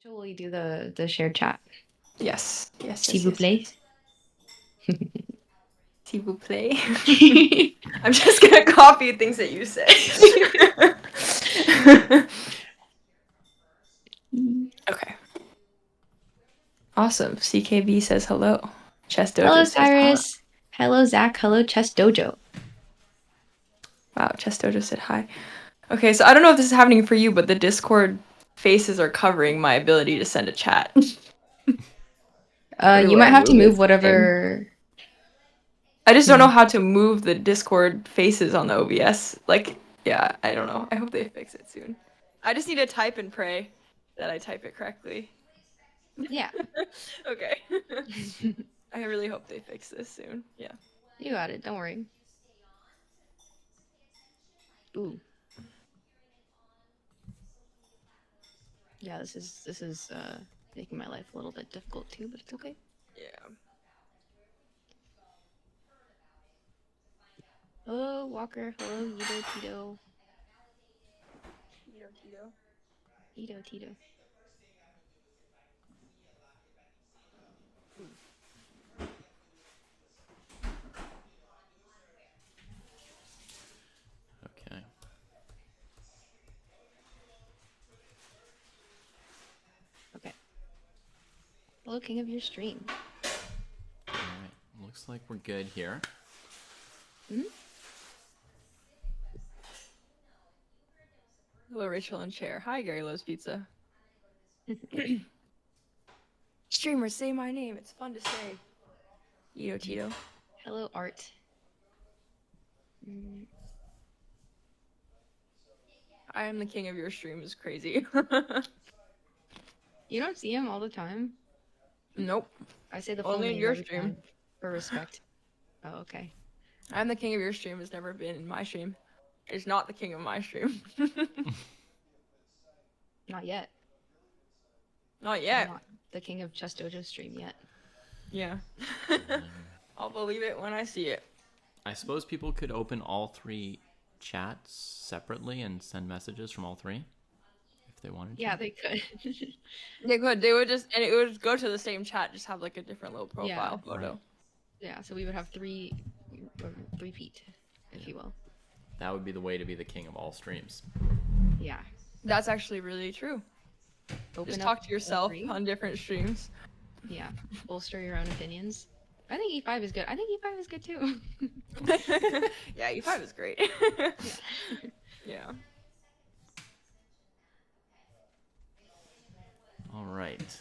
So will you do the shared chat? Yes. Yes. S'il Yes. vous Yes. plaît. S'il vous plaît. I'm just gonna copy things that you say. Okay. Awesome. CKB says hello. Chess Dojo Hello, says hi. Cyrus. Hello, Zach. Hello, Chess Dojo. Wow, Chess Dojo said hi. Okay, so I don't know if this is happening for you, but the Discord faces are covering my ability to send a chat. You Everywhere might I have to move, move it's the same. whatever. I just don't know how to move the Discord faces on the OBS. Like, yeah, I don't know. I hope they fix it soon. I just need to type and pray that I type it correctly. Yeah. Okay. I really hope they fix this soon. Yeah. You got it. Don't worry. Ooh. Yeah, this is making my life a little bit difficult too, but it's okay. Yeah. Hello, Walker. Hello, Yido Tito. Yido Tito. Okay. Okay. Hello, king of your stream. All right. Looks like we're good here. Hmm? Hello, Rachel and Chair. Hi, Gary Loves Pizza. Streamers, say my name. It's fun to say. Ito Tito. Hello, Art. Mm. I am the king of your stream is crazy. You don't see him all the time? Nope. I say the full Only in name your every stream. time for respect. Oh, okay. I'm the king of your stream has never been in my stream. It's not the king of my stream. Not yet. Not I'm yet. not the king of Chess Dojo stream yet. Yeah. I'll believe it when I see it. I suppose people could open all three chats separately and send messages from all three if they wanted to. Yeah, they could. They could. They would just, and it would go to the same chat, just have like a different little profile Yeah. photo. Right. Yeah, so we would have three feet, if you will. That would be the way to be the king of all streams. Yeah. That's actually really true. Open Just up talk to all yourself three. on different streams. Yeah. Bolster your own opinions. I think E5 is good. I think E5 is good too. Yeah, E5 is great. Yeah. Yeah. All right.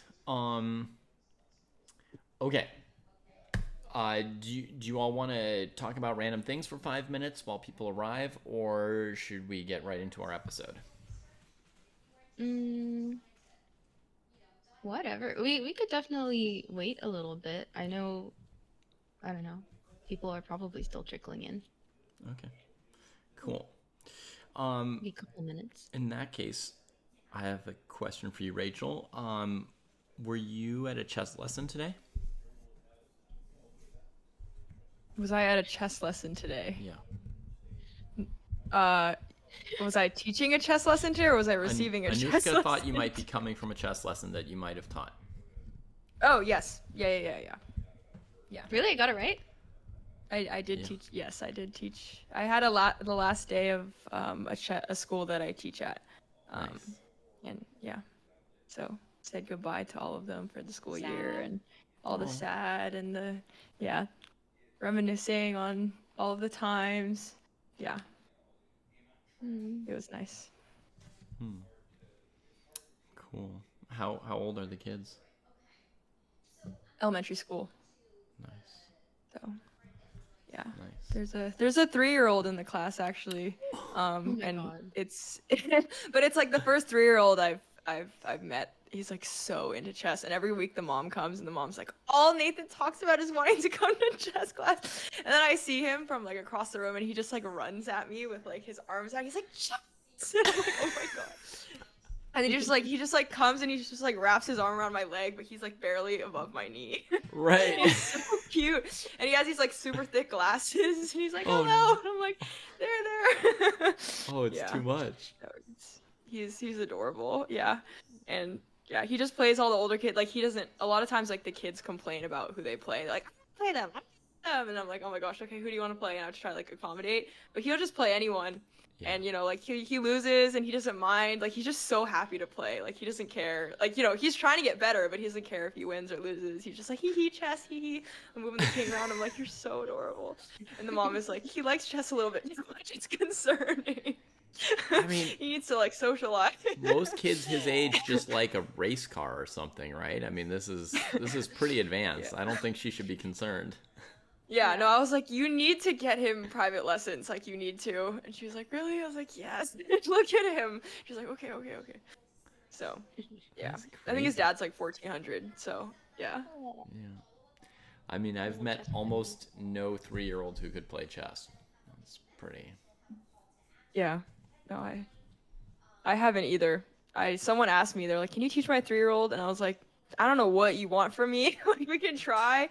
Okay. Do you all want to talk about random things for 5 minutes while people arrive, or should we get right into our episode? Whatever. We could definitely wait a little bit. I know, I don't know. People are probably still trickling in. Okay. Cool. Maybe a couple minutes. In that case, I have a question for you, Rachel. Were you at a chess lesson today? Was I at a chess lesson today? Yeah. Was I teaching a chess lesson today, or was I receiving a chess lesson? Anushka thought you might be coming from a chess lesson that you might have taught. Oh, yes. Yeah. Really? I got it right? I did Yeah. teach. Yes, I did teach. I had the last day of a school that I teach at. Nice. And yeah, so said goodbye to all of them for the school year Sad. and all the Oh. sad and the reminiscing on all of the times. Yeah, it was nice. Cool. How old are the kids? Elementary school. Nice. So yeah. Nice. There's a 3-year-old in the class actually. Oh my And God. it's but it's like the first 3-year-old I've met. He's like so into chess, and every week the mom comes and the mom's like, all Nathan talks about is wanting to come to chess class. And then I see him from like across the room and he just like runs at me with like his arms out. He's like, chess. And I'm like, oh my God. And he just like comes and he just like wraps his arm around my leg, but he's like barely above my knee. Right. He's so cute. And he has these like super thick glasses and he's like, Oh, hello. no. And I'm like, there. Oh, it's too much. He's adorable. Yeah. And Yeah, he just plays all the older kids. Like he doesn't. A lot of times, like the kids complain about who they play. Like play them, I play them, and I'm like, oh my gosh, okay, who do you want to play? And I have to try to like accommodate. But he'll just play anyone. Yeah. And like he loses and he doesn't mind. Like he's just so happy to play. Like he doesn't care. Like he's trying to get better, but he doesn't care if he wins or loses. He's just like hee hee chess hee hee. I'm moving the king around. I'm like, you're so adorable. And the mom is like, he likes chess a little bit too much. It's concerning. I mean, he needs to like socialize. most kids his age just like a race car or something, right? I mean, this is pretty advanced. Yeah. I don't think she should be concerned. Yeah, no, I was like, you need to get him private lessons, like you need to. And she was like, really? I was like, yes. Look at him. She's like, okay. So, yeah. That's I think his crazy. dad's like 1400, so yeah. Yeah. I mean, I've met almost no 3-year-olds who could play chess. That's pretty. Yeah. No, I haven't either. Someone asked me, they're like, can you teach my 3-year-old? And I was like, I don't know what you want from me. Like we can try.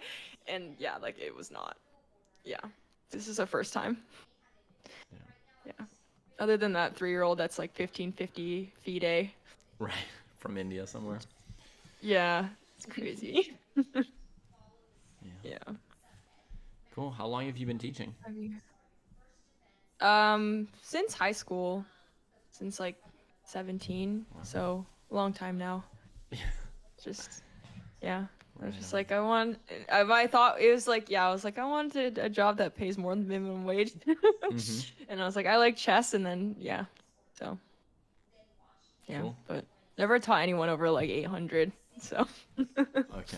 And yeah, like it was not. Yeah. This is our first time. Yeah. Other than that 3-year-old that's like 1550 FIDE. Right. From India somewhere. Yeah. It's crazy. Yeah. Yeah. Cool. How long have you been teaching? Since high school, since like 17, so a long time now. Just, yeah. I was just like, I thought it was like, yeah, I was like, I wanted a job that pays more than minimum wage. And I was like, I like chess, and then, yeah. So, yeah. Cool. But never taught anyone over like 800, so. Okay.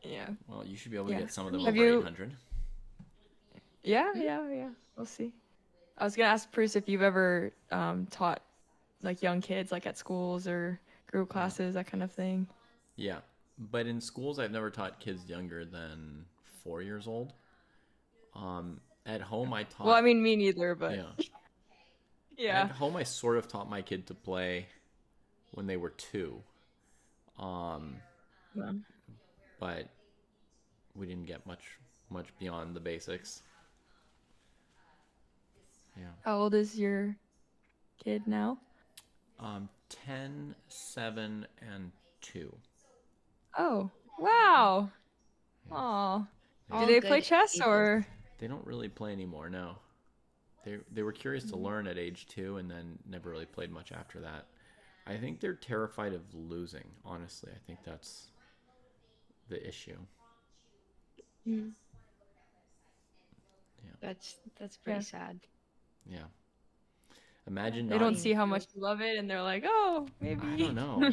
Yeah. Well, you should be able to Yeah. get some of them Have over you- 800. Yeah. We'll see. I was gonna ask Pruess if you've ever taught like young kids, like at schools or group classes, that kind of thing. Yeah. But in schools, I've never taught kids younger than 4 years old. At home, I taught. Well, I mean, me neither, but Yeah. yeah. At home, I sort of taught my kid to play when they were 2. Yeah. But we didn't get much beyond the basics. Yeah. How old is your kid now? 10, 7, and 2. Oh, wow. Aw. All Do they play good chess ages. or? They don't really play anymore, no. They were curious to learn at age 2 and then never really played much after that. I think they're terrified of losing, honestly. I think that's the issue. Mm. That's pretty Yeah. sad. Yeah. Imagine They not. don't see how much you love it, and they're like, oh, maybe. I don't know.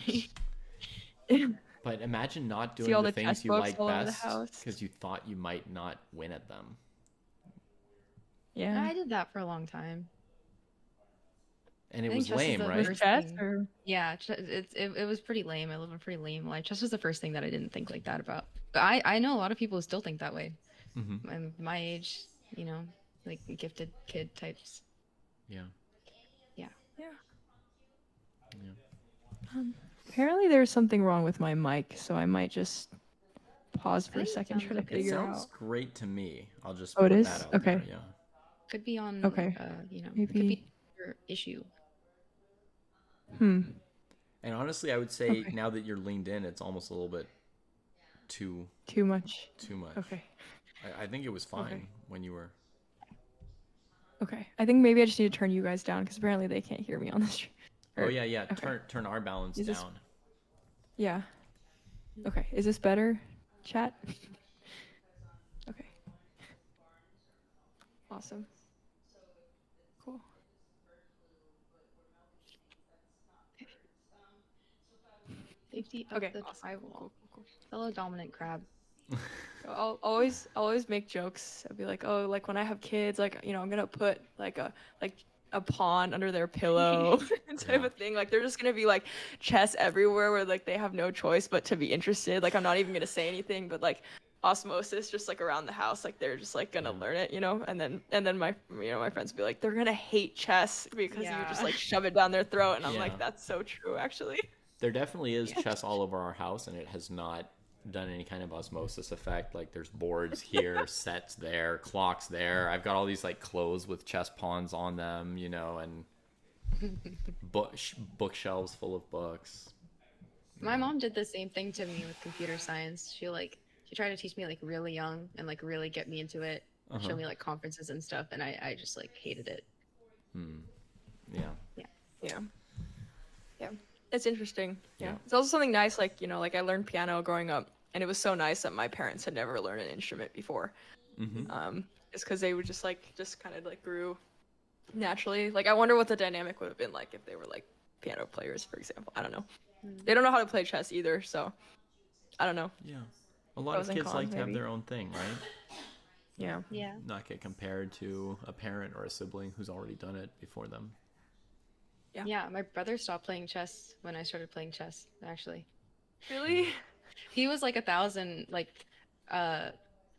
But imagine not See doing all the the things chess you books like all over the best house. because you thought you might not win at them. Yeah. I did that for a long time. And I it think was chess is lame, the right? first Chess thing. or? Yeah, it was pretty lame. I live a pretty lame life. Chess was the first thing that I didn't think like that about. But I know a lot of people who still think that way. Mm-hmm. I'm my age, like gifted kid types. Yeah. Yeah. Yeah. Yeah. Apparently there's something wrong with my mic, so I might just pause for I a think it second, sounds try to okay. It figure sounds out. great to me. I'll just Oh, it put is? that out Okay. there. Yeah. Could be on Okay. it could Maybe. be your issue. Hmm. And honestly, I would say Okay. now that you're leaned in, it's almost a little bit too Too much. much. Okay. I think it was fine Okay. when you were. Okay. I think maybe I just need to turn you guys down because apparently they can't hear me on this. Oh yeah. okay. Turn our balance Is this- down. Yeah. Okay. Is this better, chat? Okay. Awesome. Cool. Safety of Okay. the Awesome. tribal. Cool. Fellow dominant crab. I'll always make jokes. I'll be like, oh, like when I have kids, like I'm gonna put like a pawn under their pillow type of thing. Like they're just gonna be like chess everywhere, where like they have no choice but to be interested. Like I'm not even gonna say anything, but like osmosis, just like around the house, like they're just like gonna learn it, And then my my friends will be like, they're gonna hate chess because you just like shove it down their throat, and I'm Yeah. like, that's so true, actually. There definitely is chess all over our house, and it has not done any kind of osmosis effect. Like there's boards here, sets there, clocks there. I've got all these like clothes with chess pawns on them, and bookshelves full of books. My mom did the same thing to me with computer science. She tried to teach me like really young and like really get me into it, Uh-huh. show me like conferences and stuff, and I just like hated it. Hmm. Yeah. Yeah. Yeah. Yeah. It's interesting. Yeah. Yeah. It's also something nice, like, like I learned piano growing up, and it was so nice that my parents had never learned an instrument before. Mm-hmm. It's because they would just kind of like grew naturally. Like, I wonder what the dynamic would have been like if they were like piano players, for example. I don't know. They don't know how to play chess either, so I don't know. Yeah. A lot Pros of and kids like cons, to have maybe. their own thing, right? Yeah. Yeah. Not get compared to a parent or a sibling who's already done it before them. Yeah. Yeah, my brother stopped playing chess when I started playing chess, actually. Really? He was like 1,000, uh,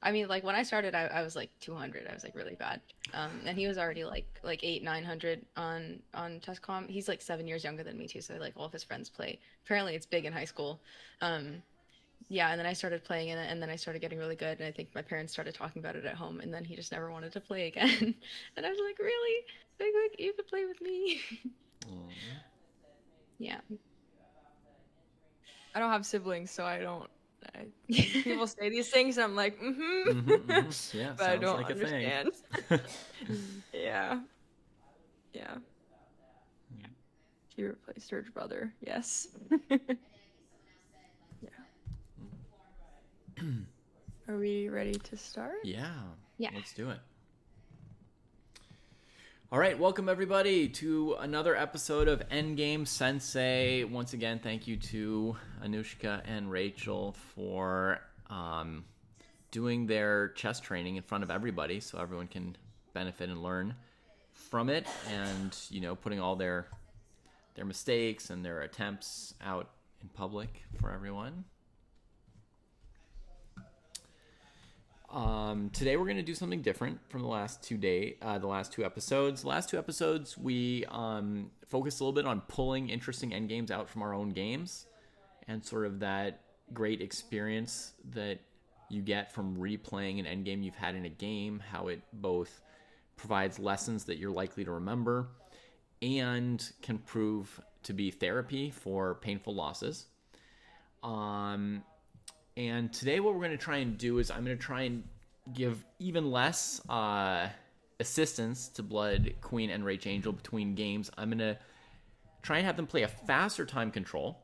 I mean, like when I started, I was like 200. I was like really bad. And he was already like 800, 900 on chess.com. He's like 7 years younger than me too, so like all of his friends play. Apparently, it's big in high school. Yeah, and then I started playing it, and then I started getting really good. And I think my parents started talking about it at home, and then he just never wanted to play again. And I was like, really? Like you could play with me? Aw. Yeah. I don't have siblings, so I don't. People say these things, and I'm like, Mm-hmm, mm-hmm. Yeah, but I sounds don't like a thing. understand. Yeah. Yeah. She replaced her brother. Yes. Yeah. Are we ready to start? Yeah. Yeah. Let's do it. All right, welcome everybody to another episode of Endgame Sensei. Once again, thank you to Anushka and Rachel for doing their chess training in front of everybody so everyone can benefit and learn from it, and putting all their mistakes and their attempts out in public for everyone. Today we're going to do something different from the last two episodes. The last two episodes we focused a little bit on pulling interesting endgames out from our own games, and sort of that great experience that you get from replaying an endgame you've had in a game, how it both provides lessons that you're likely to remember and can prove to be therapy for painful losses. And today what we're going to try and do is I'm going to try and give even less assistance to Bloodqueen and Rachangel between games. I'm going to try and have them play a faster time control.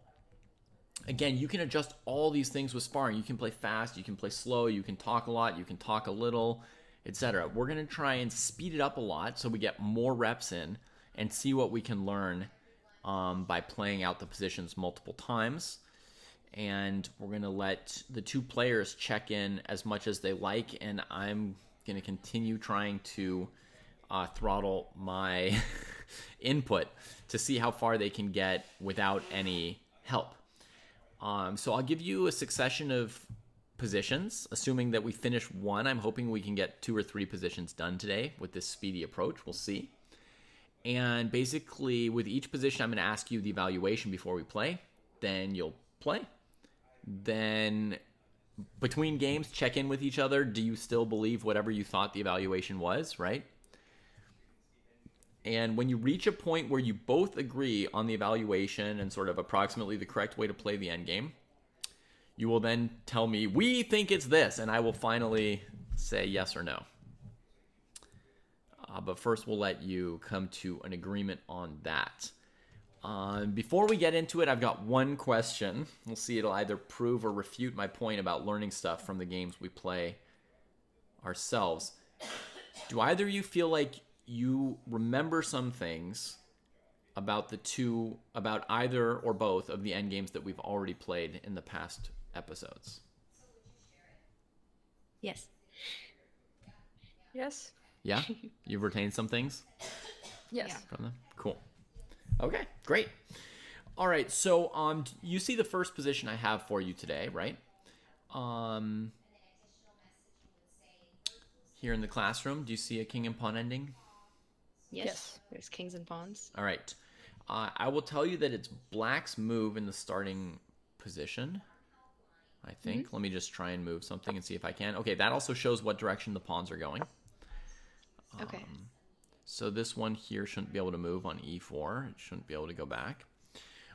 Again, you can adjust all these things with sparring. You can play fast, you can play slow, you can talk a lot, you can talk a little, etc. We're going to try and speed it up a lot so we get more reps in and see what we can learn by playing out the positions multiple times. And we're going to let the two players check in as much as they like, and I'm going to continue trying to throttle my input to see how far they can get without any help. So I'll give you a succession of positions, assuming that we finish one. I'm hoping we can get 2 or 3 positions done today with this speedy approach. We'll see. And basically, with each position, I'm going to ask you the evaluation before we play. Then you'll play. Then between games, check in with each other. Do you still believe whatever you thought the evaluation was, right? And when you reach a point where you both agree on the evaluation and sort of approximately the correct way to play the endgame, you will then tell me, we think it's this, and I will finally say yes or no. But first, we'll let you come to an agreement on that. Before we get into it, I've got one question. We'll see, it'll either prove or refute my point about learning stuff from the games we play ourselves. Do either of you feel like you remember some things about either or both of the endgames that we've already played in the past episodes? Yes. Yes. Yeah? You've retained some things Yes. Yeah. from them? Cool. Okay, great. All right, so you see the first position I have for you today, right? Here in the classroom, do you see a king and pawn ending? Yes. There's kings and pawns. All right. I will tell you that it's black's move in the starting position, I think. Let me just try and move something and see if I can. Okay, that also shows what direction the pawns are going. Okay. So this one here shouldn't be able to move on e4. It shouldn't be able to go back.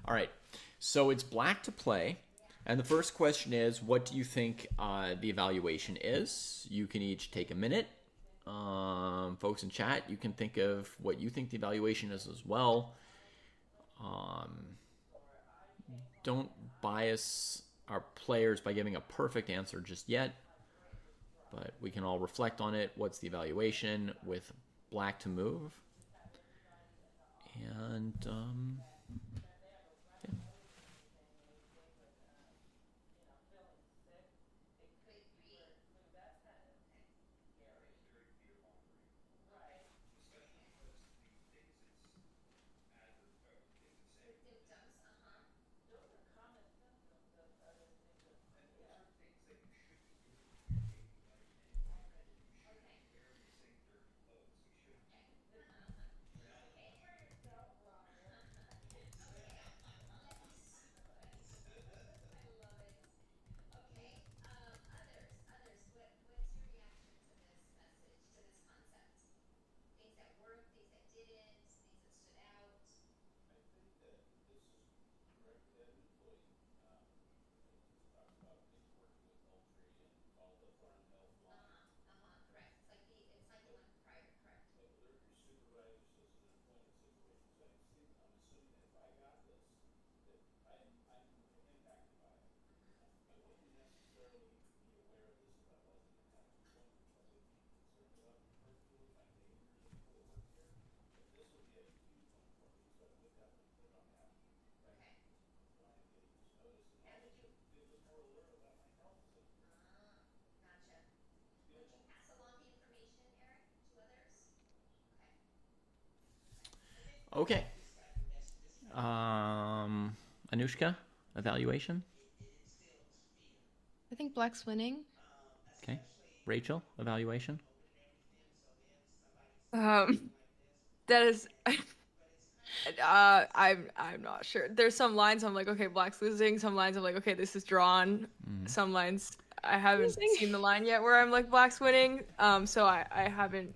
All right. So it's black to play. And the first question is, what do you think the evaluation is? You can each take a minute. Folks in chat, you can think of what you think the evaluation is as well. Don't bias our players by giving a perfect answer just yet, but we can all reflect on it. What's the evaluation with black to move? And yeah. Okay. Anushka, evaluation. I think black's winning. Okay. Rachel, evaluation. That is. I'm not sure. There's some lines I'm like, okay, black's losing. Some lines I'm like, okay, this is drawn. Some lines I haven't Losing. seen the line yet where I'm like, black's winning. So I haven't.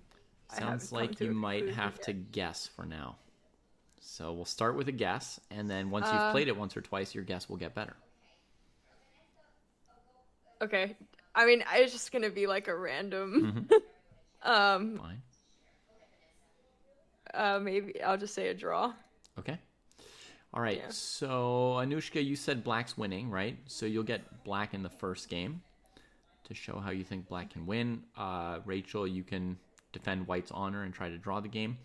Sounds come like to you a might conclusion have yet. to guess for now. So we'll start with a guess, and then once you've played it once or twice, your guess will get better. Okay. I mean, it's just gonna be like a random. Fine. Maybe I'll just say a draw. Okay. All right. Yeah. So Anushka, you said black's winning, right? So you'll get black in the first game to show how you think black can win. Rachel, you can defend white's honor and try to draw the game.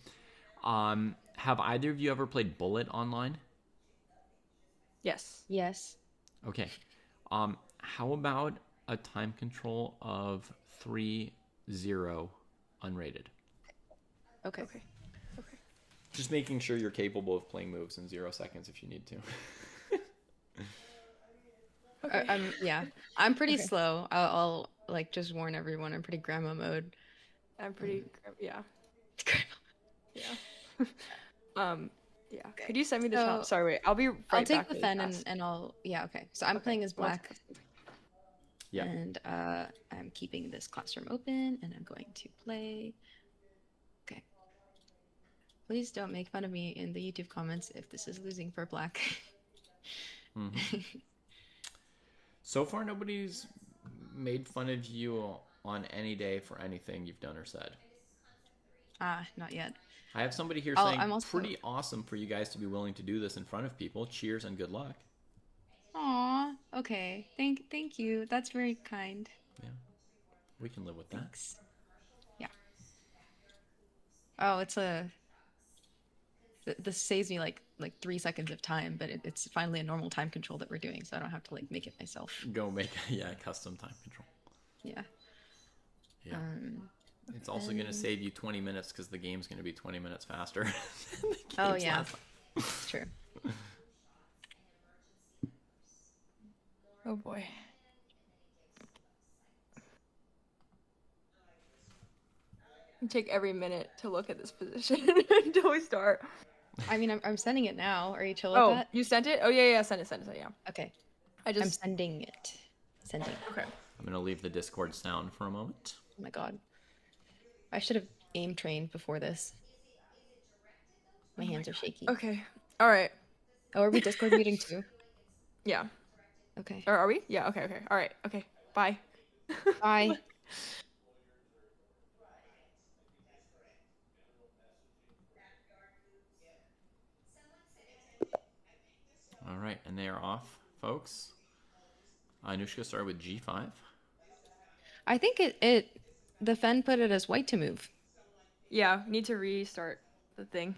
Have either of you ever played Bullet online? Yes. Yes. Okay. How about a time control of 3-0 unrated? Okay. Okay. Just making sure you're capable of playing moves in 0 seconds if you need to. Okay. I'm pretty Okay. slow. I'll like just warn everyone. I'm pretty grandma mode. I'm pretty. Yeah. Yeah. Yeah. Okay. Could you send me the So, challenge? Sorry, wait. I'll be right I'll take back the really fen fast. and I'll okay. So I'm Okay. playing as black. Yeah. And I'm keeping this classroom open and I'm going to play. Okay. Please don't make fun of me in the YouTube comments if this is losing for black. So far, nobody's made fun of you on any day for anything you've done or said. Not yet. I have somebody here I'm saying, also... pretty awesome for you guys to be willing to do this in front of people. Cheers and good luck. Aw, okay. Thank you. That's very kind. Yeah, we can live with that. Thanks. Yeah. Oh, it's a... This saves me like 3 seconds of time, but it's finally a normal time control that we're doing, so I don't have to like make it myself. Go make custom time control. Yeah. Yeah. It's also going to save you 20 minutes because the game's going to be 20 minutes faster. Than the Oh game's yeah, last time. it's true. Oh boy. You take every minute to look at this position until we start. I mean, I'm sending it now. Are you chill with Oh, that? you sent it? Oh yeah, send it, yeah. Okay. I'm I'm sending it. Sending. Okay. I'm going to leave the Discord sound for a moment. Oh my god. I should have aim trained before this. My hands are shaky. Okay. All right. Oh, are we Discord meeting too? Yeah. Okay. Or are we? Yeah. Okay. Okay. All right. Okay. Bye. Bye. All right, and they are off, folks. Anushka started with G5. I think the Fen put it as white to move. Yeah. Need to restart the thing.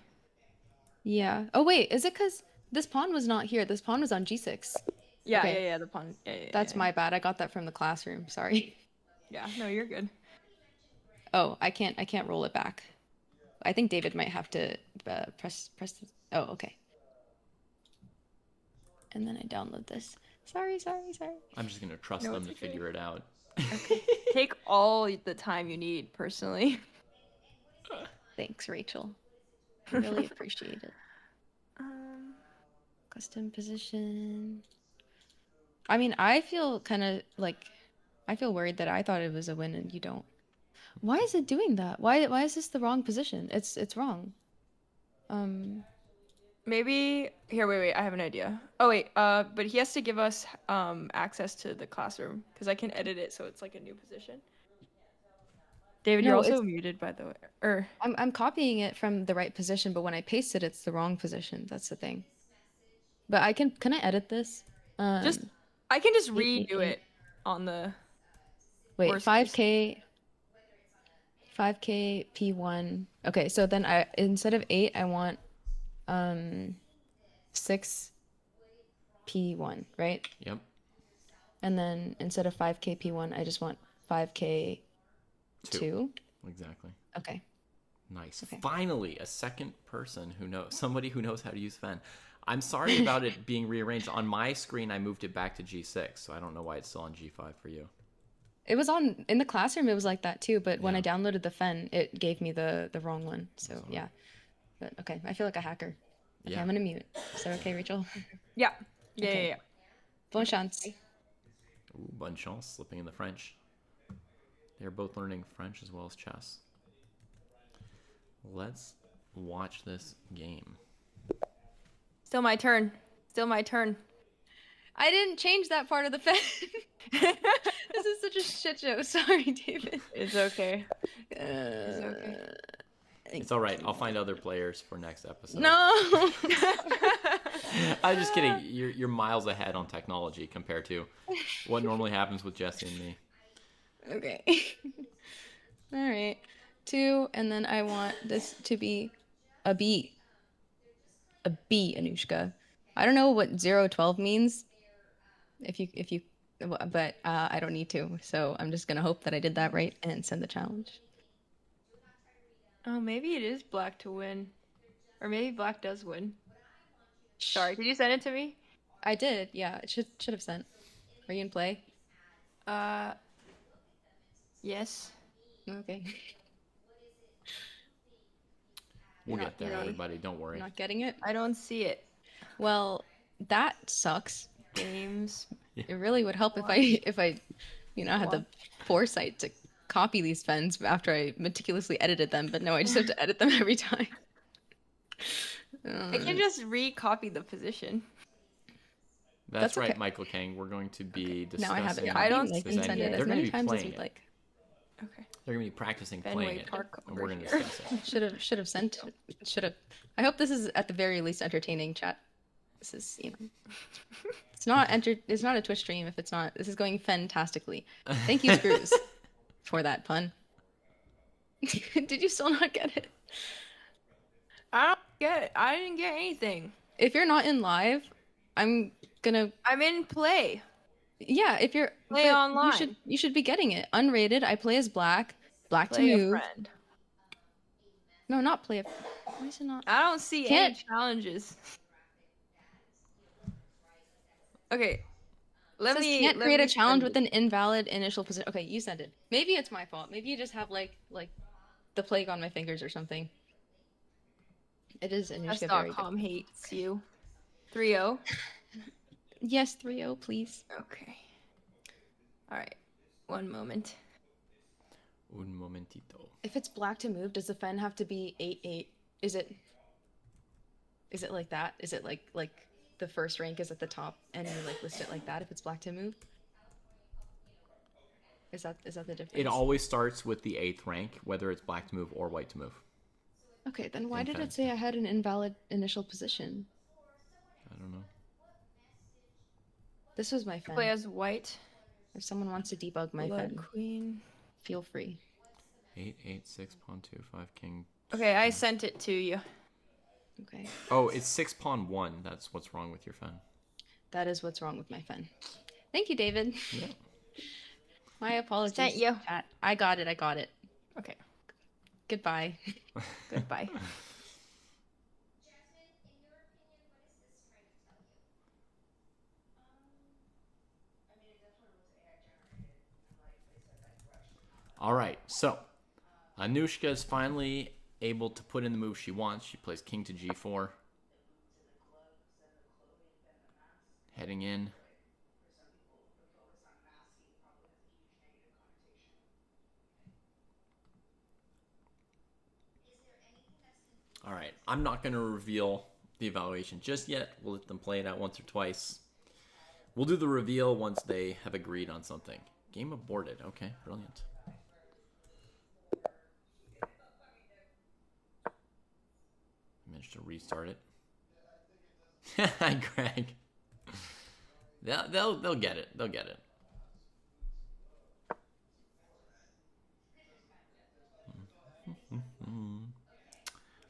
Yeah. Oh wait, is it because this pawn was not here? This pawn was on G6. Yeah. Okay. Yeah. Yeah. The pawn. Yeah. Yeah. That's Yeah. my bad. I got that from the classroom. Sorry. Yeah. No, you're good. Oh, I can't roll it back. I think David might have to press this. Oh, okay. And then I download this. Sorry. I'm just going to trust No, them it's to okay. figure it out. Okay. Take all the time you need, personally. Thanks, Rachel. I really appreciate it. Um, Custom position. I mean, I feel kind of like I feel worried that I thought it was a win and you don't. Why is it doing that? Why is this the wrong position? It's wrong. maybe here. Wait. I have an idea. Oh wait. But he has to give us access to the classroom because I can edit it so it's like a new position. David, you're No, also it's muted, by the way. Or I'm copying it from the right position, but when I paste it, it's the wrong position. That's the thing. But can I edit this? just I can just 888. redo it on the Wait, worst case. 5K P1. Okay, so then I instead of 8, I want 6 P1, right? Yep. And then instead of 5K P1, I just want 5K 2. Exactly. Okay. Nice. Okay. Finally, a second person somebody who knows how to use Fen. I'm sorry about it being rearranged. On my screen, I moved it back to G6, so I don't know why it's still on G5 for you. It was in the classroom, it was like that too, but when I Yeah. downloaded the Fen, it gave me the wrong one. So That's all yeah. right. But okay, I feel like a hacker. Okay, Yeah. I'm gonna mute. Is that okay, Rachel? Yeah. Yeah. Okay. Yeah. Bonne chance. Ooh, bonne chance, slipping in the French. They're both learning French as well as chess. Let's watch this game. Still my turn. Still my turn. I didn't change that part of the Fen. This is such a shit show. Sorry, David. It's okay. It's okay. It's all right. I'll find other players for next episode. No. I'm just kidding. You're miles ahead on technology compared to what normally happens with Jesse and me. Okay. All right. 2, and then I want this to be a B. A B, Anushka. I don't know what 012 means. But I don't need to. So I'm just gonna hope that I did that right and send the challenge. Oh, maybe it is black to win. Or maybe black does win. Sorry, did you send it to me? I did. Yeah, it should have sent. Are you in play? Yes. Okay. We'll You're get there, not- everybody. Don't worry. Not getting it? I don't see it. Well, that sucks. Games. It really would help if I had the foresight to copy these Fens after I meticulously edited them, but no, I just have to edit them every time. I can just recopy the position. That's right, okay. Michael Kang. We're going to be discussing. Now I have it. I don't like this send endgame. it They're as going to many be times as playing you'd it. like. Okay. They're going to be practicing Fenway playing it, Park and we're over going to here. discuss it. Should have sent. Should have. I hope this is at the very least entertaining, chat. This is, it's not It's not a Twitch stream if it's not. This is going fantastically. Thank you, Screws, for that pun. Did you still not get it? I don't get it. I didn't get anything. If you're not in live, I'm gonna. I'm in play. Yeah, if you're Play but online. you should be getting it. Unrated. I play as black. Black Play to a move. friend. No, not play a. Why is it not? I don't see Can't- any challenges. Okay. Can't create a challenge with an invalid initial position. Okay, you send it. Maybe it's my fault. Maybe you just have like the plague on my fingers or something. It is Anushka very good. Chess.com hates you. 3-0. Yes, 3-0, please. Okay. Alright. One moment. Un momentito. If it's black to move, does the fen have to be 8-8? Is it like that? Is it like the first rank is at the top and you like list it like that if it's black to move? Is that the It difference? always starts with the 8th rank, whether it's black to move or white to move. Okay, then why In did Fen. it say I had an invalid initial position? I don't know. This was my Play fen. as white. If someone wants to debug my fen, Bloodqueen. feel free. 8, 8, 6, pawn 2, 5, king. Okay, I sent it to you. Okay. Oh, it's 6, pawn 1. That's what's wrong with your fen. That is what's wrong with my fen. Thank you, David. Yeah. My apologies. Sent you. Chat. I got it. I got it. Okay, Goodbye. goodbye. All right, so Anushka is finally able to put in the move she wants. She plays king to g4. Heading in. All right, I'm not going to reveal the evaluation just yet. We'll let them play it out once or twice. We'll do the reveal once they have agreed on something. Game aborted. Okay, brilliant. Managed to restart it. Hi, Greg. They'll get it. They'll get it.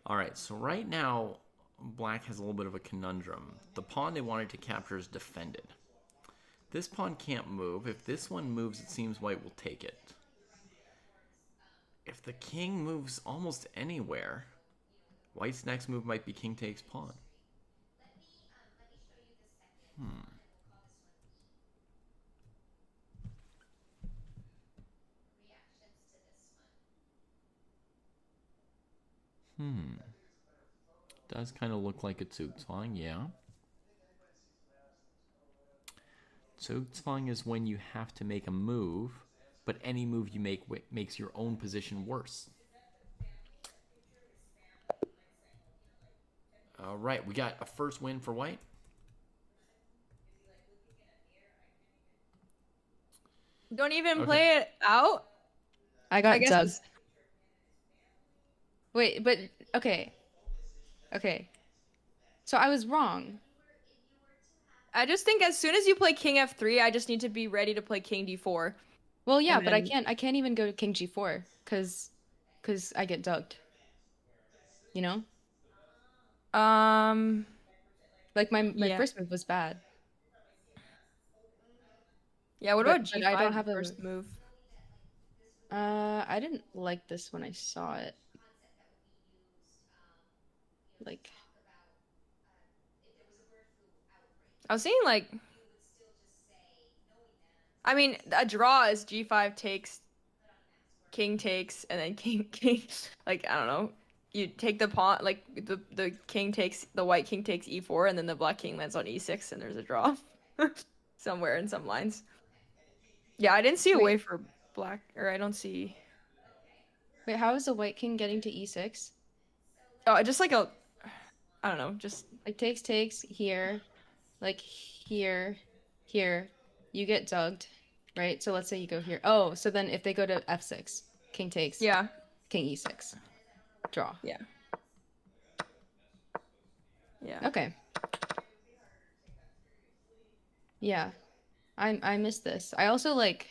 All right, so right now, black has a little bit of a conundrum. The pawn they wanted to capture is defended. This pawn can't move. If this one moves, it seems white will take it. If the king moves almost anywhere, white's next move might be king takes pawn. Does kind of look like a Zugzwang, yeah. Zugzwang is when you have to make a move, but any move you make makes your own position worse. All right, we got a first win for white. Don't even Okay. play it out. I got I guess Doug. this- Wait, but okay. Okay. So I was wrong. I just think as soon as you play king f3, I just need to be ready to play king d4. Well, yeah, And but I then- can't even go to king g4 cuz I get dugged. You know? Like my Yeah. first move was bad. Yeah, what But- about but g5, I don't have the a- first move? I didn't like this when I saw it. Like I was saying like, I mean, a draw is g5 takes, king takes, and then king. Like, I don't know. You take the pawn, like the king takes, the white king takes e4, and then the black king lands on e6, and there's a draw somewhere in some lines. Yeah, I didn't see a Wait. way for black, or I don't see. wait, how is the white king getting to e6? Oh, just like a, I don't know, just Like takes here, like here, here. You get dugged, right? So let's say you go here. Oh, so then if they go to f6, king takes, yeah, king e6, draw. yeah. Okay. Yeah, I missed this. I also like.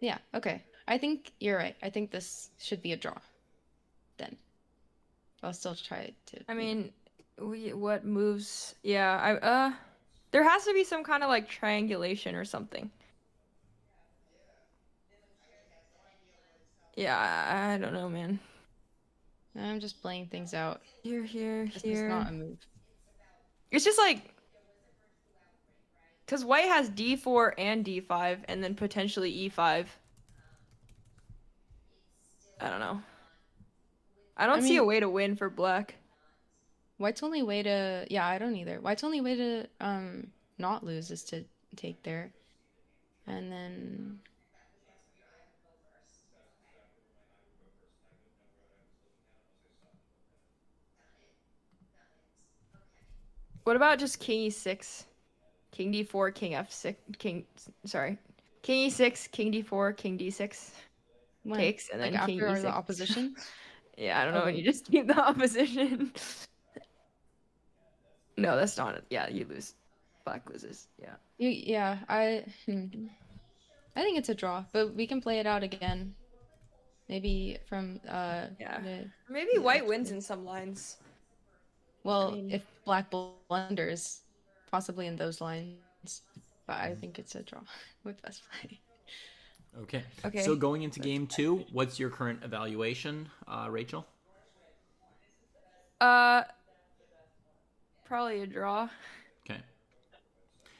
Yeah. Okay. I think you're right. I think this should be a draw. Then, I'll still try to. I mean, what moves? Yeah, there has to be some kind of like triangulation or something. Yeah, I don't know, man. I'm just playing things out. Here, This is not a move. It's just like, because white has d4 and d5, and then potentially e5. I don't know. I don't see a mean- way to win for black. White's only way to. Yeah, I don't either. White's only way to not lose is to take there, and then. What about just king e6, king d4, king f6, king e6, king d4, king d6 When? takes, and Like then king after the e6. opposition? Yeah, I don't know. And Okay. you just keep the opposition. No, that's not it. Yeah, you lose. Black loses. Yeah. Yeah, I think it's a draw, but we can play it out again. Maybe from Yeah. the Maybe yeah, white wins in some lines. I well, mean, if black blunders, possibly in those lines. But I think it's a draw with best play. Okay. So okay. going into game 2, what's your current evaluation, Rachel? Uh, probably a draw. Okay.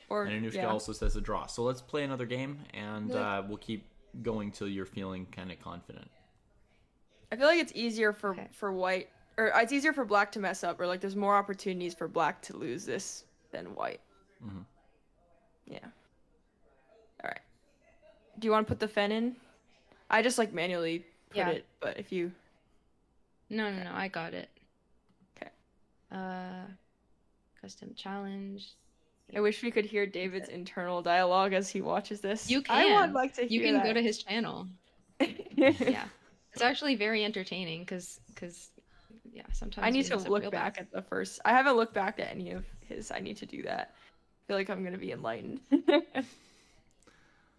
Or And Anushka yeah. also says a draw. So let's play another game, and Like, we'll keep going till you're feeling kind of confident. I feel like it's easier Okay. for white, or it's easier for black to mess up, or like there's more opportunities for black to lose this than white. Mm-hmm. Yeah. All right. Do you want to put the fen in? I just like manually put Yeah. it, but if you. No, I got it. Okay. Uh, custom challenge. I wish we could hear David's internal dialogue as he watches this. You I would can. like to You hear can that. go to his channel. Yeah. It's actually very entertaining because yeah, sometimes I need we to mess up look real back bad. at the first. I haven't looked back at any of his. I need to do that. I feel like I'm gonna be enlightened. Yeah,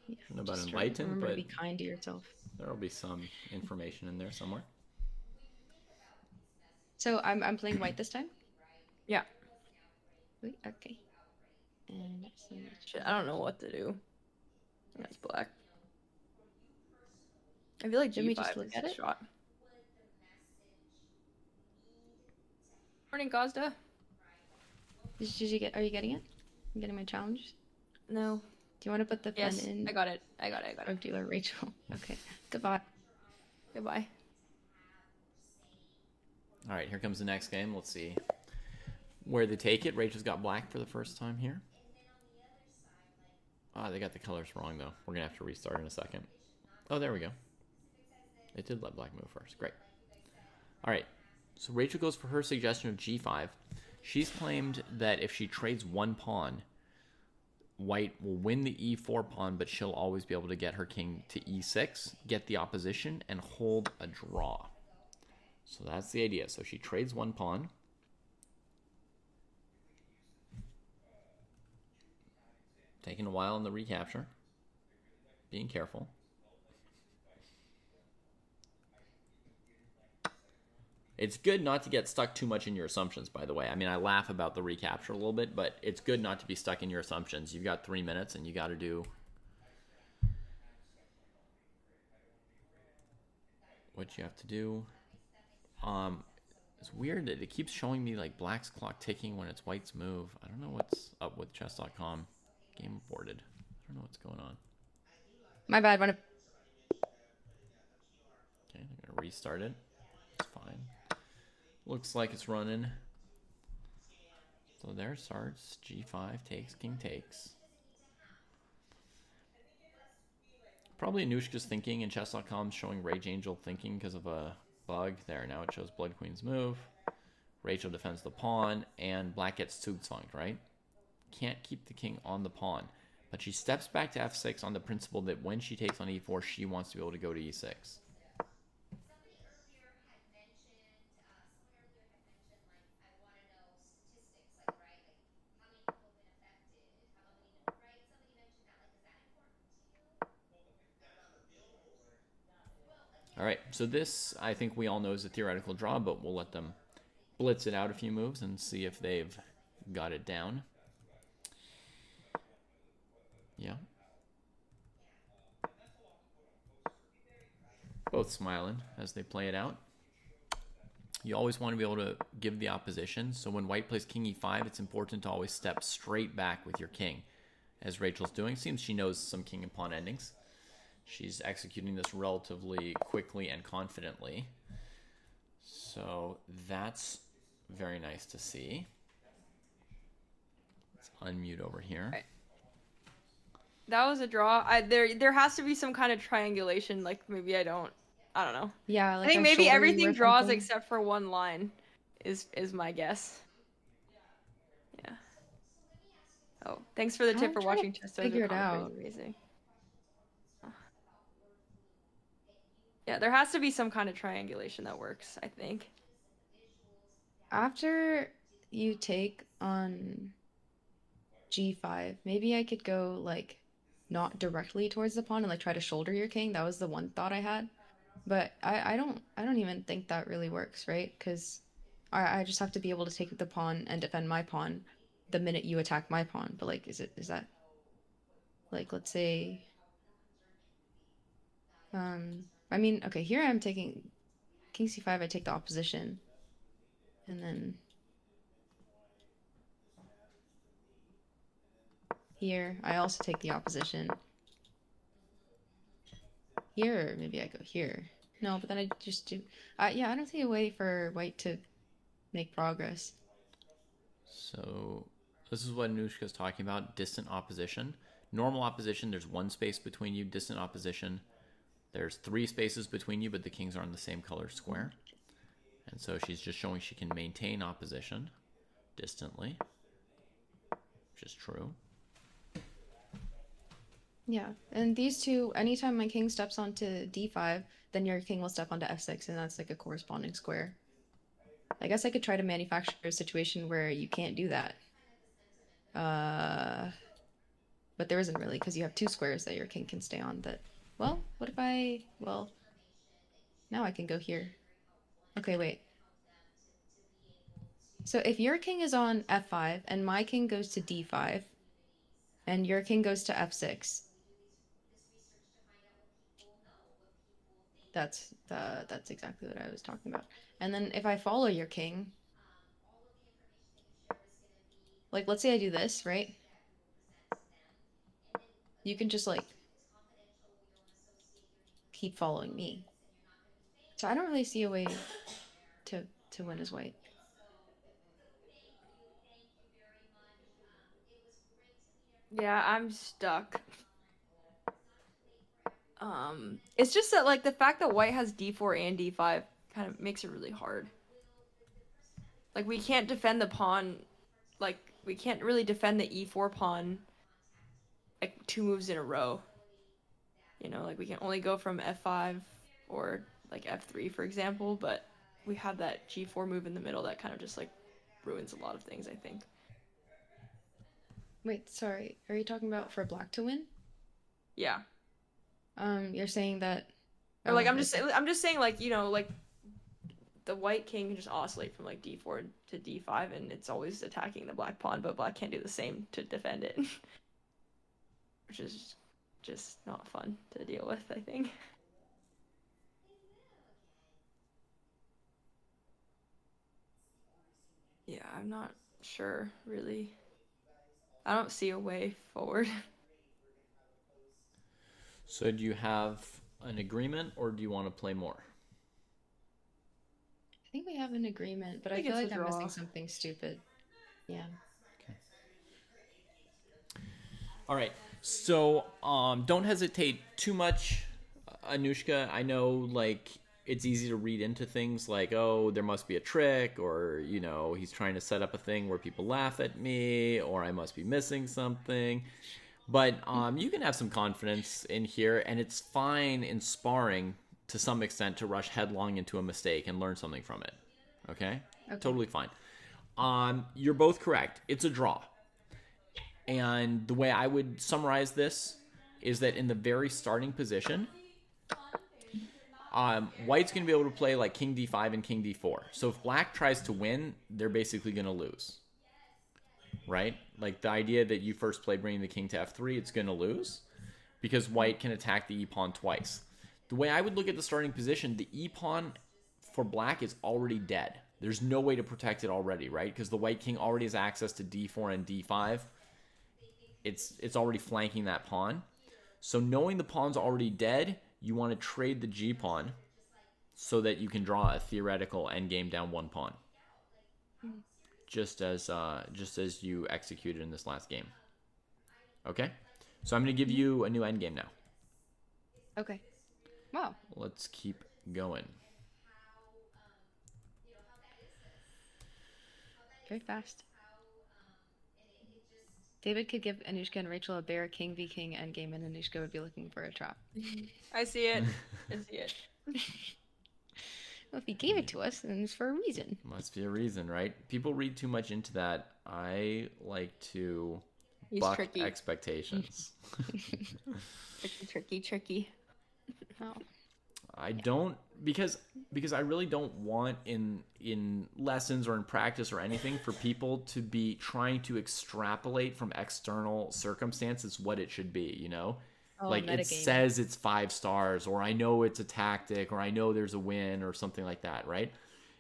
I don't know about just enlightened, remember to but be kind to yourself. there'll be some information in there somewhere. So I'm playing white this time. Yeah. Wait, okay. And so Shit, I don't know what to do. That's black. I feel like Didn't we just G5 look is at a it? shot. Morning, Gazda. Did you get? Are you getting it? I'm getting my challenge. No. Do you want to put the pen Yes, in? I got it. I got Or it. do you, Rachel? Okay. Goodbye. Goodbye. All right, here comes the next game. Let's see where they take it. Rachel's got black for the first time here. Ah, they got the colors wrong, though. We're going to have to restart in a second. Oh, there we go. It did let black move first. Great. All right, so Rachel goes for her suggestion of G5. She's claimed that if she trades one pawn, white will win the E4 pawn, but she'll always be able to get her king to E6, get the opposition, and hold a draw. So that's the idea. So she trades one pawn. Taking a while in the recapture. Being careful. It's good not to get stuck too much in your assumptions, by the way. I mean, I laugh about the recapture a little bit, but it's good not to be stuck in your assumptions. You've got 3 minutes, and you got to do what you have to do. It's weird that it keeps showing me like black's clock ticking when it's white's move. I don't know what's up with chess.com. Game aborted. I don't know what's going on. My bad. Okay, I'm gonna restart it. It's fine. Looks like it's running. So there starts. G5 takes, king takes. Probably Anushka's thinking, and chess.com showing Rachangel thinking because of a bug. There, now it shows Bloodqueen's move. Rachel defends the pawn, and black gets zugzwanged, right? Can't keep the king on the pawn. But she steps back to f6 on the principle that when she takes on e4, she wants to be able to go to e6. All right, so this, I think we all know is a theoretical draw, but we'll let them blitz it out a few moves and see if they've got it down. Yeah. Both smiling as they play it out. You always want to be able to give the opposition, so when white plays king e5, it's important to always step straight back with your king, as Rachel's doing. Seems she knows some king and pawn endings. She's executing this relatively quickly and confidently. So that's very nice to see. Let's unmute over here. Right. That was a draw. There has to be some kind of triangulation. Like maybe I don't know. Yeah, like I think I maybe shoulder you everything or draws something. except for one line is my guess. Yeah. Thanks for the tip I'm for trying to watching Chess figure Dojo. it Commentary is out. amazing. Yeah, there has to be some kind of triangulation that works, I think. After you take on G5, maybe I could go like not directly towards the pawn and like try to shoulder your king. That was the one thought I had. But I don't even think that really works, right? Because I just have to be able to take the pawn and defend my pawn the minute you attack my pawn. But like is that like let's say I mean, okay, here I'm taking king c5, I take the opposition. And then here I also take the opposition. Here, maybe I go here. No, but then I just do yeah, I don't see a way for white to make progress. So this is what Anushka's talking about, distant opposition. Normal opposition, there's one space between you. Distant opposition, there's 3 spaces between you, but the kings are on the same color square. And so she's just showing she can maintain opposition distantly, which is true. Yeah, and these two, anytime my king steps onto d5, then your king will step onto f6, and that's like a corresponding square. I guess I could try to manufacture a situation where you can't do that. But there isn't really, because you have 2 squares that your king can stay on that. Well, what if well, now I can go here. Okay, wait. So if your king is on f5 and my king goes to d5 and your king goes to f6, that's exactly what I was talking about. And then if I follow your king, like let's say I do this, right? You can just like keep following me. So I don't really see a way to win as white. Yeah, I'm stuck. It's just that like the fact that white has d4 and d5 kind of makes it really hard. Like we can't defend the pawn, like we can't really defend the e4 pawn like 2 moves in a row. You know, like we can only go from f5 or like f3 for example, but we have that g4 move in the middle that kind of just like ruins a lot of things, I think. Wait, sorry. Are you talking about for black to win? Yeah. You're saying that Or like oh, okay. I'm just saying like, you know, like the white king can just oscillate from like d4 to d5 and it's always attacking the black pawn, but black can't do the same to defend it. Which is just not fun to deal with, I think. Yeah, I'm not sure, really. I don't see a way forward. So do you have an agreement or do you want to play more? I think we have an agreement, but I I think feel it's a like I'm missing draw. something stupid. Yeah. Okay. All right. So don't hesitate too much, Anushka. I know like it's easy to read into things like, oh, there must be a trick, or you know, he's trying to set up a thing where people laugh at me, or I must be missing something. But you can have some confidence in here, and it's fine in sparring to some extent to rush headlong into a mistake and learn something from it. Okay? Okay. Totally fine. You're both correct. It's a draw. And the way I would summarize this is that in the very starting position, white's going to be able to play like king d5 and king d4. So if black tries to win, they're basically going to lose. Right? Like the idea that you first play bringing the king to f3, it's going to lose because white can attack the e-pawn twice. The way I would look at the starting position, the e-pawn for black is already dead. There's no way to protect it already, right? Because the white king already has access to d4 and d5. It's already flanking that pawn. So knowing the pawn's already dead, you want to trade the g-pawn so that you can draw a theoretical endgame down 1 pawn. Just as you executed in this last game. Okay? So I'm going to give you a new endgame now. Okay. Wow. Let's keep going. Very fast. David could give Anushka and Rachel a bear king v king endgame, and Anushka would be looking for a trap. I see it. I see it. Well, if he gave it to us, then it's for a reason. Must be a reason, right? People read too much into that. I like to He's buck tricky. expectations. Tricky. Oh. I don't because I really don't want in lessons or in practice or anything for people to be trying to extrapolate from external circumstances what it should be, you know? Oh, Like it metagaming. says it's 5 stars, or I know it's a tactic, or I know there's a win or something like that, right?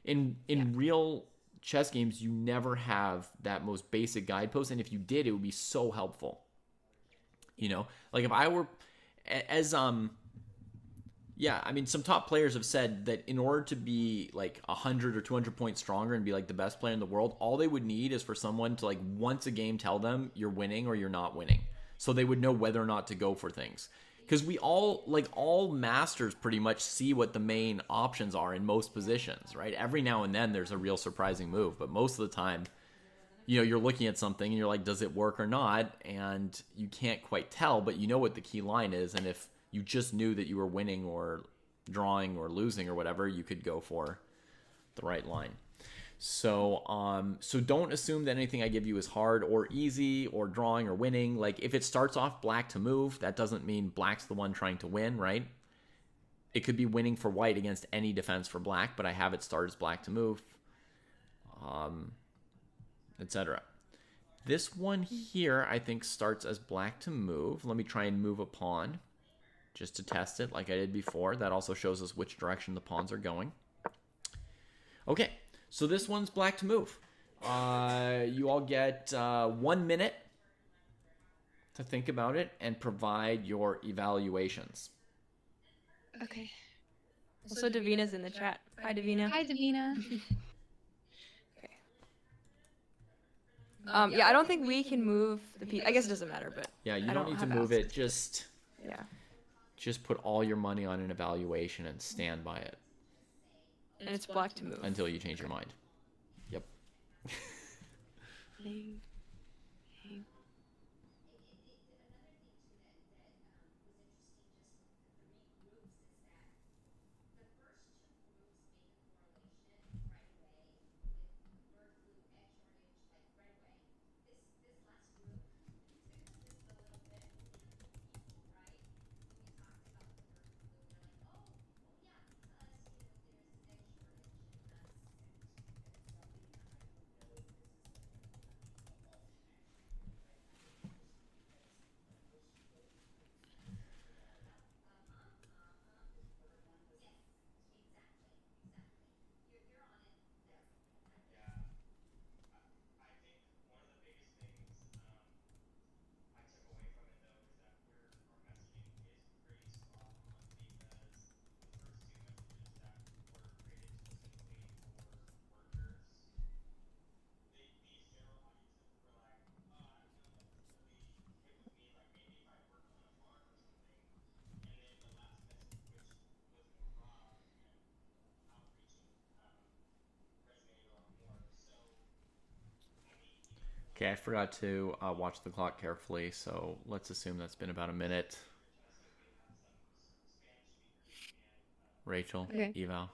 In real chess games, you never have that most basic guidepost, and if you did, it would be so helpful. You know, like if I were as yeah, I mean, some top players have said that in order to be like 100 or 200 points stronger and be like the best player in the world, all they would need is for someone to like once a game tell them you're winning or you're not winning. So they would know whether or not to go for things. Because we all, like all masters pretty much see what the main options are in most positions, right? Every now and then there's a real surprising move, but most of the time, you know, you're looking at something and you're like, does it work or not? And you can't quite tell, but you know what the key line is. And if you just knew that you were winning or drawing or losing or whatever, you could go for the right line. So so don't assume that anything I give you is hard or easy or drawing or winning. Like if it starts off black to move, that doesn't mean black's the one trying to win, right? It could be winning for white against any defense for black, but I have it start as black to move, etc. This one here, I think, starts as black to move. Let me try and move a pawn just to test it like I did before. That also shows us which direction the pawns are going. Okay, so this one's black to move. You all get 1 minute to think about it and provide your evaluations. Okay. Also, Davina's in the chat. Hi, Davina. Hi, Davina. Yeah, I don't think we can move the piece. I guess it doesn't matter, but Yeah, you I don't need to have move access. it. Just put all your money on an evaluation and stand by it And it's black to move. until you change your mind. Yep. Okay, I forgot to watch the clock carefully, so let's assume that's been about a minute. Rachel, Okay. eval.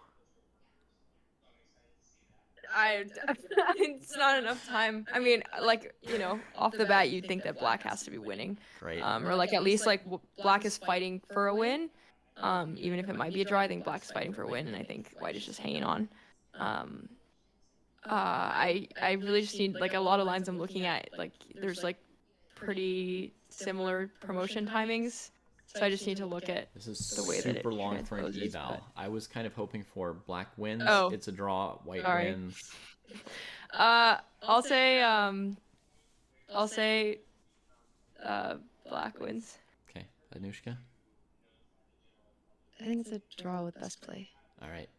It's not enough time. I mean, like, you know, off the bat, you'd think that black has to be winning. Great. Or like at least like black is fighting for a win. Even if it might be a draw, I think black's fighting for a win, and I think white is just hanging on. I really just need like a lot of lines I'm looking at. Like there's like pretty similar promotion timings, so I just need to look at This is the way that it super long for an transposes, eval. but- I was kind of hoping for black wins. Oh. It's a draw. White Sorry. wins. I'll say black wins. Okay, Anushka. I think it's a draw with best play. All right.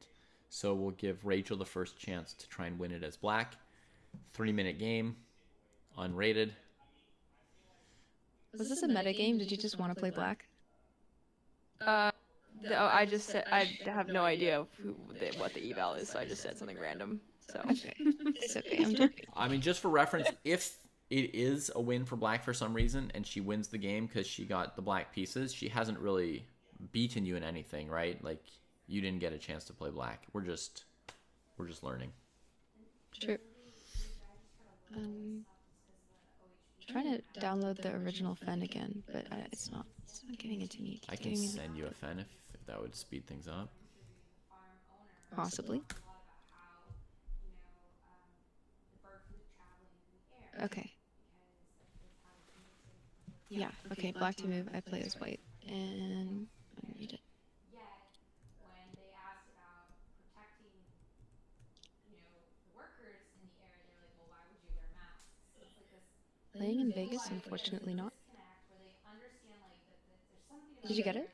So we'll give Rachel the first chance to try and win it as black. 3-minute game, unrated. Was this a meta game? Did you just want to play black? I just said I have no idea what the eval is, so I just said something random. So Okay. It's okay. I'm joking. I mean, just for reference, if it is a win for black for some reason, and she wins the game because she got the black pieces. She hasn't really beaten you in anything, right? Like, you didn't get a chance to play black. We're just learning. True. Trying to download the original Fen again, but it's not giving it to me. I can send you a Fen if that would speed things up. Possibly. Okay. Yeah, okay, black to move, I play as white, and I need it. Playing in Vegas, unfortunately not. Did you get it?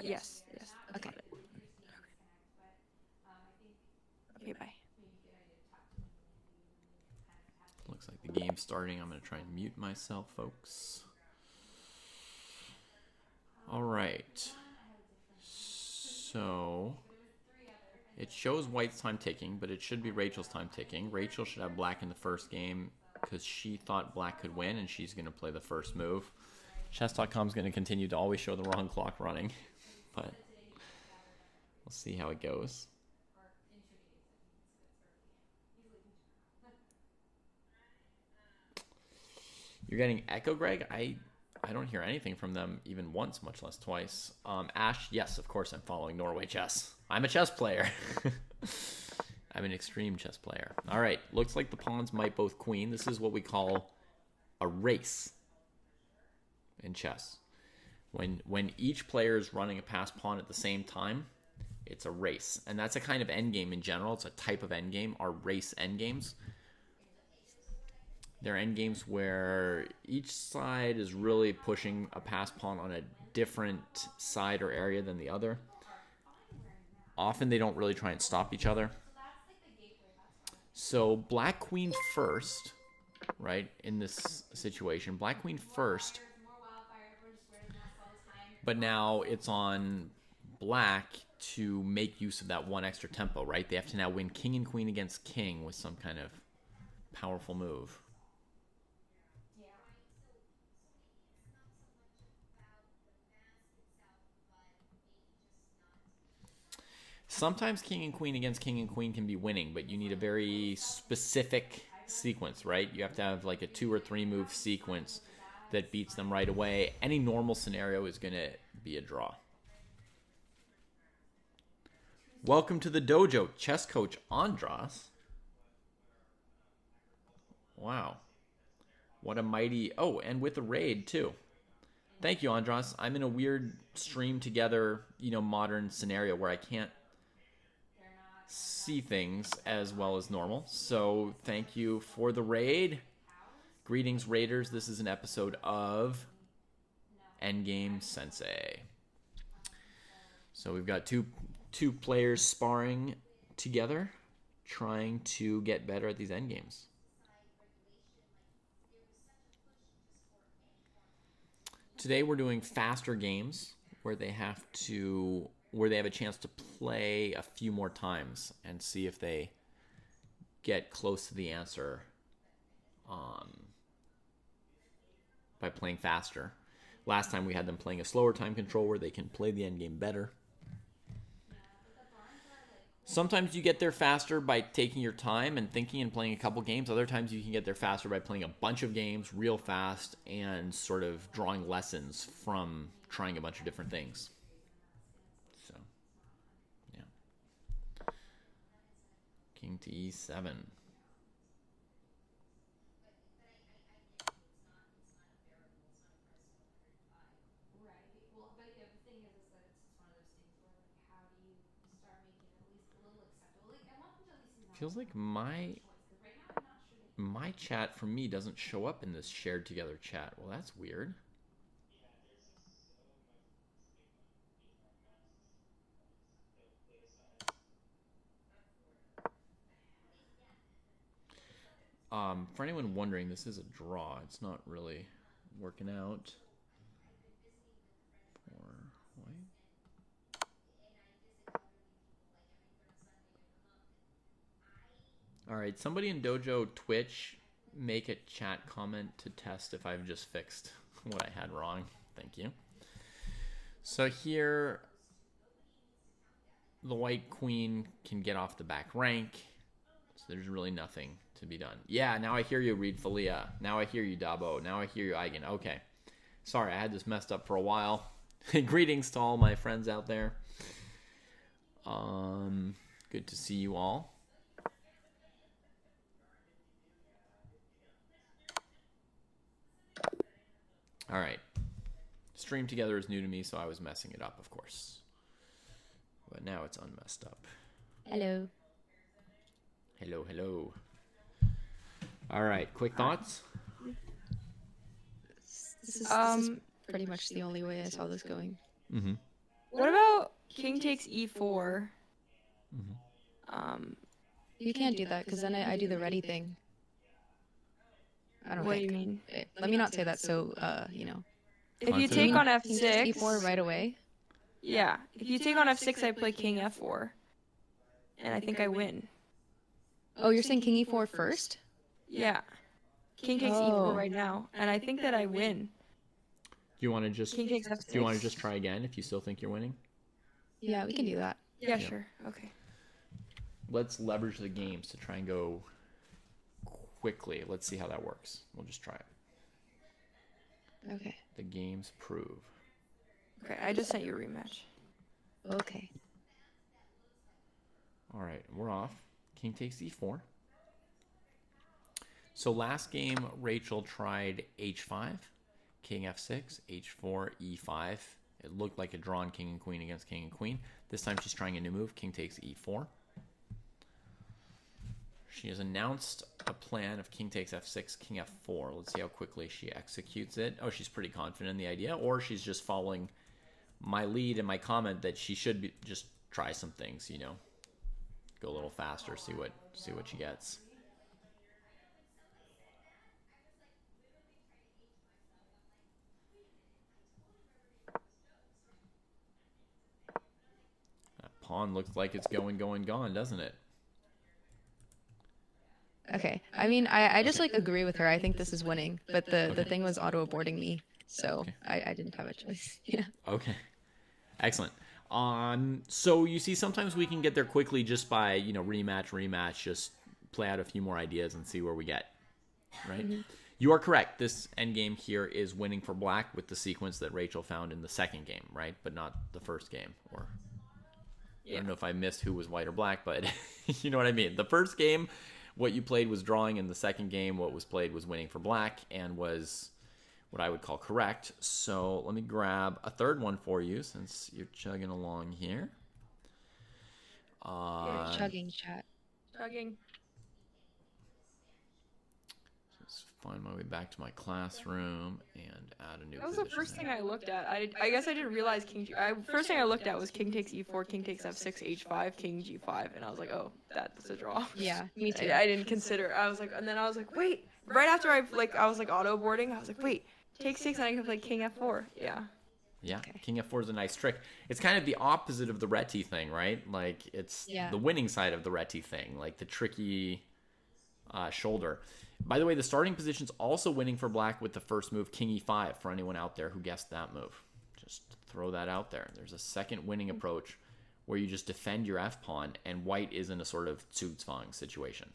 Yes. Okay. Okay, bye. Looks like the game's starting. I'm going to try and mute myself, folks. All right. So it shows white's time ticking, but it should be Rachel's time ticking. Rachel should have black in the first game because she thought black could win, and she's going to play the first move. Chess.com is going to continue to always show the wrong clock running, but we'll see how it goes. You're getting Echo, Greg? I don't hear anything from them even once, much less twice. Ash, yes, of course I'm following Norway Chess. I'm a chess player. I'm an extreme chess player. All right, looks like the pawns might both queen. This is what we call a race in chess. When each player is running a passed pawn at the same time, it's a race. And that's a kind of endgame in general. It's a type of endgame, are race endgames. They're endgames where each side is really pushing a passed pawn on a different side or area than the other. Often they don't really try and stop each other. So black queen first, right, in this situation. Black queen first. But now it's on black to make use of that one extra tempo, right? They have to now win king and queen against king with some kind of powerful move. Sometimes king and queen against king and queen can be winning, but you need a very specific sequence, right? You have to have like a 2 or 3 move sequence that beats them right away. Any normal scenario is going to be a draw. Welcome to the dojo, chess coach Andras. Wow. What a mighty... Oh, and with a raid, too. Thank you, Andras. I'm in a weird stream together, modern scenario where I can't see things as well as normal. So thank you for the raid. Greetings, raiders. This is an episode of Endgame Sensei. So we've got two players sparring together, trying to get better at these endgames. Today we're doing faster games where they have a chance to play a few more times and see if they get close to the answer by playing faster. Last time we had them playing a slower time control where they can play the endgame better. Sometimes you get there faster by taking your time and thinking and playing a couple games. Other times you can get there faster by playing a bunch of games real fast and sort of drawing lessons from trying a bunch of different things. So, yeah. King to e7. Feels like my chat for me doesn't show up in this shared together chat. Well, that's weird. For anyone wondering, this is a draw. It's not really working out for white. All right, somebody in Dojo Twitch make a chat comment to test if I've just fixed what I had wrong. Thank you. So here, the white queen can get off the back rank. So there's really nothing to be done. Yeah, now I hear you, Reed Falia. Now I hear you, Dabo. Now I hear you, Eigen. Okay. Sorry, I had this messed up for a while. Greetings to all my friends out there. Good to see you all. All right. Stream together is new to me, so I was messing it up, of course. But now it's unmessed up. Hello. Hello, hello. All right, quick thoughts? This is pretty much the only way I saw this going. Mm-hmm. What about king takes e4? Mm-hmm. You can't do that because then I do the ready thing. I don't What think. do you mean? Let me not say that so, you know. If you take on King takes f6... e4 right away. Yeah. If you take on f6, I play king f4. And I think I win. Oh, you're saying king e4 first? Yeah. King takes e4 right now. And I think that I win. Do you want to just King takes f6. Do you want to just try again if you still think you're winning? Yeah, we can do that. Yeah, sure. Okay. Let's leverage the games to try and go quickly. Let's see how that works. We'll just try it. Okay. The games prove. Okay, I just sent you a rematch. Okay. All right, we're off. King takes e4. So last game, Rachel tried h5, king f6, h4, e5. It looked like a drawn king and queen against king and queen. This time she's trying a new move, king takes e4. She has announced a plan of king takes f6, king f4. Let's see how quickly she executes it. Oh, she's pretty confident in the idea, or she's just following my lead and my comment that she should just try some things, you know, go a little faster, see what she gets. That pawn looks like it's gone, doesn't it? Okay. I mean, I just like agree with her. I think this is winning, but the thing was auto aborting me, so I didn't have a choice. Yeah. Okay. Excellent. So you see, sometimes we can get there quickly just by, you know, rematch, just play out a few more ideas and see where we get. Right? Mm-hmm. You are correct. This endgame here is winning for black with the sequence that Rachel found in the second game, right? But not the first game. Or I don't know if I missed who was white or black, but you know what I mean. The first game, what you played was drawing. In the second game, what was played was winning for black and was what I would call correct. So let me grab a third one for you since you're chugging along here. You're chugging, chat. Chugging. Just find my way back to my classroom and add a new. That was the first thing I looked at. I guess I didn't realize first thing I looked at was king takes e4, king takes f6, h5, king g5, and I was like, oh, that's a draw. Yeah, me too. I didn't consider. I was like, and then I was like, wait. Right after I was like auto boarding, I was like, wait. Take 6 and I can play king f4. Yeah. Yeah, okay. King f4 is a nice trick. It's kind of the opposite of the Reti thing, right? Like, it's the winning side of the Reti thing, like the tricky shoulder. By the way, the starting position's also winning for black with the first move, king e5, for anyone out there who guessed that move. Just throw that out there. There's a second winning approach where you just defend your f-pawn, and white is in a sort of Zugzwang situation.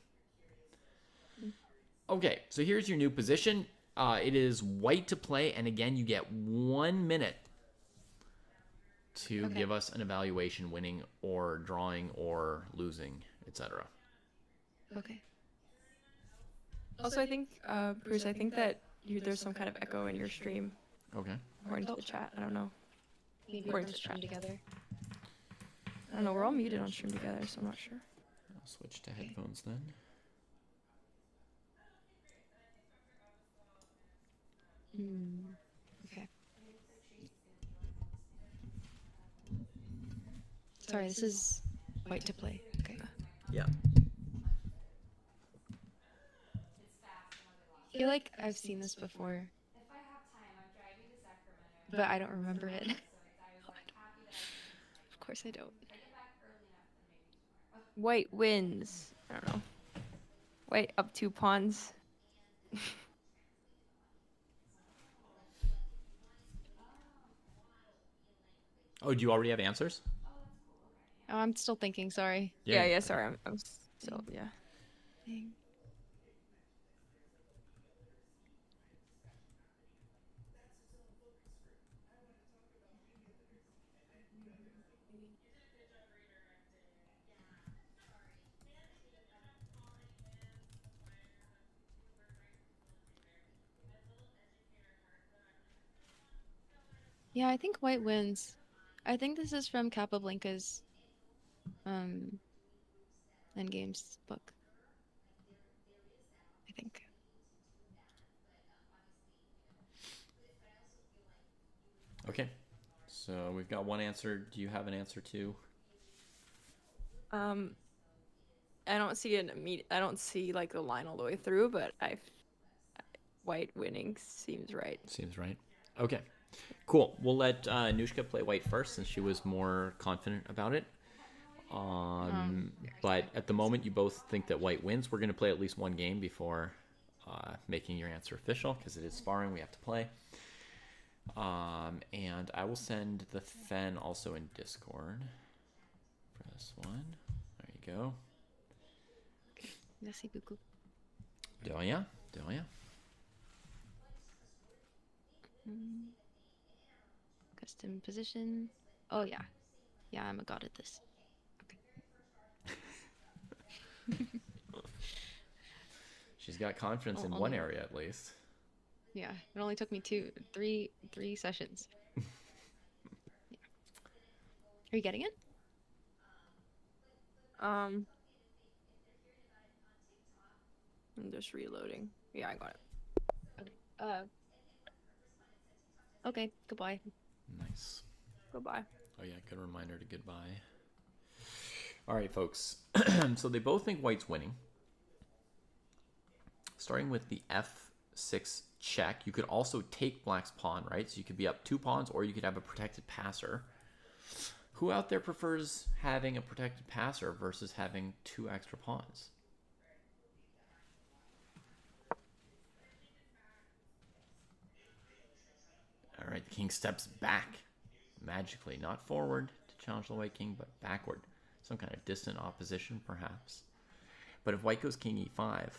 Okay, so here's your new position. It is white to play, and again, you get 1 minute to give us an evaluation, winning or drawing or losing, etc. Okay. Also, I think, Pruess, I think that there's some kind of echo in your stream. Okay. According to the chat, I don't know. Maybe we're stream together. I don't know, we're all muted on stream together, so I'm not sure. I'll switch to headphones then. Okay. Sorry, this is white to play. Okay. Yeah. I feel like I've seen this before, but I don't remember it. Of course I don't. White wins. I don't know. White up 2 pawns. Oh, do you already have answers? Oh, I'm still thinking. Sorry. Yeah. Sorry, I'm so yeah. Dang. Yeah, I think white wins. I think this is from Capablanca's um Endgame's book. I think. Okay. So we've got one answer. Do you have an answer too? Um, I don't see I don't see like the line all the way through, but white winning seems right. Seems right. Okay. Cool. We'll let Anushka play white first since she was more confident about it. But at the moment, you both think that white wins. We're going to play at least one game before making your answer official because it is sparring. We have to play. And I will send the Fen also in Discord for this one. There you go. Merci beaucoup. Delia. Custom position. Oh yeah. Yeah, I'm a god at this. Okay. She's got confidence in one area at least. Yeah, it only took me three sessions. Yeah. Are you getting it? I'm just reloading. Yeah, I got it. Okay. Okay. Goodbye. Nice. Goodbye. Oh yeah, good reminder to goodbye. All right, folks. So they both think white's winning. Starting with the f6 check, you could also take black's pawn, right? So you could be up 2 pawns, or you could have a protected passer. Who out there prefers having a protected passer versus having 2 extra pawns? All right, the king steps back magically, not forward to challenge the white king, but backward. Some kind of distant opposition, perhaps. But if white goes king e5,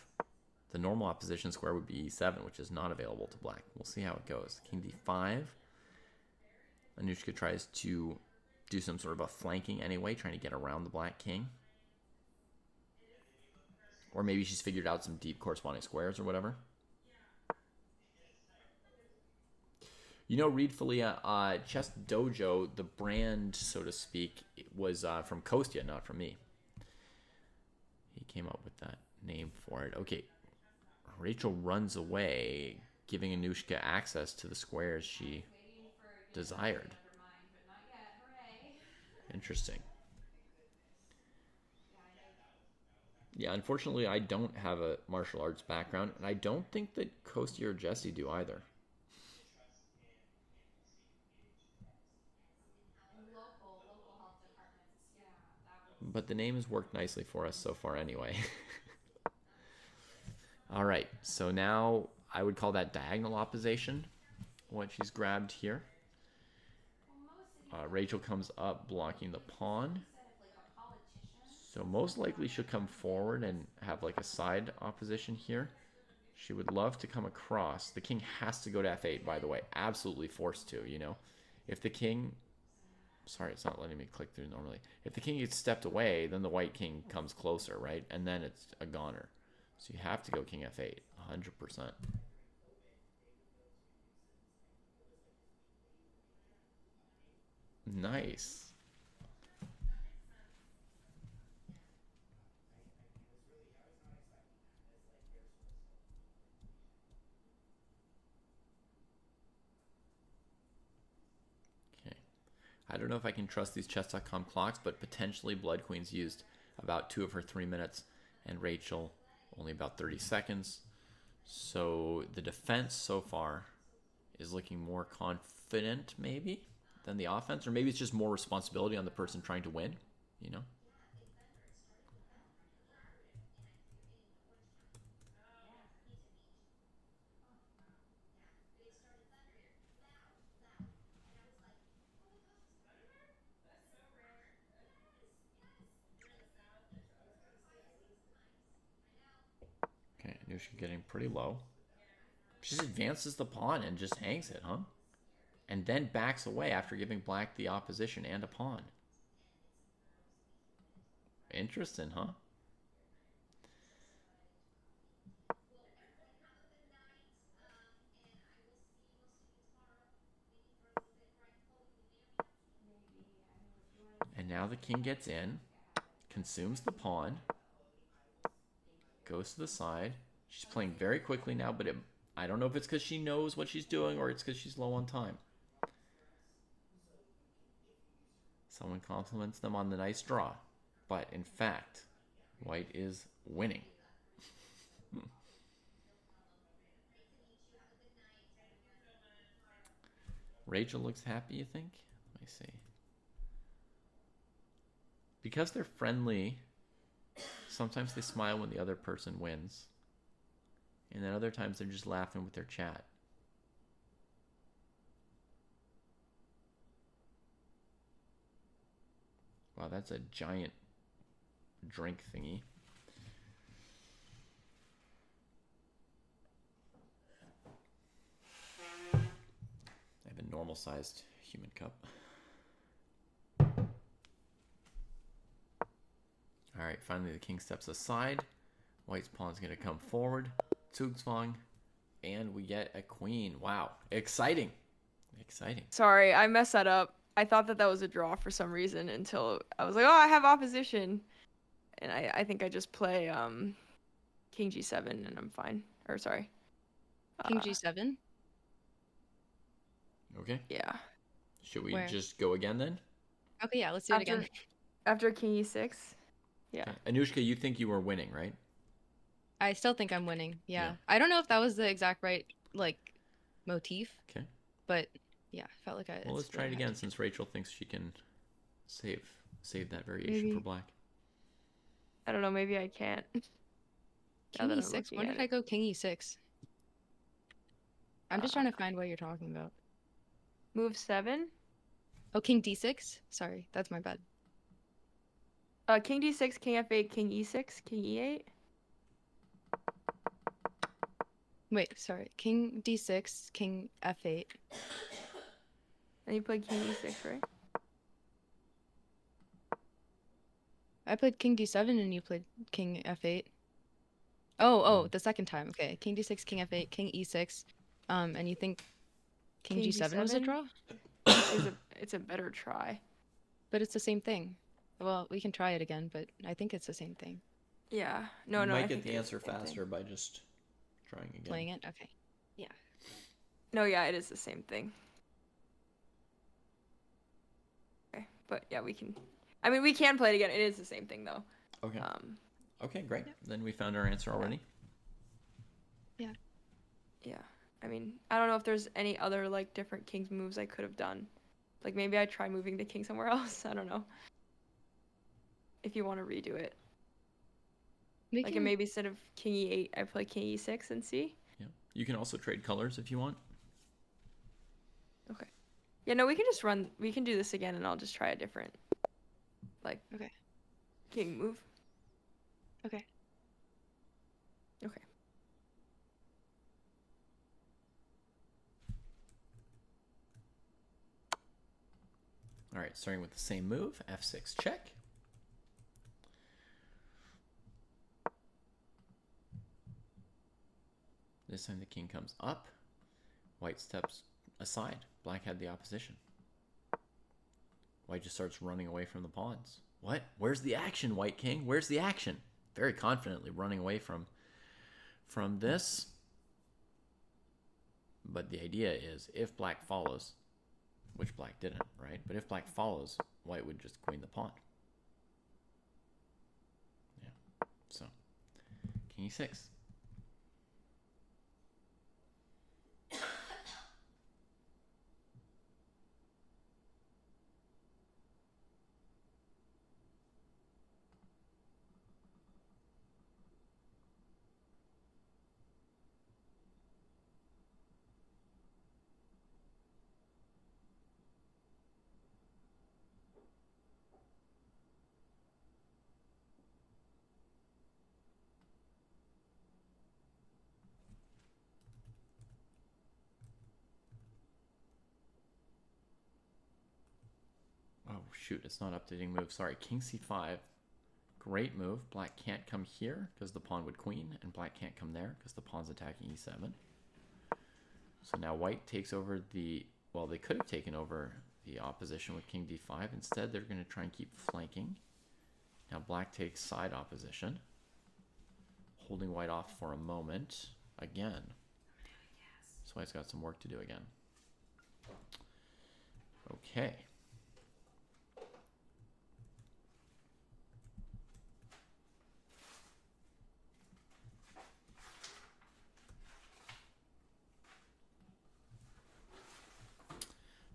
the normal opposition square would be e7, which is not available to black. We'll see how it goes. King d5. Anushka tries to do some sort of a flanking anyway, trying to get around the black king. Or maybe she's figured out some deep corresponding squares or whatever. You know, Reed Falia, Chess Dojo, the brand, so to speak, was from Kostya, not from me. He came up with that name for it. Okay, Rachel runs away, giving Anushka access to the squares she desired. Interesting. Yeah, unfortunately, I don't have a martial arts background, and I don't think that Kostya or Jesse do either. But the name has worked nicely for us so far anyway. All right, so now I would call that diagonal opposition, what she's grabbed here. Rachel comes up blocking the pawn. So most likely she'll come forward and have like a side opposition here. She would love to come across. The king has to go to f8, by the way. Absolutely forced to, you know. If the king... Sorry, it's not letting me click through normally. If the king gets stepped away, then the white king comes closer, right? And then it's a goner. So you have to go king f8, 100%. Nice. Okay. I don't know if I can trust these chess.com clocks, but potentially Bloodqueen's used about 2 of her 3 minutes, and Rachel only about 30 seconds. So the defense so far is looking more confident, maybe, than the offense, or maybe it's just more responsibility on the person trying to win, you know? Anushka getting pretty low. She just advances the pawn and just hangs it, huh? And then backs away after giving black the opposition and a pawn. Interesting, huh? And now the king gets in, consumes the pawn, goes to the side. She's playing very quickly now, but I don't know if it's because she knows what she's doing or it's because she's low on time. Someone compliments them on the nice draw. But in fact, white is winning. Rachel looks happy, you think? Let me see. Because they're friendly, sometimes they smile when the other person wins. And then other times they're just laughing with their chat. Wow, that's a giant drink thingy. I have a normal-sized human cup. All right, finally the king steps aside. White's pawn's going to come forward. Zugzwang. And we get a queen. Wow. Exciting. Exciting. Sorry, I messed that up. I thought that was a draw for some reason until I was like, oh, I have opposition. And I think I just play King G7 and I'm fine. Or sorry. King G7? Okay. Yeah. Should we Where? just go again then? Okay, yeah, let's do it again. After King E6. Yeah. Okay. Anushka, you think you were winning, right? I still think I'm winning. Yeah. Yeah. I don't know if that was the exact right like motif, Okay. but yeah, felt like I. Well, let's try it again since Rachel thinks she can save that variation Maybe. for black. I don't know, maybe I can't. King E6? When did I go King E6? I'm just trying to find what you're talking about. Move 7? Oh, King D6? Sorry, that's my bad. King D6, King F8, King E6, King E8. Wait, sorry. King D6, King F8. And you played King E6, right? I played King D7 and you played King F8. Oh, the second time. Okay. King D6, King F8, King E6. And you think King G7 was a draw? It's a better try. But it's the same thing. Well, we can try it again, but I think it's the same thing. Yeah. No, you no. might I get think the answer it's the same faster thing. by just trying again. Playing it? Okay. Yeah. No, yeah, it is the same thing. Okay, but yeah, we can. I mean, we can play it again. It is the same thing, though. Okay. Okay, great. Yep. Then we found our answer already. Yeah. Yeah. I mean, I don't know if there's any other like different king's moves I could have done. Like maybe I try moving the king somewhere else. I don't know. If you want to redo it. And maybe instead of King E8, I play King E6 and C. Yeah. You can also trade colors if you want. Okay. Yeah, no, we can just run. We can do this again, and I'll just try a different, like, king move. Okay. Okay. All right, starting with the same move, F6 check. This time the king comes up. White steps aside. Black had the opposition. White just starts running away from the pawns. What? Where's the action, White King? Where's the action? Very confidently running away from this. But the idea is if Black follows, which Black didn't, right? But if Black follows, White would just queen the pawn. Yeah. So, King E6. shoot, it's not updating move. Sorry, king c5. Great move. Black can't come here because the pawn would queen, and black can't come there because the pawn's attacking e7. So now white takes over the... Well, they could have taken over the opposition with king d5. Instead, they're going to try and keep flanking. Now black takes side opposition, holding white off for a moment again. So white's got some work to do again. Okay.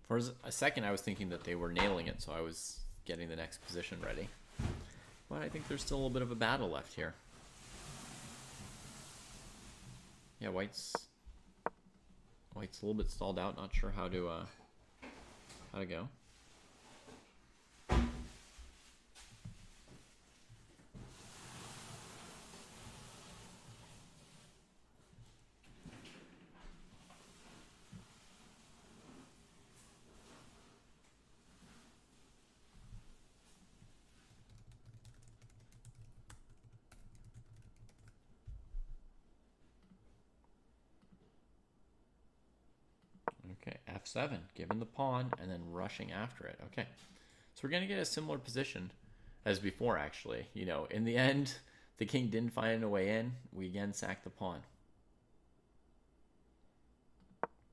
For a second, I was thinking that they were nailing it, so I was getting the next position ready. But I think there's still a little bit of a battle left here. Yeah, white's a little bit stalled out. Not sure how to go. Okay, f7, given the pawn, and then rushing after it. Okay, so we're going to get a similar position as before, actually. You know, in the end, the king didn't find a way in. We again sack the pawn.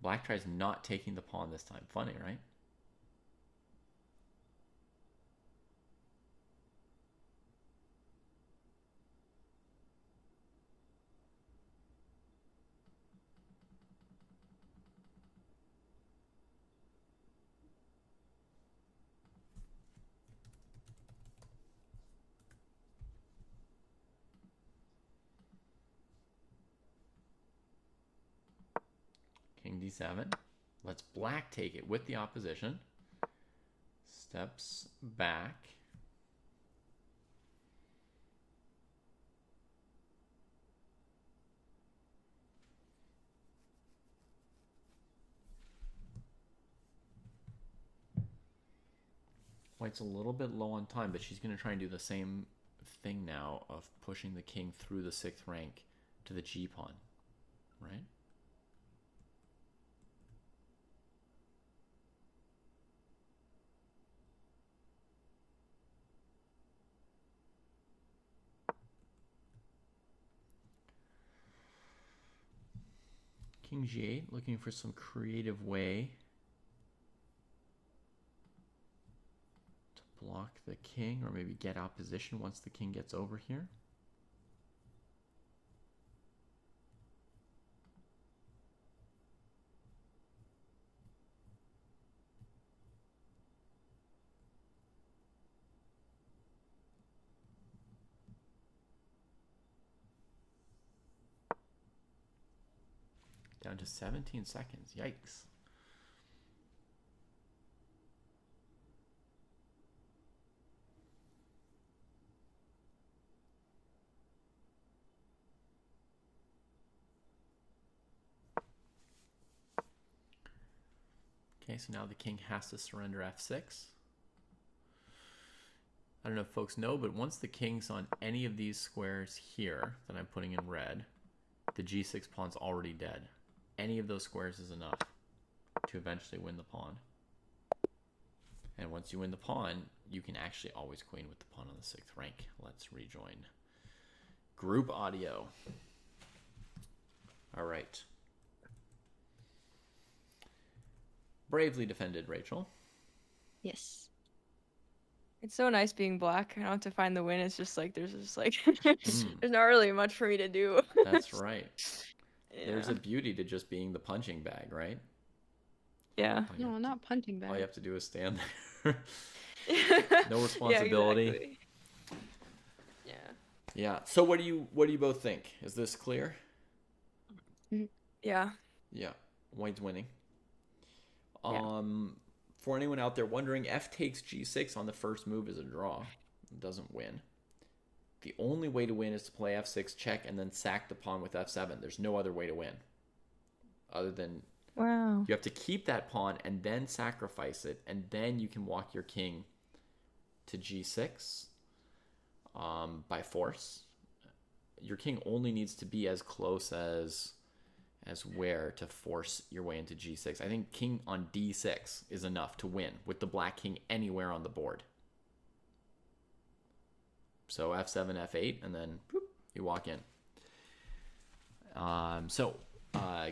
Black tries not taking the pawn this time. Funny, right? King d7. Let's black take it with the opposition. Steps back. White's a little bit low on time, but she's going to try and do the same thing now of pushing the king through the 6th rank to the g pawn, right? King g8, looking for some creative way to block the king, or maybe get opposition once the king gets over here. Down to 17 seconds. Yikes. Okay, so now the king has to surrender f6. I don't know if folks know, but once the king's on any of these squares here that I'm putting in red, the g6 pawn's already dead. Any of those squares is enough to eventually win the pawn. And once you win the pawn, you can actually always queen with the pawn on the 6th rank. Let's rejoin group audio. All right. Bravely defended, Rachel. Yes. It's so nice being black. I don't have to find the win. It's just like there's there's not really much for me to do. That's right. Yeah. There's a beauty to just being the punching bag, right? Yeah. No, not punching back. All you have to do is stand there. No Yeah, responsibility. exactly. Yeah. Yeah. So what do you both think? Is this clear? Yeah. Yeah. White's winning. Yeah. For anyone out there wondering, f takes g6 on the first move is a draw. It doesn't win. The only way to win is to play f6, check, and then sack the pawn with f7. There's no other way to win. Other than Wow. you have to keep that pawn and then sacrifice it, and then you can walk your king to g6 by force. Your king only needs to be as close as where to force your way into g6. I think king on d6 is enough to win with the black king anywhere on the board. So f7, f8, and then boop, you walk in.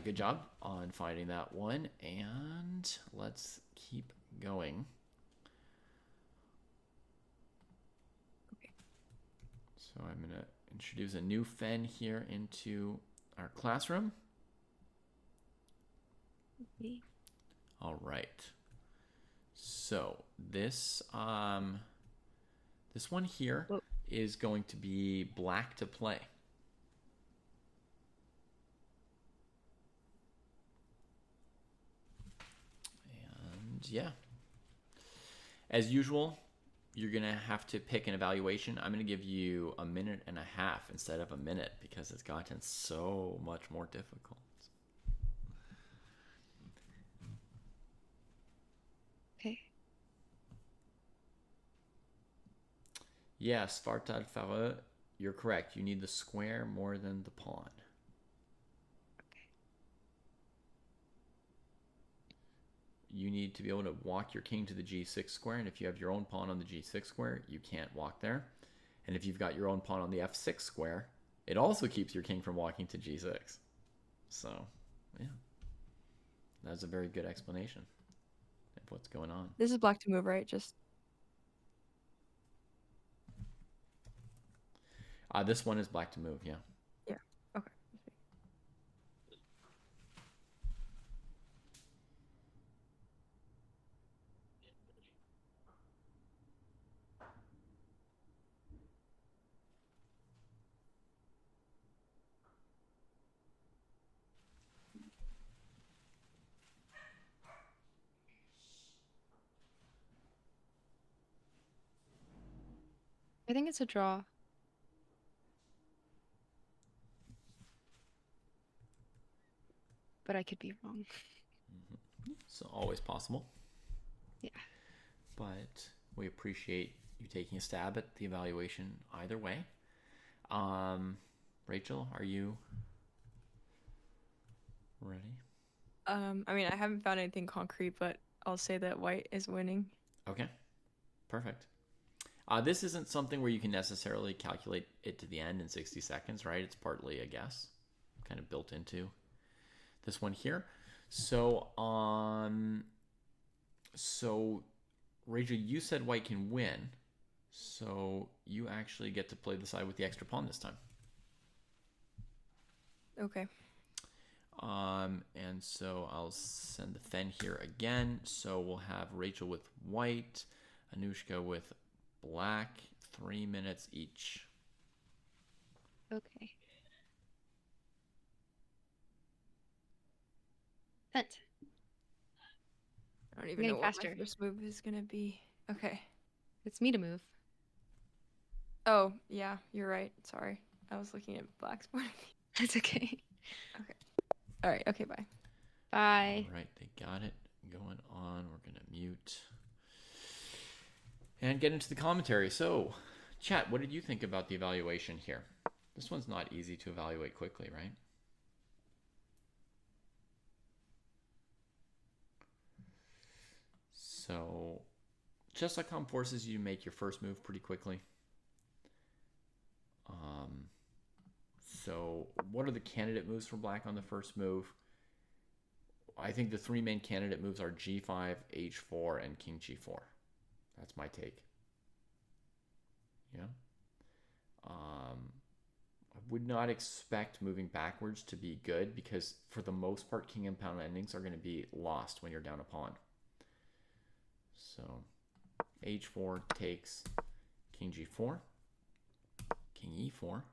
Good job on finding that one, and let's keep going. Okay. So I'm going to introduce a new Fen here into our classroom. Okay. All right. So this one here is going to be black to play. And yeah. As usual, you're going to have to pick an evaluation. I'm going to give you a minute and a half instead of a minute because it's gotten so much more difficult. Okay. Yes, Fartad Farah, you're correct. You need the square more than the pawn. Okay. You need to be able to walk your king to the g6 square, and if you have your own pawn on the g6 square, you can't walk there. And if you've got your own pawn on the f6 square, it also keeps your king from walking to g6. So, yeah. That's a very good explanation of what's going on. This is black to move, right? Just this one is black to move, yeah. yeah. Okay. I think it's a draw. But I could be wrong. So always possible. Yeah. But we appreciate you taking a stab at the evaluation either way. Rachel, are you ready? I mean, I haven't found anything concrete, but I'll say that white is winning. Okay, perfect. This isn't something where you can necessarily calculate it to the end in 60 seconds, right? It's partly a guess, kind of built into this one here. So, Rachel, you said white can win, so you actually get to play the side with the extra pawn this time. Okay. And so I'll send the Fen here again. So we'll have Rachel with white, Anushka with black, 3 minutes each. Okay. Sent. I don't even Getting know what faster. my first move is gonna be. Okay. It's me to move. Oh, yeah, you're right. Sorry. I was looking at black's point of view. That's okay. Okay. All right. Okay, bye. Bye. All right, they got it going on. We're going to mute and get into the commentary. So, chat, what did you think about the evaluation here? This one's not easy to evaluate quickly, right? So, chess.com forces you to make your first move pretty quickly. So what are the candidate moves for black on the first move? I think the three main candidate moves are g5, h4, and king g4. That's my take. Yeah. I would not expect moving backwards to be good because for the most part, king and pawn endings are going to be lost when you're down a pawn. So h4 takes king g4, king e4.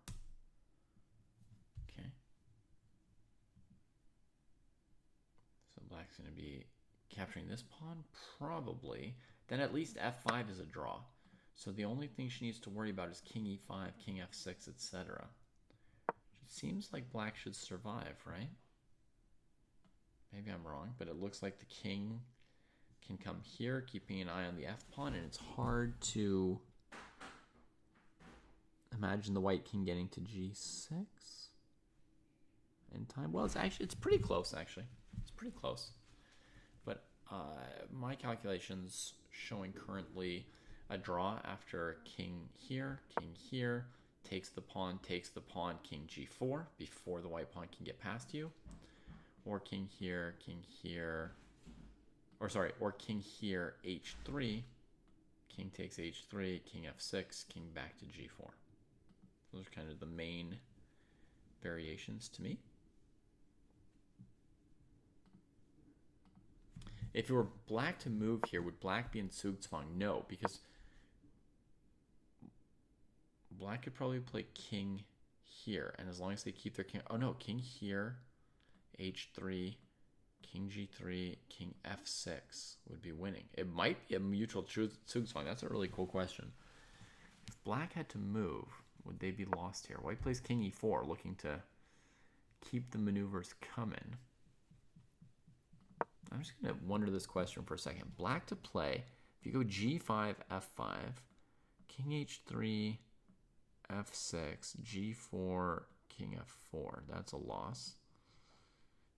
Okay. So black's going to be capturing this pawn, probably. Then at least f5 is a draw. So the only thing she needs to worry about is king e5, king f6, etc. It seems like black should survive, right? Maybe I'm wrong, but it looks like the king can come here, keeping an eye on the f-pawn, and it's hard to imagine the white king getting to g6 in time. Well, it's pretty close, actually. It's pretty close. But my calculations showing currently a draw after king here, takes the pawn, king g4, before the white pawn can get past you. Or king here, or king here, h3, king takes h3, king f6, king back to g4. Those are kind of the main variations to me. If it were black to move here, would black be in Zugzwang? No, because black could probably play king here, and as long as they keep their king... Oh no, king here, h3, king g3, king f6 would be winning. It might be a mutual Zugzwang. That's a really cool question. If black had to move, would they be lost here? White plays king e4, looking to keep the maneuvers coming. I'm just going to wonder this question for a second. Black to play, if you go g5, f5, king h3, f6, g4, king f4. That's a loss.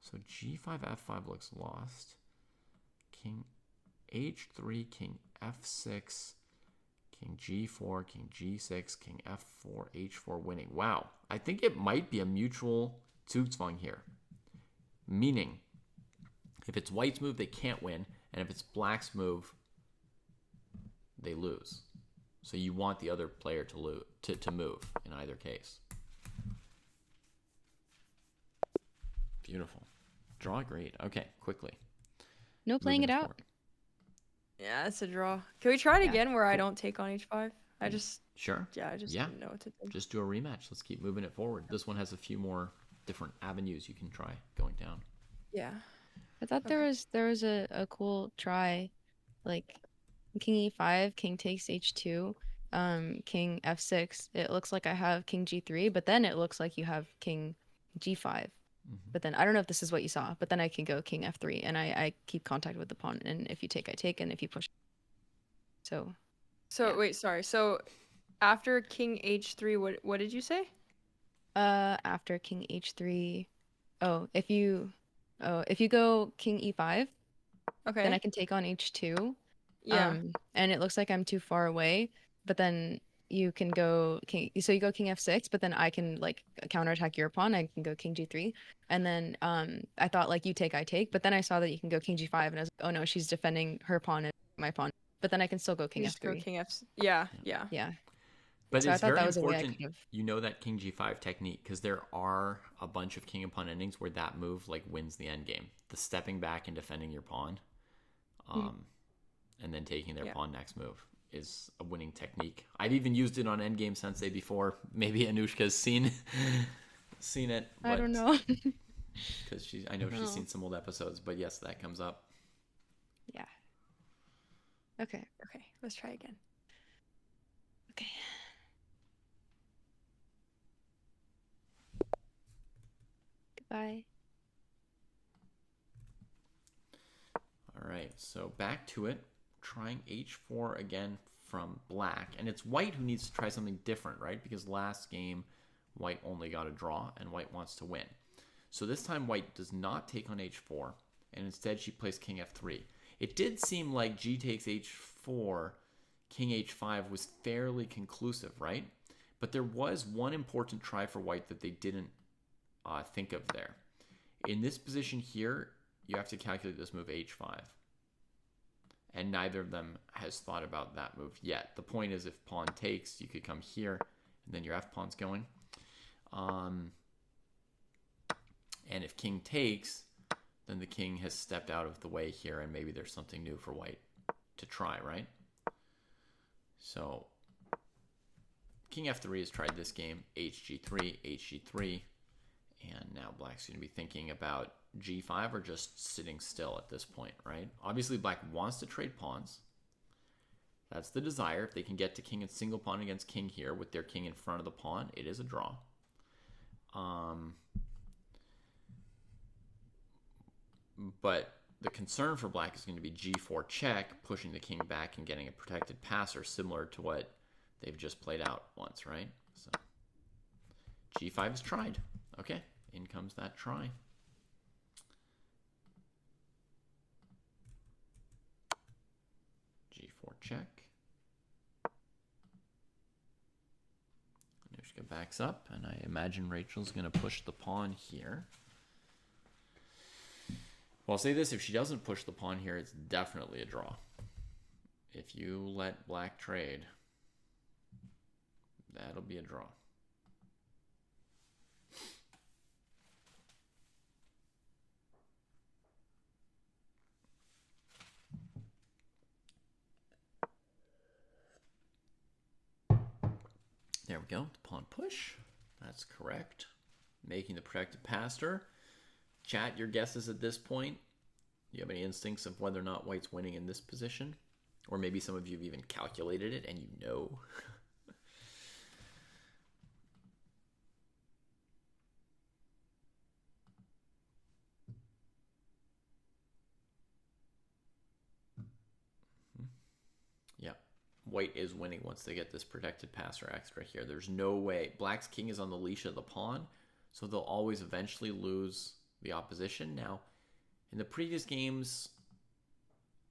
So g5, f5 looks lost. King h3, king f6, king g4, king g6, king f4, h4 winning. Wow. I think it might be a mutual Zugzwang here. Meaning, if it's white's move, they can't win. And if it's black's move, they lose. So you want the other player to move in either case. Beautiful. Draw great. Okay, quickly. No playing Moving it out. forward. Yeah, it's a draw. Can we try it Yeah, again where I cool. don't take on h5? I just Sure. didn't know what to do. Just do a rematch. Let's keep moving it forward. This one has a few more different avenues you can try going down. Yeah. I thought there was a cool try, like king e5, king takes h2, king f6. It looks like I have king g3, but then it looks like you have king g5. But then I don't know if this is what you saw, but then I can go king f3, and I keep contact with the pawn, and if you take, I take, and if you push. So yeah. Wait, sorry. So after king h3, what did you say? After king h3, if you go king e5, Okay. then I can take on h2. Yeah. And it looks like I'm too far away, but then you can go king, so you go king f6, but then I can like counterattack your pawn. I can go king g3, and then I thought like you take, I take, but then I saw that you can go king g5, and I was like, oh no, she's defending her pawn and my pawn, but then I can still go king You just go f3. king f. Yeah. Yeah. Yeah. But So I it's thought very that was a way I important could have. you know that king g5 technique, because there are a bunch of king and pawn endings where that move like wins the endgame. The stepping back and defending your pawn, and then taking their pawn next move is a winning technique. I've even used it on Endgame Sensei before. Maybe Anushka's seen it. I don't know. Because I know she's seen some old episodes, but yes, that comes up. Yeah. Okay. Okay. Let's try again. Okay. Goodbye. All right, so back to it. Trying h4 again from black. And it's white who needs to try something different, right? Because last game, white only got a draw, and white wants to win. So this time, white does not take on h4, and instead she plays king f3. It did seem like g takes h4, king h5 was fairly conclusive, right? But there was one important try for white that they didn't think of there. In this position here, you have to calculate this move h5. And neither of them has thought about that move yet. The point is, if pawn takes, you could come here, and then your f-pawn's going. And if king takes, then the king has stepped out of the way here, and maybe there's something new for white to try, right? So king f3 has tried this game, hg3, hg3, and now black's going to be thinking about g5 or just sitting still at this point, right? Obviously, black wants to trade pawns. That's the desire. If they can get to king and single pawn against king here with their king in front of the pawn, it is a draw. But the concern for black is going to be g4 check, pushing the king back and getting a protected passer, similar to what they've just played out once, right? So g5 is tried. Okay, in comes that try. g4 check. Anushka backs up, and I imagine Rachel's going to push the pawn here. Well, I'll say this, if she doesn't push the pawn here, it's definitely a draw. If you let black trade, that'll be a draw. There we go, the pawn push. That's correct. Making the protected passer. Chat your guesses at this point. Do you have any instincts of whether or not white's winning in this position? Or maybe some of you have even calculated it and you know. Yeah, white is winning once they get this protected passer extra here. There's no way. Black's king is on the leash of the pawn, so they'll always eventually lose the opposition. Now, in the previous games,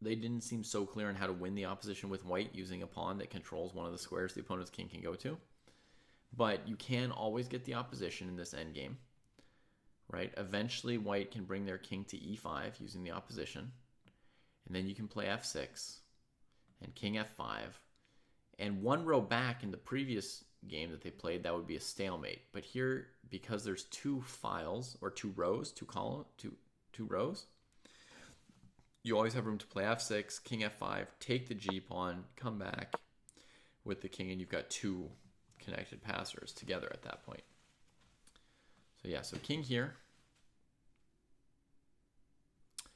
they didn't seem so clear on how to win the opposition with white using a pawn that controls one of the squares the opponent's king can go to. But you can always get the opposition in this endgame, right? Eventually, white can bring their king to e5 using the opposition. And then you can play f6 and king f5. And one row back in the previous game that they played, that would be a stalemate. But here, because there's two files, or two rows, two rows, you always have room to play f6, king f5, take the g-pawn, come back with the king, and you've got two connected passers together at that point. So yeah, so king here.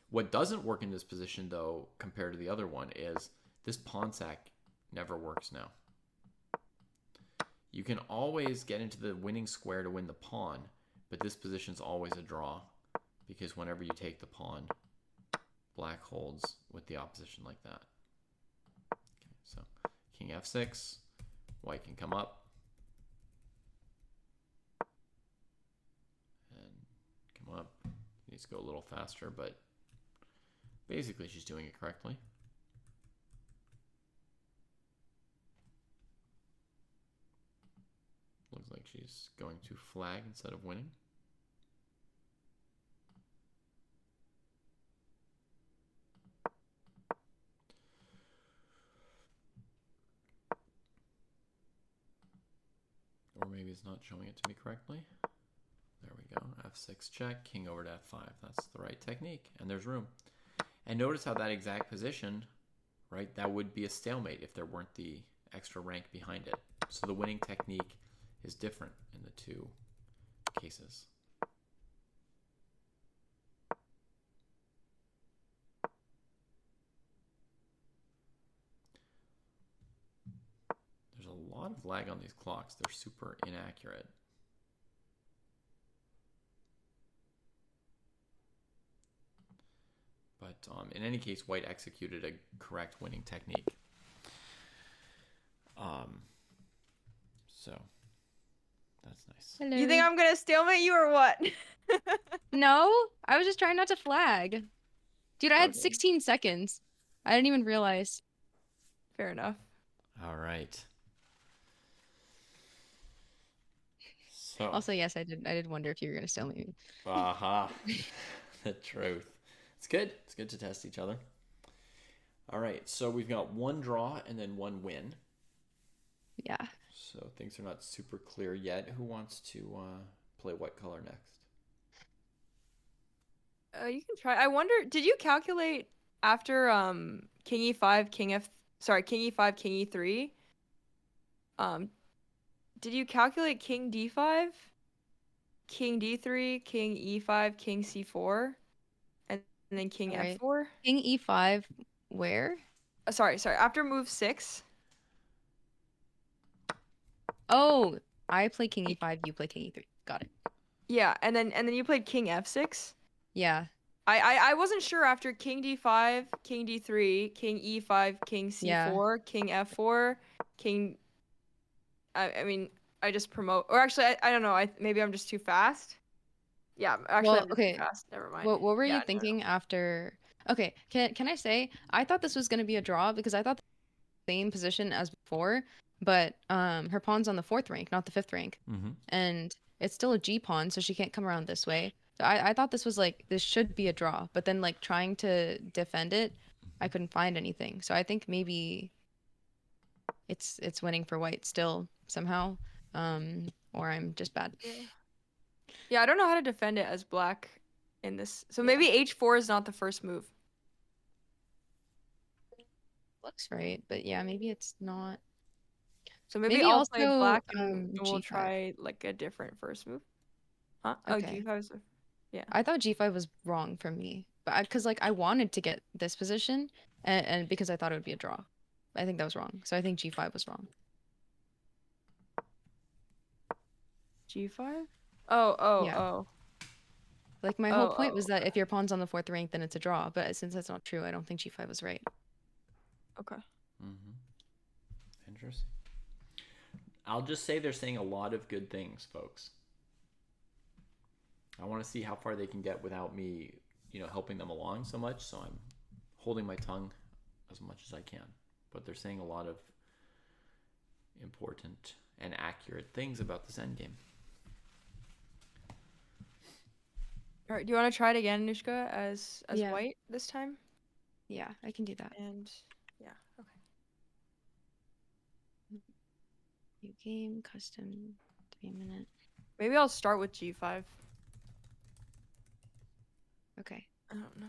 What doesn't work in this position, though, compared to the other one, is this pawn sack never works now. You can always get into the winning square to win the pawn, but this position's always a draw, because whenever you take the pawn, black holds with the opposition like that. Okay, so king f6, white can come up and come up. Needs to go a little faster, but basically she's doing it correctly. Looks like she's going to flag instead of winning. Or maybe it's not showing it to me correctly. There we go. f6 check, king over to f5. That's the right technique, and there's room. And notice how that exact position, right, that would be a stalemate if there weren't the extra rank behind it. So the winning technique is different in the two cases. There's a lot of lag on these clocks. They're super inaccurate. But in any case, white executed a correct winning technique. So that's nice. Hello. You think I'm gonna stalemate you or what? No, I was just trying not to flag. Dude, I had Okay. 16 seconds. I didn't even realize. Fair enough. All right. So. Also, yes, I did wonder if you were gonna stalemate me. Aha. The truth. It's good. It's good to test each other. All right. So we've got one draw and then one win. Yeah. So things are not super clear yet. Who wants to play what color next? You can try. I wonder, did you calculate after king e5, king e5, king e3? Did you calculate king d5, king d3, king e5, king c4, and then king Alright. f4? King e5, where? Sorry. After move 6. Oh, I play king e5, you play king e3. Got it. Yeah, and then you played king f6. Yeah. I wasn't sure after king d5, king d3, king e5, king Yeah. c4, king f4, king. I mean, I just promote. Or actually, I don't know. Maybe I'm just too fast. Yeah, actually, Well, I'm just too okay. fast. Never mind. What were Yeah, you no, no. thinking after? Okay, can I say I thought this was gonna be a draw because I thought the same position as before, but her pawn's on the fourth rank, not the fifth rank, Mm-hmm. and it's still a G pawn, so she can't come around this way. So I thought this was like this should be a draw, but then like trying to defend it, I couldn't find anything. So I think maybe it's winning for white still somehow, or I'm just bad. Yeah. Yeah, I don't know how to defend it as black in this. So Yeah, maybe h4 is not the first move. looks right, but yeah, maybe it's not. So maybe Maybe I'll play also black and we'll G5. try like a different first move. Huh? Oh, Okay. g5 is yeah. I thought G5 was wrong for me, but because like I wanted to get this position, and because I thought it would be a draw, I think that was wrong. So I think G5 was wrong. g5? Oh, oh, Yeah. oh. Like my whole Oh, point was oh, that if your pawn's on the fourth rank, then it's a draw. But since that's not true, I don't think G5 was right. okay. Mm-hmm. Interesting. I'll just say they're saying a lot of good things, folks. I want to see how far they can get without me, helping them along so much. So I'm holding my tongue as much as I can. But they're saying a lot of important and accurate things about this endgame. All right, do you want to try it again, Nushka, as Yeah. white this time? Yeah, I can do that. And yeah, okay. New game, custom, 3 minute. Maybe I'll start with g5. Okay. I don't know.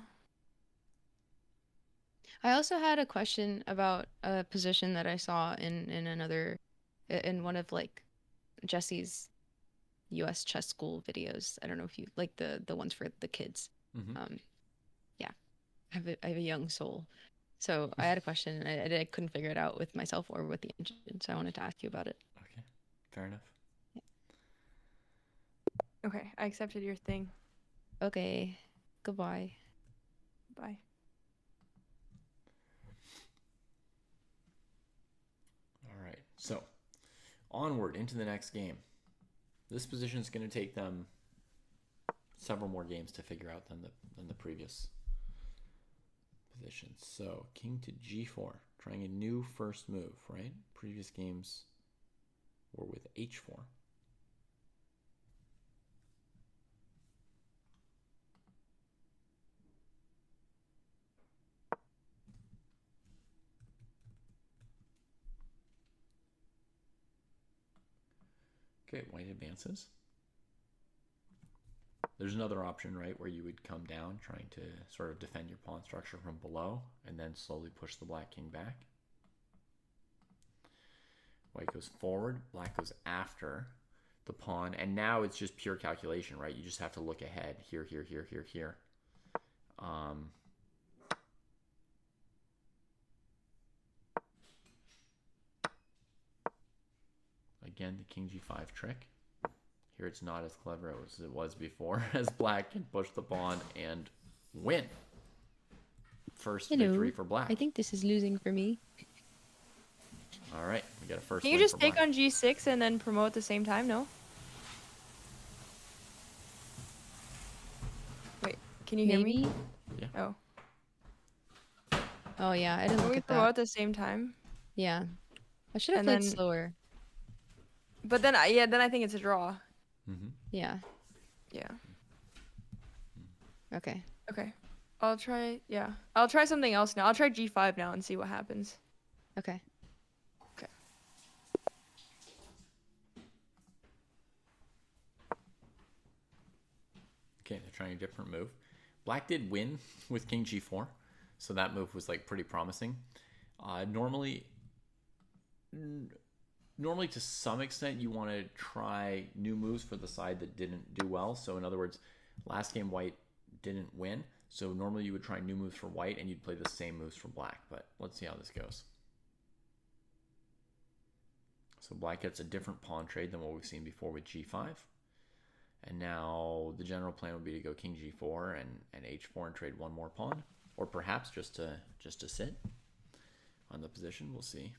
I also had a question about a position that I saw in one of like Jesse's US chess school videos. I don't know if you like the ones for the kids. Mm-hmm. Yeah, I have a young soul, so I had a question and I couldn't figure it out with myself or with the engine. So I wanted to ask you about it. Okay, fair enough. Okay, I accepted your thing. Okay, goodbye. Bye. All right, so onward into the next game. This position is going to take them several more games to figure out than the previous positions. So king to g4, trying a new first move, right? Previous games were with h4. Okay, white advances. There's another option, right, where you would come down trying to sort of defend your pawn structure from below and then slowly push the black king back. White goes forward, black goes after the pawn, and now it's just pure calculation, right? You just have to look ahead here, here, here, here, here. Again, the king g5 trick. Here it's not as clever as it was before, as black can push the pawn and win. First victory for black. I think this is losing for me. All right, we got a first Can you win just for take black. on g6 and then promote at the same time? No? Wait, can you hear me? Maybe. Yeah. Oh. Oh yeah, I didn't Can look we at promote that. at the same time? Yeah, I should have And played then- slower. But then, then I think it's a draw. Mm-hmm. Yeah. Yeah. Okay. Okay. I'll try something else now. I'll try g5 now and see what happens. Okay. Okay. Okay, they're trying a different move. Black did win with king g4, so that move was like pretty promising. Normally to some extent you want to try new moves for the side that didn't do well. So in other words, last game white didn't win, so normally you would try new moves for white and you'd play the same moves for black. But let's see how this goes. So black gets a different pawn trade than what we've seen before with g5. And now the general plan would be to go king g4 and h4 and trade one more pawn, or perhaps just to sit on the position. We'll see.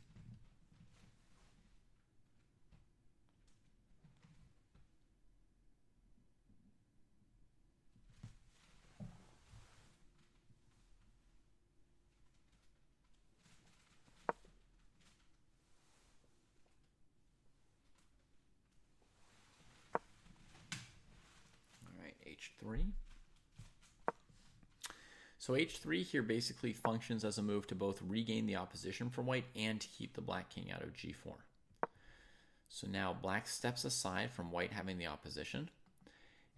H3. So h3 here basically functions as a move to both regain the opposition from white and to keep the black king out of g4. So now black steps aside from white having the opposition,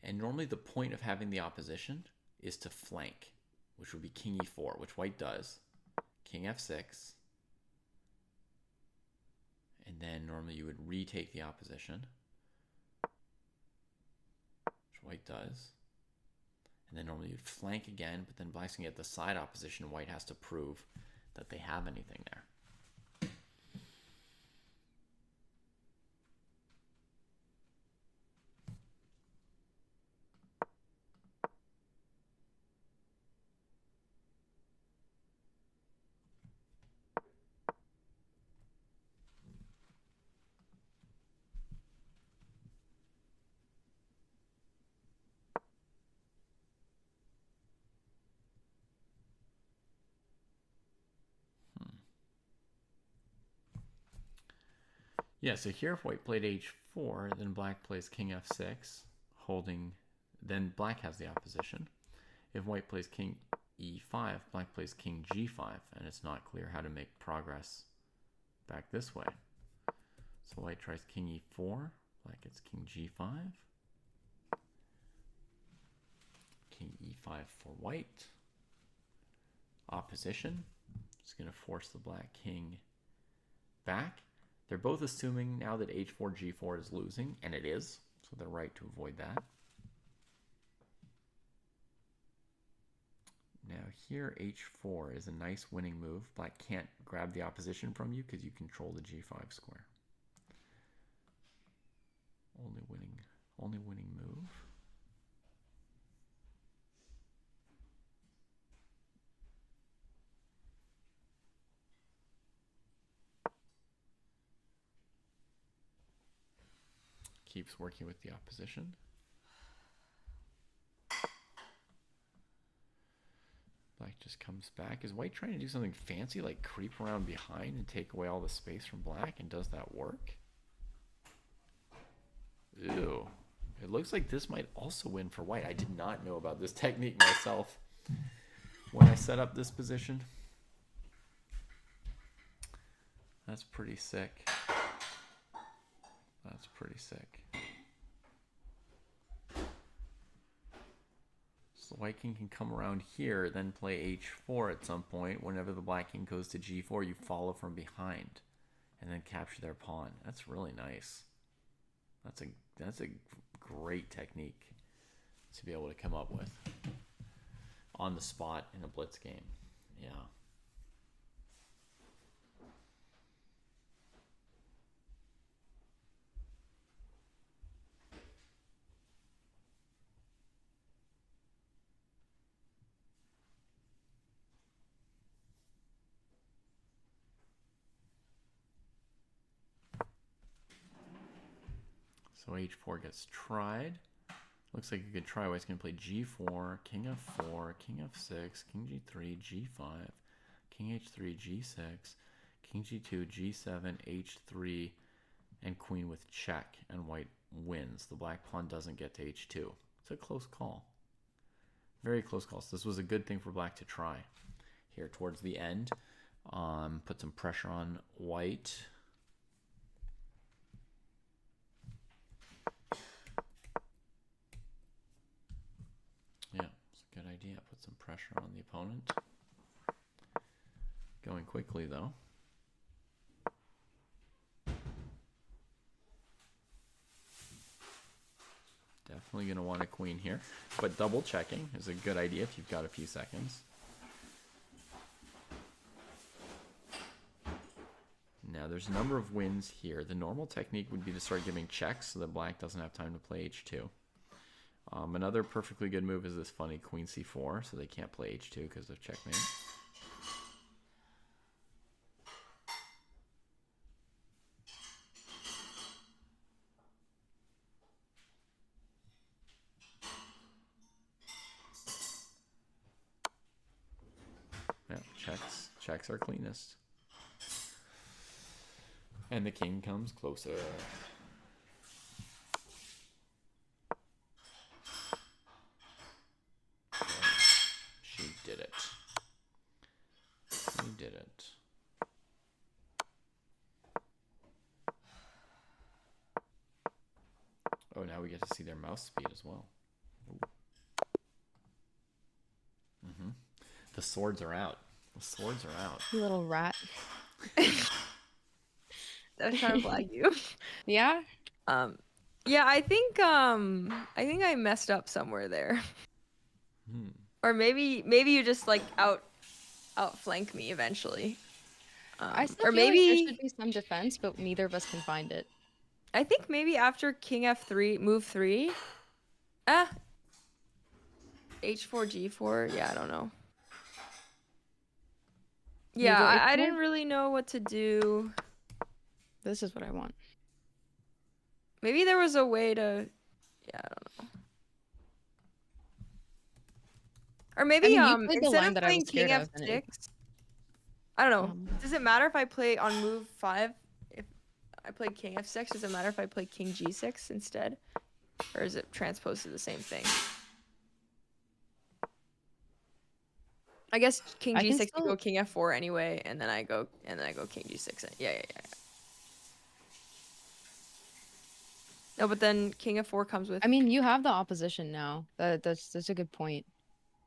and normally the point of having the opposition is to flank, which would be king e4, which white does, king f6, and then normally you would retake the opposition, which white does. And then normally you'd flank again, but then black's gonna get the side opposition and white has to prove that they have anything there. Yeah, so here if white played h4, then black plays king f6, holding, then black has the opposition. If white plays king e5, black plays king g5, and it's not clear how to make progress back this way. So white tries king e4, black gets king g5, king e5 for white. Opposition, it's going to force the black king back. They're both assuming now that h4, g4 is losing, and it is, so they're right to avoid that. Now here, h4 is a nice winning move. Black can't grab the opposition from you because you control the g5 square. Only winning move. Keeps working with the opposition. Black just comes back. Is white trying to do something fancy like creep around behind and take away all the space from black? And does that work? Ew. It looks like this might also win for white. I did not know about this technique myself when I set up this position. That's pretty sick. That's pretty sick. So the white king can come around here, then play h4 at some point. Whenever the black king goes to g4, you follow from behind and then capture their pawn. That's really nice. That's a great technique to be able to come up with on the spot in a blitz game. Yeah. So h4 gets tried. Looks like a good try. White's going to play g4, king f4, king f6, king g3, g5, king h3, g6, king g2, g7, h3, and queen with check. And white wins. The black pawn doesn't get to h2. It's a close call. Very close call. So this was a good thing for black to try here towards the end. Put some pressure on white. Yeah, it's a good idea. Put some pressure on the opponent. Going quickly, though. Definitely going to want a queen here. But double checking is a good idea if you've got a few seconds. Now, there's a number of wins here. The normal technique would be to start giving checks so that black doesn't have time to play h2. Another perfectly good move is this funny queen c4, so they can't play h2 because of checkmate. Yeah, checks are cleanest. And the king comes closer. She did it. She did it. Oh, now we get to see their mouse speed as well. Mm-hmm. The swords are out. The swords are out. You little rat. I was trying to flag you. Yeah? Yeah, I think I messed up somewhere there. Or maybe you just like outflank me eventually. I still Or feel like there should maybe be some defense, but neither of us can find it. I think maybe after king f3, move 3. H4 G4. Yeah, I don't know. You Yeah, go I H4? didn't really know what to do. This is what I want. Maybe there was a way to, yeah, I don't know. Or maybe I mean, you played the instead line of that I playing was king scared of, and f6, I don't know. um, Does it matter if I play on move 5? If I play king f6, does it matter if I play king g6 instead? Or is it transposed to the same thing? I guess king I can g6 you go still. king f4 anyway, and then I go king g6. Yeah. No, but then king f4 comes with. I mean, you have the opposition now. That's a good point.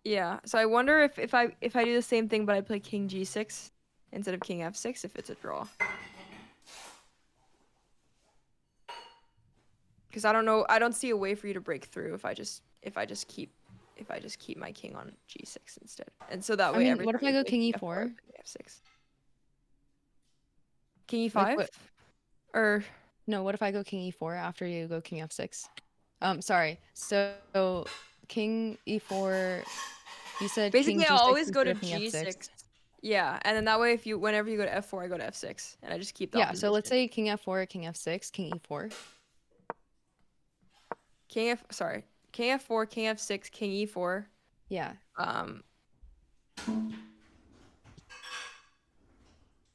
Yeah. So I wonder if I do the same thing but I play king g6 instead of king f6 if it's a draw. Because I don't know. I don't see a way for you to break through if I just keep my king on g6 instead. And so that I way mean, every what if time I you go play king king f4, I e4? play f6. King Like e5? what? Or No, what if I go king e4 after you go king f6? Sorry. So king e4. You said king basically I'll g6 always go instead to of king f6. g6. Yeah, and then that way whenever you go to f4, I go to f6, and I just keep the Yeah. So let's opposition. say king f4, king f6, king e4. King f4, king f6, king e4. Yeah.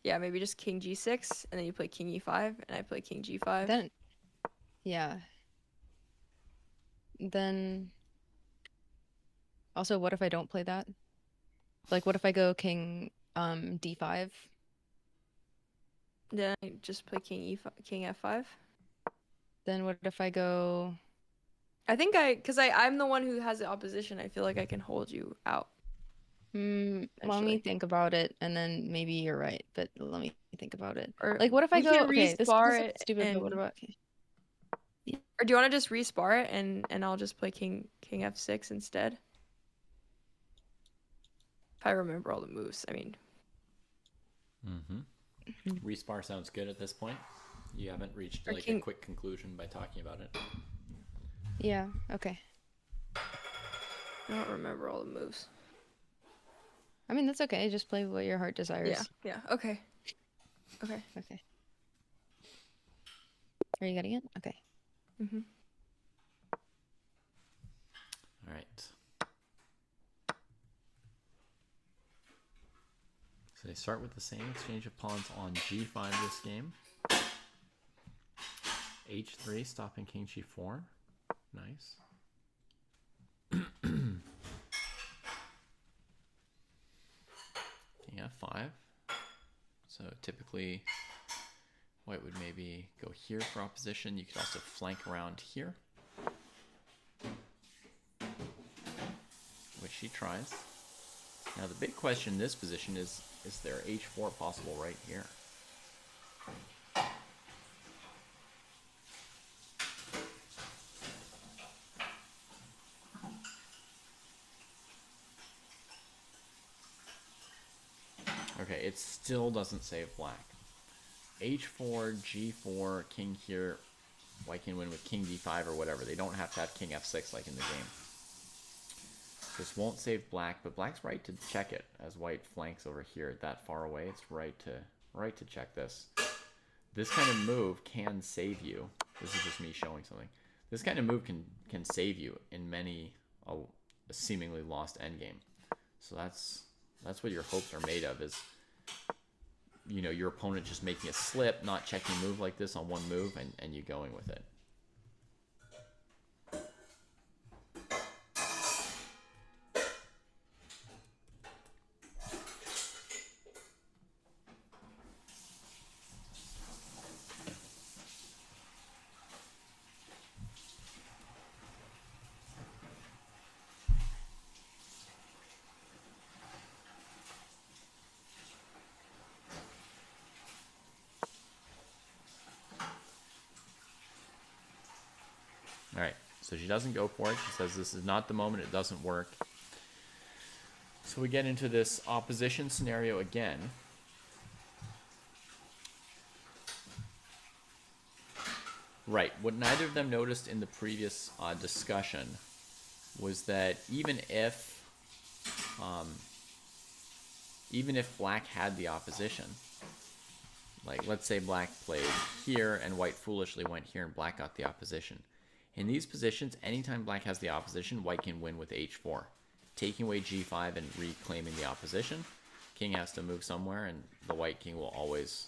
Yeah, maybe just king g6, and then you play king e5, and I play king g5. Then, yeah. Then, also, what if I don't play that? Like, what if I go king d5? Then I just play king f5. Then what if I go? I think because I'm the one who has the opposition. I feel like I can hold you out. Let me Eventually. think about it, and then maybe you're right, but let me think about it. Or Like, what if I we go? can Okay, this respar is it stupid, but what and. about? Okay. Or do you want to just respar it and I'll just play king f6 instead? If I remember all the moves, I mean. Respar sounds good at this point. You haven't reached Or like a quick conclusion by talking about it. Yeah. Okay. I don't remember all the moves. I mean, that's okay. Just play what your heart desires. Yeah. Okay. Okay. Are you getting it? Okay. All right. So they start with the same exchange of pawns on g5 this game. h3 stopping king g4. Nice. King f5. So typically white would maybe go here for opposition. You could also flank around here, which she tries. Now the big question in this position is there h4 possible right here? Okay, it still doesn't save black. h4, g4, king here White can win with king d5 or whatever. They don't have to have king f6 like in the game. This won't save black, but black's right to check it as white flanks over here that far away. It's right to check this. This kind of move can save you. This is just me showing something. This kind of move can save you in many a seemingly lost endgame. So that's what your hopes are made of, is your opponent just making a slip, not checking move like this on one move, and you going with it. All right, so she doesn't go for it. She says this is not the moment. It doesn't work. So we get into this opposition scenario again. Right, what neither of them noticed in the previous discussion was that even if black had the opposition, like let's say black played here and white foolishly went here and black got the opposition. In these positions, anytime black has the opposition, white can win with h4. Taking away g5 and reclaiming the opposition, king has to move somewhere, and the white king will always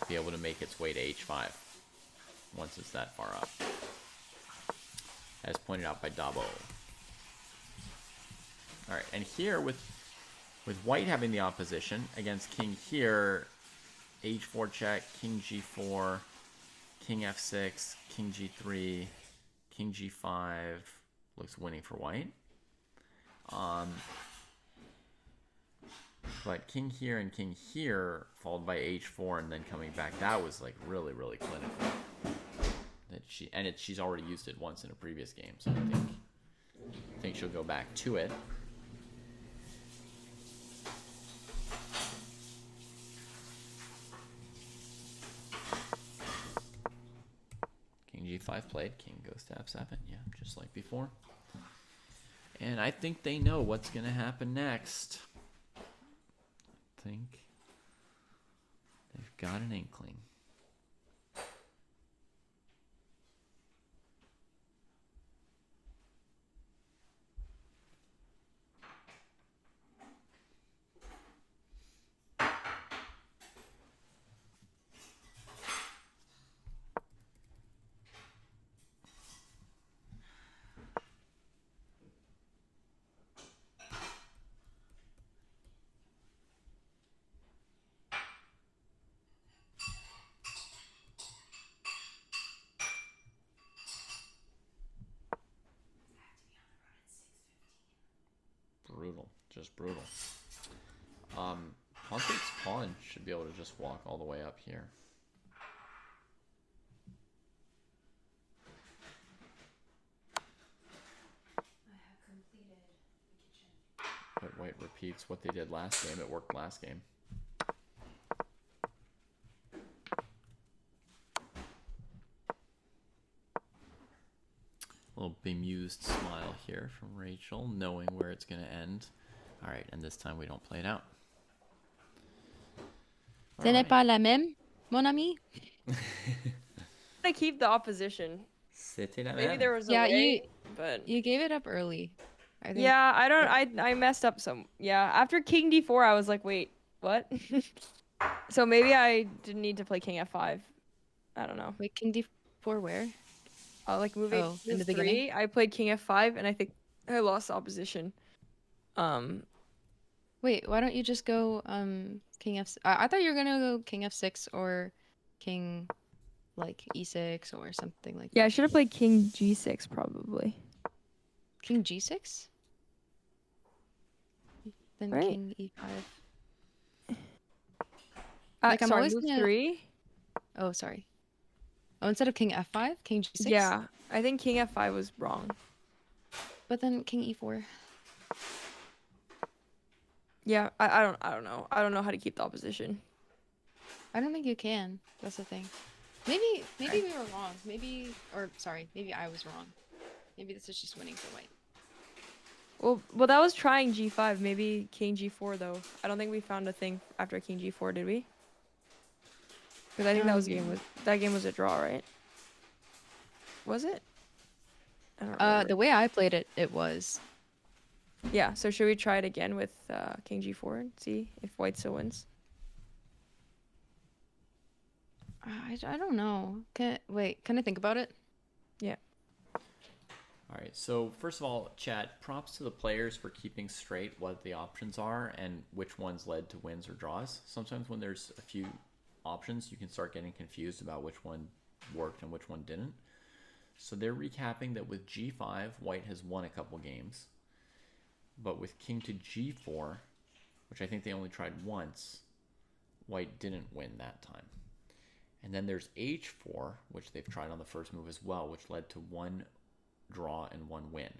be able to make its way to h5 once it's that far up, as pointed out by Dabo. All right, and here with white having the opposition against king here, h4 check, king g4, king f6, king g3, king g5 looks winning for white. But king here and king here followed by h4 and then coming back, that was like really, really clinical. She's already used it once in a previous game, so I think she'll go back to it. King g5 played, king goes to f7, yeah, just like before. And I think they know what's going to happen next. I think they've got an inkling. Brutal, just brutal. Pawn takes pawn should be able to just walk all the way up here. But white repeats what they did last game. It worked last game. A little bemused smile here from Rachel, knowing where it's going to end. All right, and this time we don't play it out. Ce n'est pas la même, mon ami. I keep the opposition. C'était la Maybe même. there was a Yeah, way, but You gave it up early, I think. yeah, I messed up some. Yeah, after king d4, I was like, wait, what? So maybe I didn't need to play king f5. I don't know. Wait, king d4 where? Like moving Oh, in the three, beginning? I played king f5, and I think I lost the opposition. Wait, why don't you just go king f? I thought you were gonna go king f6 or king like e6 or something like Yeah, I that. should have played king g6 probably. King g6? Then Right. king e5. Like, I'm Sorry, always move gonna- 3. Oh, sorry. Oh, instead of king f5, king g6? Yeah, I think king f5 was wrong. But then king e4. Yeah, I don't know. I don't know how to keep the opposition. I don't think you can. That's the thing. Maybe we were wrong. Maybe I was wrong. Maybe this is just winning for white. Well, that was trying G5. Maybe King G4 though. I don't think we found a thing after King G4, did we? Because I think that game was a draw, right? Was it? I don't remember. The way I played it, it was. Yeah. So should we try it again with King G4 and see if white still wins? I don't know. Can I think about it? Yeah. All right, so first of all, chat, props to the players for keeping straight what the options are and which ones led to wins or draws. Sometimes when there's a few options, you can start getting confused about which one worked and which one didn't. So they're recapping that with G5, white has won a couple games. But with king to G4, which I think they only tried once, white didn't win that time. And then there's H4, which they've tried on the first move as well, which led to one draw and one win.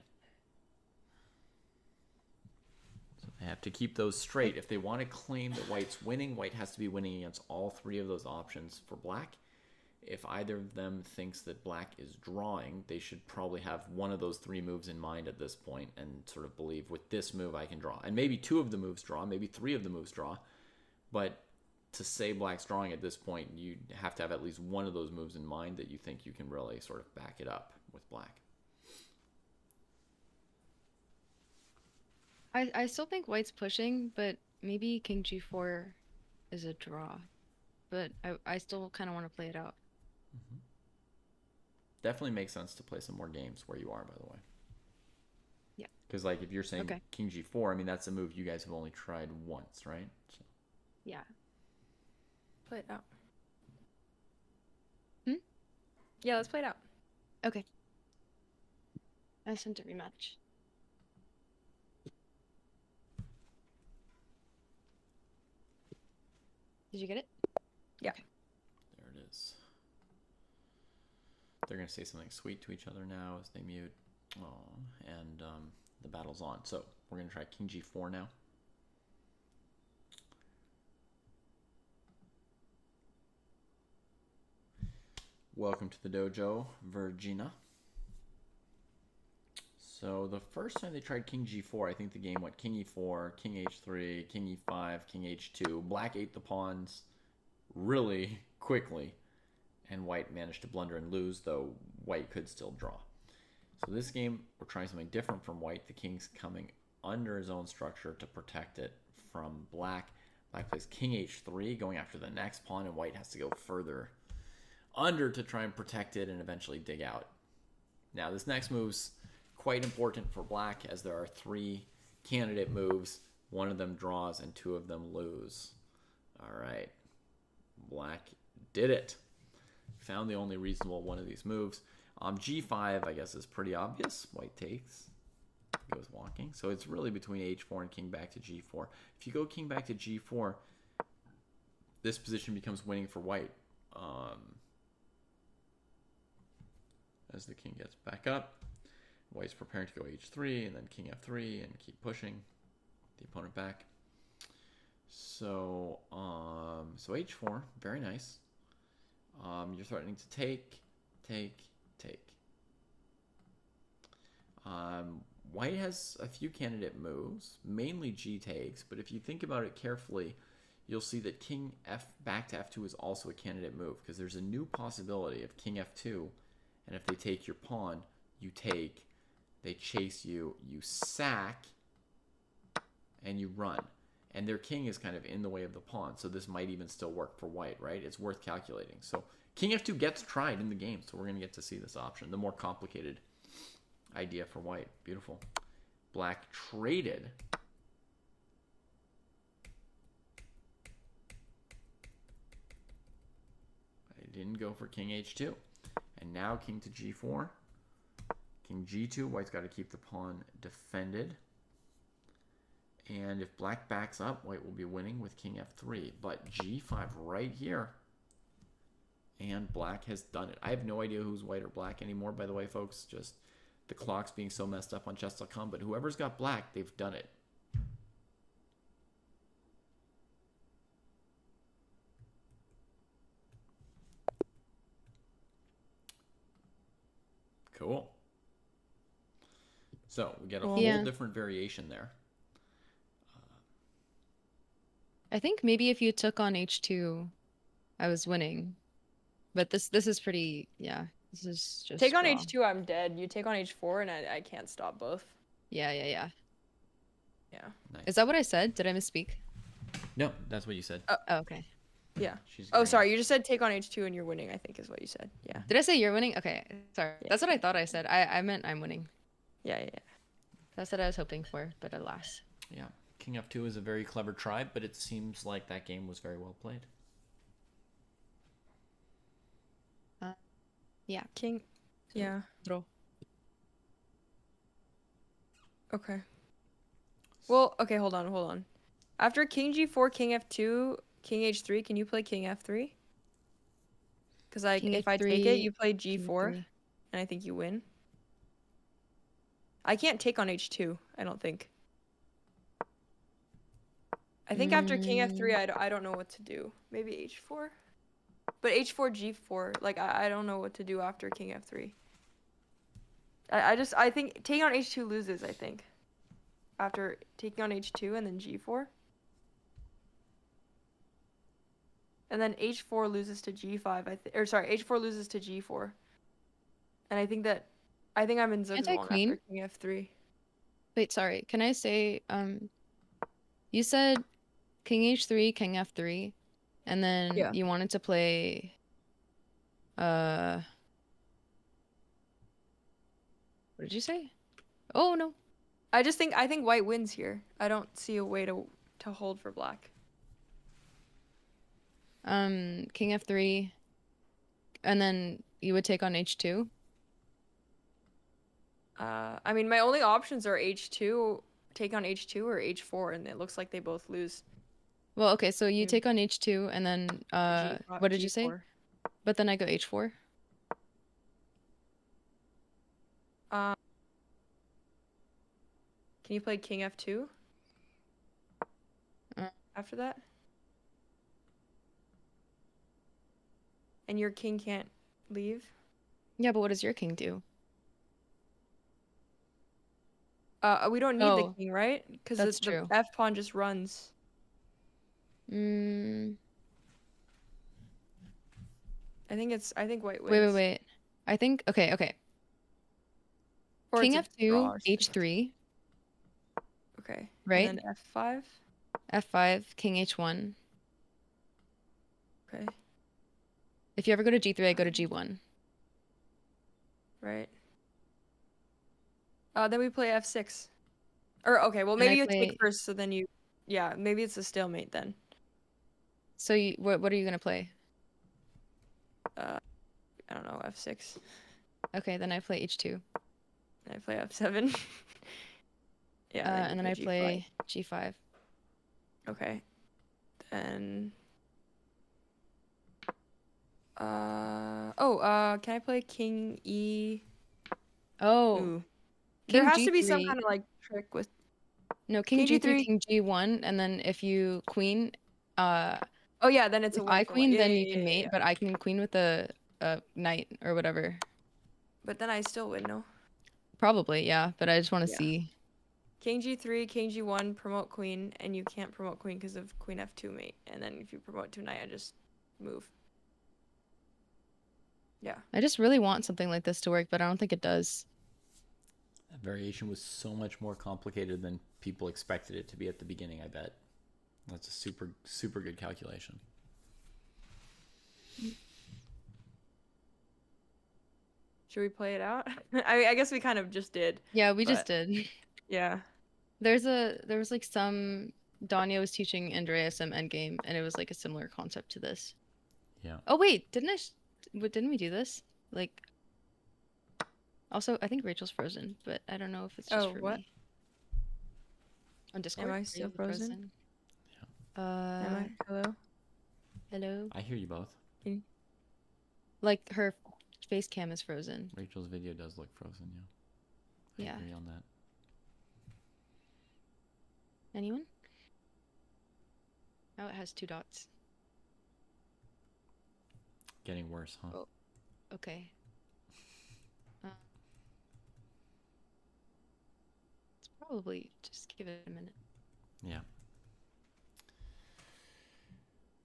So they have to keep those straight. If they want to claim that white's winning, white has to be winning against all three of those options for black. If either of them thinks that black is drawing, they should probably have one of those three moves in mind at this point and sort of believe with this move I can draw. And maybe two of the moves draw, maybe three of the moves draw. But to say black's drawing at this point, you have to have at least one of those moves in mind that you think you can really sort of back it up with black. I still think white's pushing, but maybe king G4 is a draw. But I still kind of want to play it out. Mm-hmm. Definitely makes sense to play some more games where you are, by the way. Yeah. Because like if you're saying king G4, I mean that's a move you guys have only tried once, right? So. Yeah. Play it out. Hmm? Yeah, let's play it out. Okay. I sent a rematch. Did you get it? Yeah. Okay. There it is. They're going to say something sweet to each other now as they mute. Oh, and the battle's on. So we're going to try king G4 now. Welcome to the dojo, Virginia. So the first time they tried king G4, I think the game went king E4, king H3, king E5, king H2. Black ate the pawns really quickly, and white managed to blunder and lose, though white could still draw. So this game, we're trying something different from white. The king's coming under his own structure to protect it from black. Black plays king H3, going after the next pawn, and white has to go further under to try and protect it and eventually dig out. Now, this next move's quite important for black, as there are three candidate moves. One of them draws and two of them lose. All right. Black did it. Found the only reasonable one of these moves. G5, I guess, is pretty obvious. White takes. Goes walking. So it's really between H4 and king back to G4. If you go king back to G4, this position becomes winning for white. As the king gets back up, white's preparing to go H3 and then king F3 and keep pushing the opponent back. So, so H4, very nice. You're threatening to take. White has a few candidate moves, mainly G takes, but if you think about it carefully, you'll see that king F back to F2 is also a candidate move, because there's a new possibility of king F2, and if they take your pawn, you take, they chase you, you sack, and you run. And their king is kind of in the way of the pawn, so this might even still work for white, right? It's worth calculating. So king F2 gets tried in the game, so we're going to get to see this option, the more complicated idea for white. Beautiful. Black traded. I didn't go for king H2. And now king to G4. King G2, white's got to keep the pawn defended. And if black backs up, white will be winning with king F3. But G5 right here. And black has done it. I have no idea who's white or black anymore, by the way, folks. Just the clock's being so messed up on chess.com. But whoever's got black, they've done it. Cool. So we get a Cool. whole Yeah. different variation there. I think maybe if you took on H2, I was winning. But this is pretty, yeah. This is just Take on raw. H2, I'm dead. You take on H4, and I can't stop both. Yeah. Yeah. Nice. Is that what I said? Did I misspeak? No, that's what you said. Oh, okay. Yeah. She's Oh, green. sorry. You just said take on H2 and you're winning, I think is what you said. Yeah. Did I say you're winning? Okay, sorry. Yeah. That's what I thought I said. I meant I'm winning. Yeah. That's what I was hoping for, but alas. Yeah. King F2 is a very clever try, but it seems like that game was very well played. Yeah. King. Yeah. Draw. Okay. Well, okay, hold on. After King G4, King F2, King H3, can you play King F3? Because King if I H3, take it, you play King G4, F3. and I think you win. I can't take on H2, I don't think. I think after King F3, I don't know what to do. Maybe H4? But H4, G4, like, I don't know what to do after King F3. I think taking on H2 loses, I think. After taking on H2 and then G4. And then H4 loses to G5, or sorry, H4 loses to G4. And I think I'm in Can't I Zugzwang queen? after King F3. Wait, sorry. Can I say, you said King H3, King F3, and then Yeah. you wanted to play, what did you say? Oh, no. I think white wins here. I don't see a way to hold for black. King F3, and then you would take on H2. I mean, my only options are H2, take on H2 or H4, and it looks like they both lose. Well, okay, so you Yeah. take on H2, and then, what did you say? G4. But then I go H4. Can you play King F2 Uh. after that? And your king can't leave? Yeah, but what does your king do? We don't need the Oh, king, right? Because that's the true. F pawn just runs. Mm, I think white wait, wins. wait. I think, okay. Or King it's a F2, draw or something. H3, Okay. right? And then F5. F5, King H1. Okay. If you ever go to G3, I go to G1. Right. Then we play F6. Or okay, well And I maybe you play. take first, so then yeah, maybe it's a stalemate then. So what are you gonna play? I don't know, F6. Okay, then I play H2. And I play F7. Yeah. And then I play G5. Okay. Then. Can I play King E? Oh, Ooh. King There has to be some G3. kind of like trick with. No, King King G3, G3. King G1, and then if you queen, Oh yeah, then it's if a win I for white. queen, Yeah, then yeah, you yeah, can yeah, mate, yeah. but I can queen with a knight or whatever. But then I still win, no? Probably, yeah, but I just want to Yeah. see. King G3, King G1, promote queen, and you can't promote queen because of Queen F2 mate. And then if you promote to knight, I just move. Yeah. I just really want something like this to work, but I don't think it does. That variation was so much more complicated than people expected it to be at the beginning, I bet. That's a super, super good calculation. Should we play it out? I guess we kind of just did. Yeah, we but just did. Yeah. There was like some Danya was teaching Andrea some Endgame, and it was like a similar concept to this. Yeah. Oh wait, didn't we do this? Like, also I think Rachel's frozen, but I don't know if it's just for what? me. On Discord, Am I are still you frozen? Uh, Am I? Hello? hello. I hear you both. Like her face cam is frozen. Rachel's video does look frozen, yeah. Yeah. I agree on that. Anyone? Oh, it has 2 dots. Getting worse, huh? Oh. Okay. probably just give it a minute. Yeah.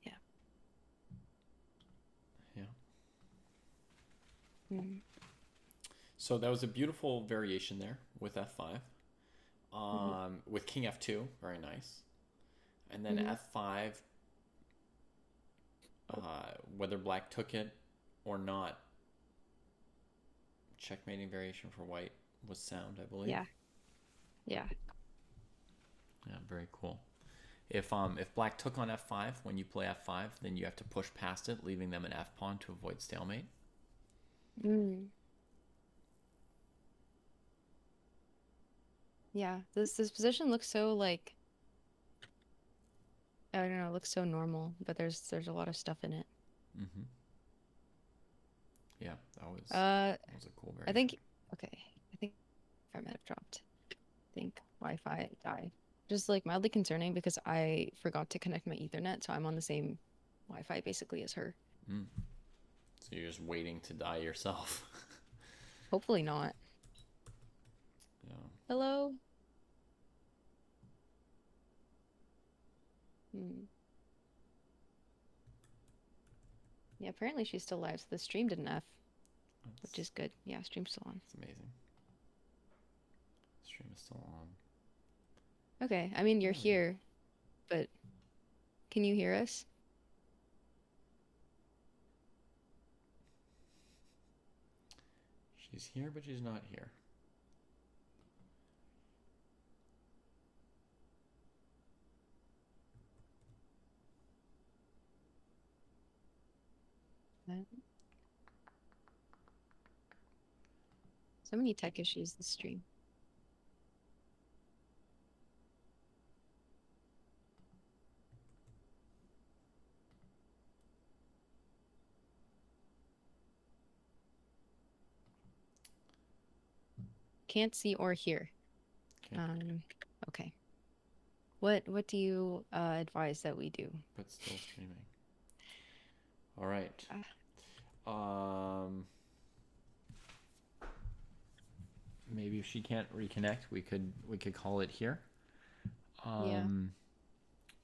Yeah. Yeah. Mm. So that was a beautiful variation there with f5. Mm-hmm. With king f2, very nice. And then Mm-hmm. f5, whether black took it or not, checkmating variation for white was sound, I believe. Yeah. Yeah. Yeah, very cool. If black took on f5 when you play f5, then you have to push past it, leaving them an f pawn to avoid stalemate. Mm. Yeah. This position looks so like I don't know, it looks so normal, but there's a lot of stuff in it. Mm-hmm. Yeah, Uh, that was a cool I variation. think okay. I think I might have dropped. I think Wi-Fi died. Just like mildly concerning because I forgot to connect my Ethernet, so I'm on the same Wi-Fi basically as her. Mm. So you're just waiting to die yourself. Hopefully not. Yeah. Hello? Hmm. Yeah, apparently she's still live, so the stream didn't F, which is good. Yeah, stream's still on. It's amazing. Stream is still on. Okay, I mean, you're Yeah. here, but can you hear us? She's here, but she's not here. So many tech issues this stream. Can't see or hear. Okay. Okay. What do you advise that we do? But still streaming. All right. Maybe if she can't reconnect, we could call it here. Yeah.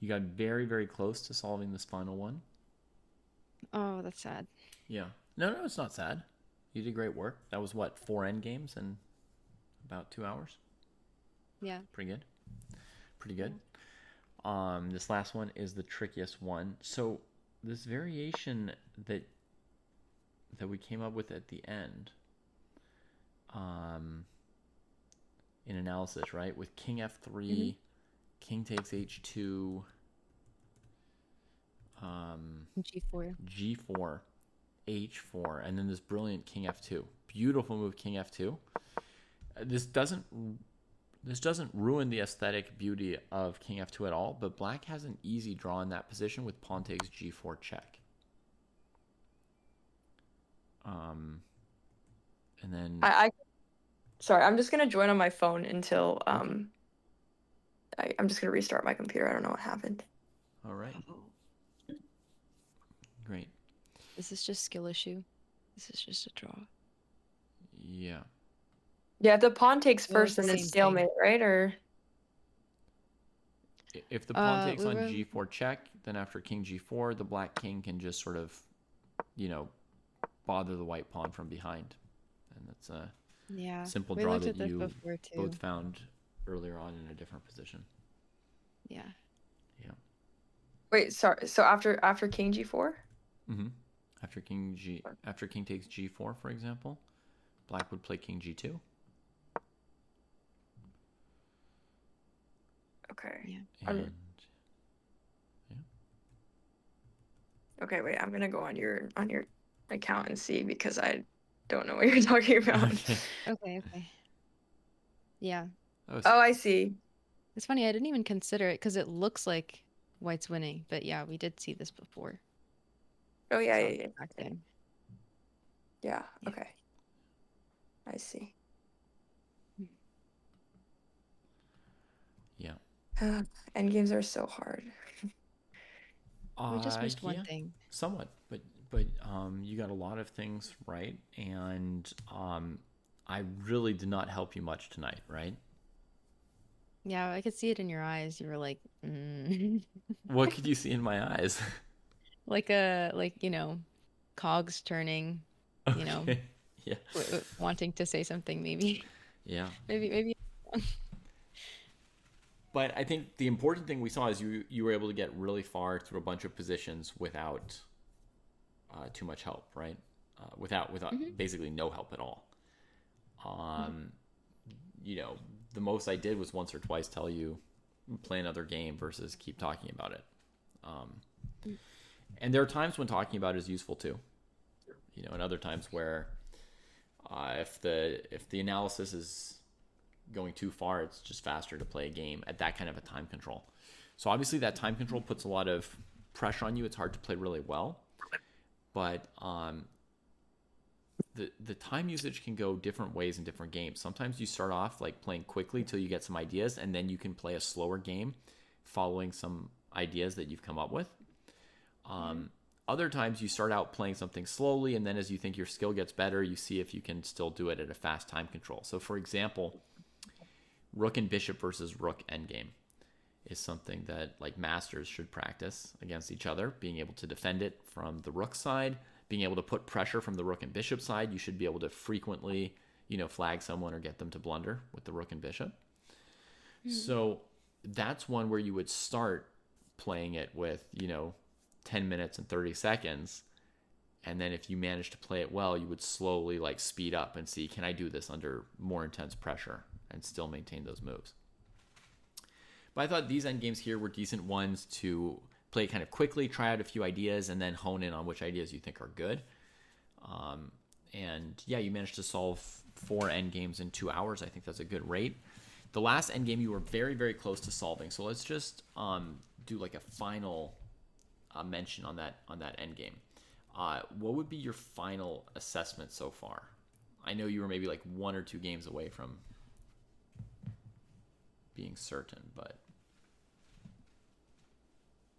You got very, very close to solving this final one. Oh, that's sad. Yeah. No, it's not sad. You did great work. That was what, 4 endgames in about 2 hours? Yeah. Pretty good. Pretty good. Yeah. This last one is the trickiest one. So this variation that we came up with at the end, in analysis, right? With king f3, king takes h2, G4. g4, h4, and then this brilliant king f2. Beautiful move, king f2. This doesn't ruin the aesthetic beauty of king f2 at all, but black has an easy draw in that position with pawn takes g4 check. And then Sorry, I'm just gonna join on my phone until Okay. I'm just gonna restart my computer. I don't know what happened. All right. Great. This is just skill issue. This is just a draw. Yeah. Yeah, if the pawn takes Well, first, it's the then it's same stalemate, thing. right? Or If the pawn takes we on were- g4 check, then after king g4, the black king can just sort of, bother the white pawn from behind. And that's a Yeah. simple We draw looked that at this you before too. both found earlier on in a different position. Yeah. Yeah. wait, sorry. So after king g4? Mm-hmm. After king takes g4, for example, black would play king g2. Okay. Yeah. And Okay, wait. I'm gonna go on your account and see because I don't know what you're talking about. Okay. Okay. Yeah. Oh, I see. It's funny, I didn't even consider it because it looks like white's winning, but yeah, we did see this before. Oh yeah, Saw yeah, the yeah. exact thing. Yeah. Yeah. Okay. I see. Yeah. Endgames are so hard. We just missed one Yeah, thing. somewhat, but you got a lot of things right, and I really did not help you much tonight, right? Yeah, I could see it in your eyes. You were like, What could you see in my eyes? like cogs turning, you know, Okay. Yeah. wanting to say something maybe. Yeah. Maybe. But I think the important thing we saw is you were able to get really far through a bunch of positions without too much help, right? Without Hmm. basically no help at all. Hmm. Um, you know, the most I did was once or twice tell you play another game versus keep talking about it. Um, and there are times when talking about it is useful too. And other times where if the analysis is going too far, it's just faster to play a game at that kind of a time control. So obviously that time control puts a lot of pressure on you. It's hard to play really well, but the time usage can go different ways in different games. Sometimes you start off like playing quickly till you get some ideas, and then you can play a slower game following some ideas that you've come up with. Hmm. Other times you start out playing something slowly, and then as you think your skill gets better, you see if you can still do it at a fast time control. So for example, rook and bishop versus rook endgame is something that like masters should practice against each other, being able to defend it from the rook side, being able to put pressure from the rook and bishop side. You should be able to frequently, flag someone or get them to blunder with the rook and bishop. Hmm. So that's one where you would start playing it with, 10 minutes and 30 seconds. And then if you manage to play it well, you would slowly like speed up and see, can I do this under more intense pressure and still maintain those moves? But I thought these end games here were decent ones to play kind of quickly, try out a few ideas, and then hone in on which ideas you think are good. And yeah, you managed to solve 4 end games in 2 hours. I think that's a good rate. The last end game you were very, very close to solving. So let's just do like a final mention on that end game. What would be your final assessment so far? I know you were maybe like 1 or 2 games away from being certain, but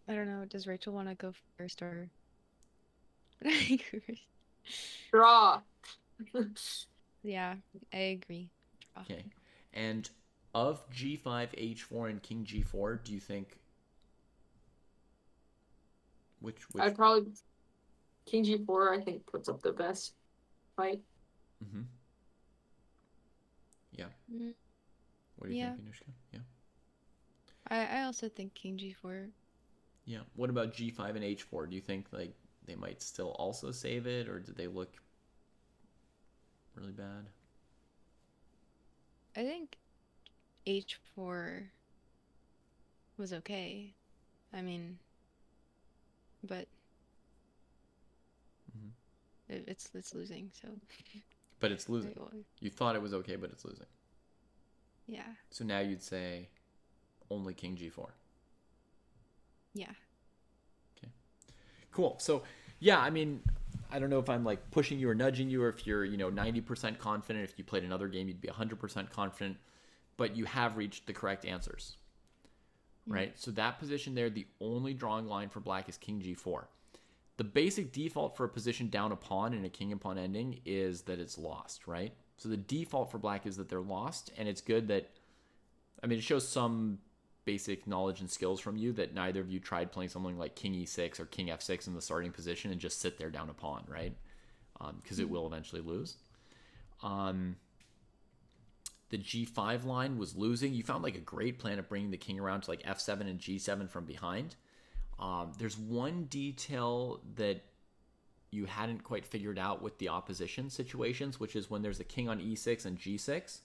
I don't know. Does Rachel want to go first or I go first? Draw. Yeah, I agree. Draw. okay. And of g5, h4, and king g4, do you think which? I'd probably King G4. I think puts up the best fight. Mm-hmm. Yeah. Mm, What do you think, yeah, Anushka? Yeah. I also think King G4. Yeah. What about g5 and h4? Do you think like they might still also save it, or did they look really bad? I think H4 was okay. I mean, but Mm-hmm. it's losing, so But it's losing. well, You thought it was okay, but it's losing. yeah, So now you'd say only king g4. yeah. Okay. Cool. So, yeah, I mean, I don't know if I'm like pushing you or nudging you, or if you're, 90% confident. If you played another game, you'd be 100% confident, but you have reached the correct answers, Mm. right? So that position there, the only drawing line for black is king g4. The basic default for a position down a pawn in a king and pawn ending is that it's lost, right? So the default for black is that they're lost, and it's good that, I mean, it shows some basic knowledge and skills from you that neither of you tried playing something like king e6 or king f6 in the starting position and just sit there down a pawn, right? Because it Mm. will eventually lose. Um, the g5 line was losing. You found like a great plan of bringing the king around to like f7 and g7 from behind. There's one detail that you hadn't quite figured out with the opposition situations, which is when there's a king on e6 and g6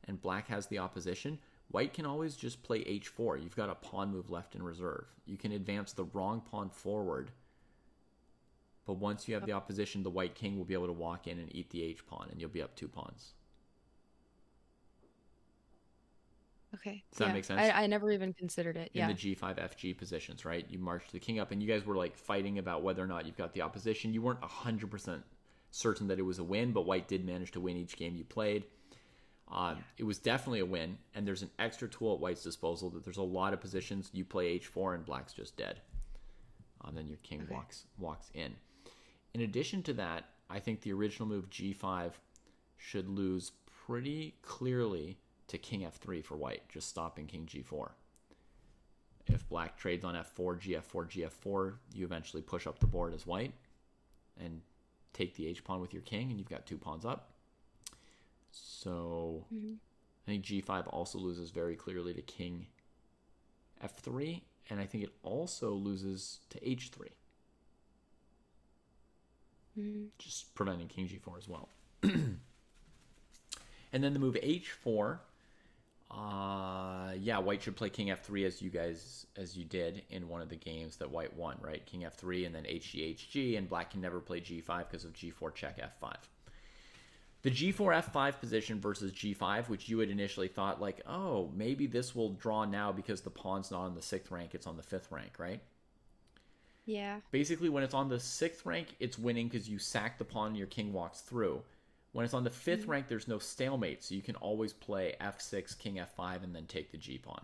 and black has the opposition, white can always just play h4. You've got a pawn move left in reserve. You can advance the wrong pawn forward, but once you have the opposition, the white king will be able to walk in and eat the h pawn, and you'll be up 2 pawns. Okay, Does that yeah. make sense? I never even considered it. In the Yeah. g5 fg positions, right? You march the king up, and you guys were like fighting about whether or not you've got the opposition. You weren't 100% certain that it was a win, but white did manage to win each game you played. Yeah. It was definitely a win, and there's an extra tool at white's disposal that there's a lot of positions you play h4 and black's just dead. Then your king Okay. walks in. In addition to that, I think the original move g5 should lose pretty clearly to king f3 for white, just stopping king g4. If black trades on f4, gf4, gf4, you eventually push up the board as white and take the h pawn with your king, and you've got 2 pawns up. So I think g5 also loses very clearly to king f3, and I think it also loses to h3. Just preventing king g4 as well. And then the move h4, yeah, white should play king f3 as you did in one of the games that white won, right? King f3 and then hg, hg, and black can never play g5 because of g4 check f5. The g4 f5 position versus g5, which you had initially thought like, oh, maybe this will draw now because the pawn's not on the 6th rank, it's on the 5th rank, right? Yeah. Basically, when it's on the 6th rank, it's winning because you sack the pawn and your king walks through. When it's on the 5th rank, there's no stalemate, so you can always play f6, king f5, and then take the g-pawn.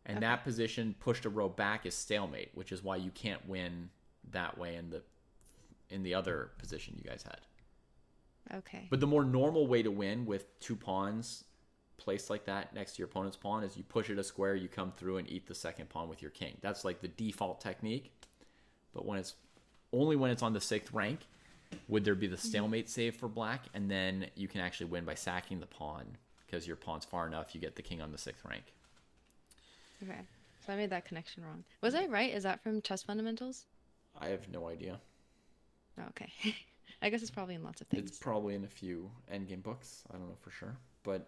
And that position pushed a row back is stalemate, which is why you can't win that way in the other position you guys had. Okay. But the more normal way to win with 2 pawns placed like that next to your opponent's pawn is you push it a square, you come through and eat the 2nd pawn with your king. That's like the default technique. But when it's on the 6th rank, would there be the stalemate save for black? And then you can actually win by sacking the pawn because your pawn's far enough, you get the king on the 6th rank. Okay. So I made that connection wrong. Was I right? Is that from Chess Fundamentals? I have no idea. Okay. I guess it's probably in lots of things. It's probably in a few endgame books. I don't know for sure. But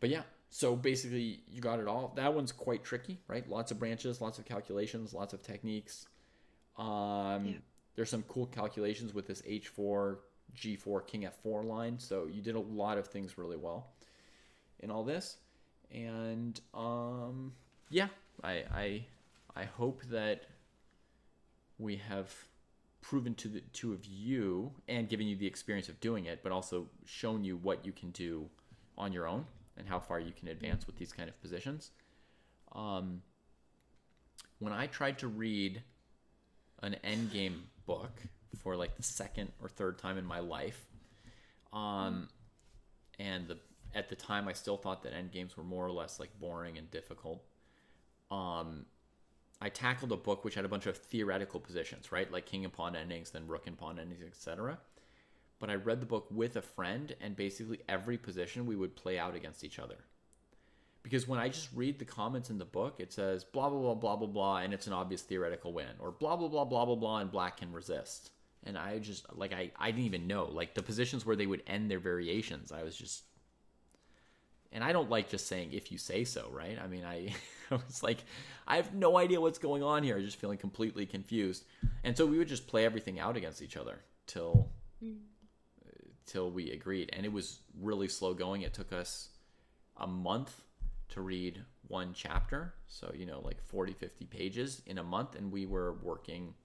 yeah. So basically, you got it all. That one's quite tricky, right? Lots of branches, lots of calculations, lots of techniques. There's some cool calculations with this h4, g4, king f4 line. So you did a lot of things really well in all this. And yeah, I hope that we have proven to the 2 of you and given you the experience of doing it, but also shown you what you can do on your own and how far you can advance with these kind of positions. When I tried to read an endgame book for like the 2nd or 3rd time in my life, at the time I still thought that endgames were more or less like boring and difficult. I tackled a book which had a bunch of theoretical positions, right? Like king and pawn endings, then rook and pawn endings, etc. But I read the book with a friend, and basically every position we would play out against each other. Because when I just read the comments in the book, it says blah, blah, blah, blah, blah, blah, and it's an obvious theoretical win. Or blah, blah, blah, blah, blah, blah, and black can resist. And I just, like, I didn't even know. Like, the positions where they would end their variations, I was just... And I don't like just saying, if you say so, right? I mean, I was like, I have no idea what's going on here. Just feeling completely confused. And so we would just play everything out against each other till we agreed. And it was really slow going. It took us a month to read one chapter. So, like 40, 50 pages in a month. And we were working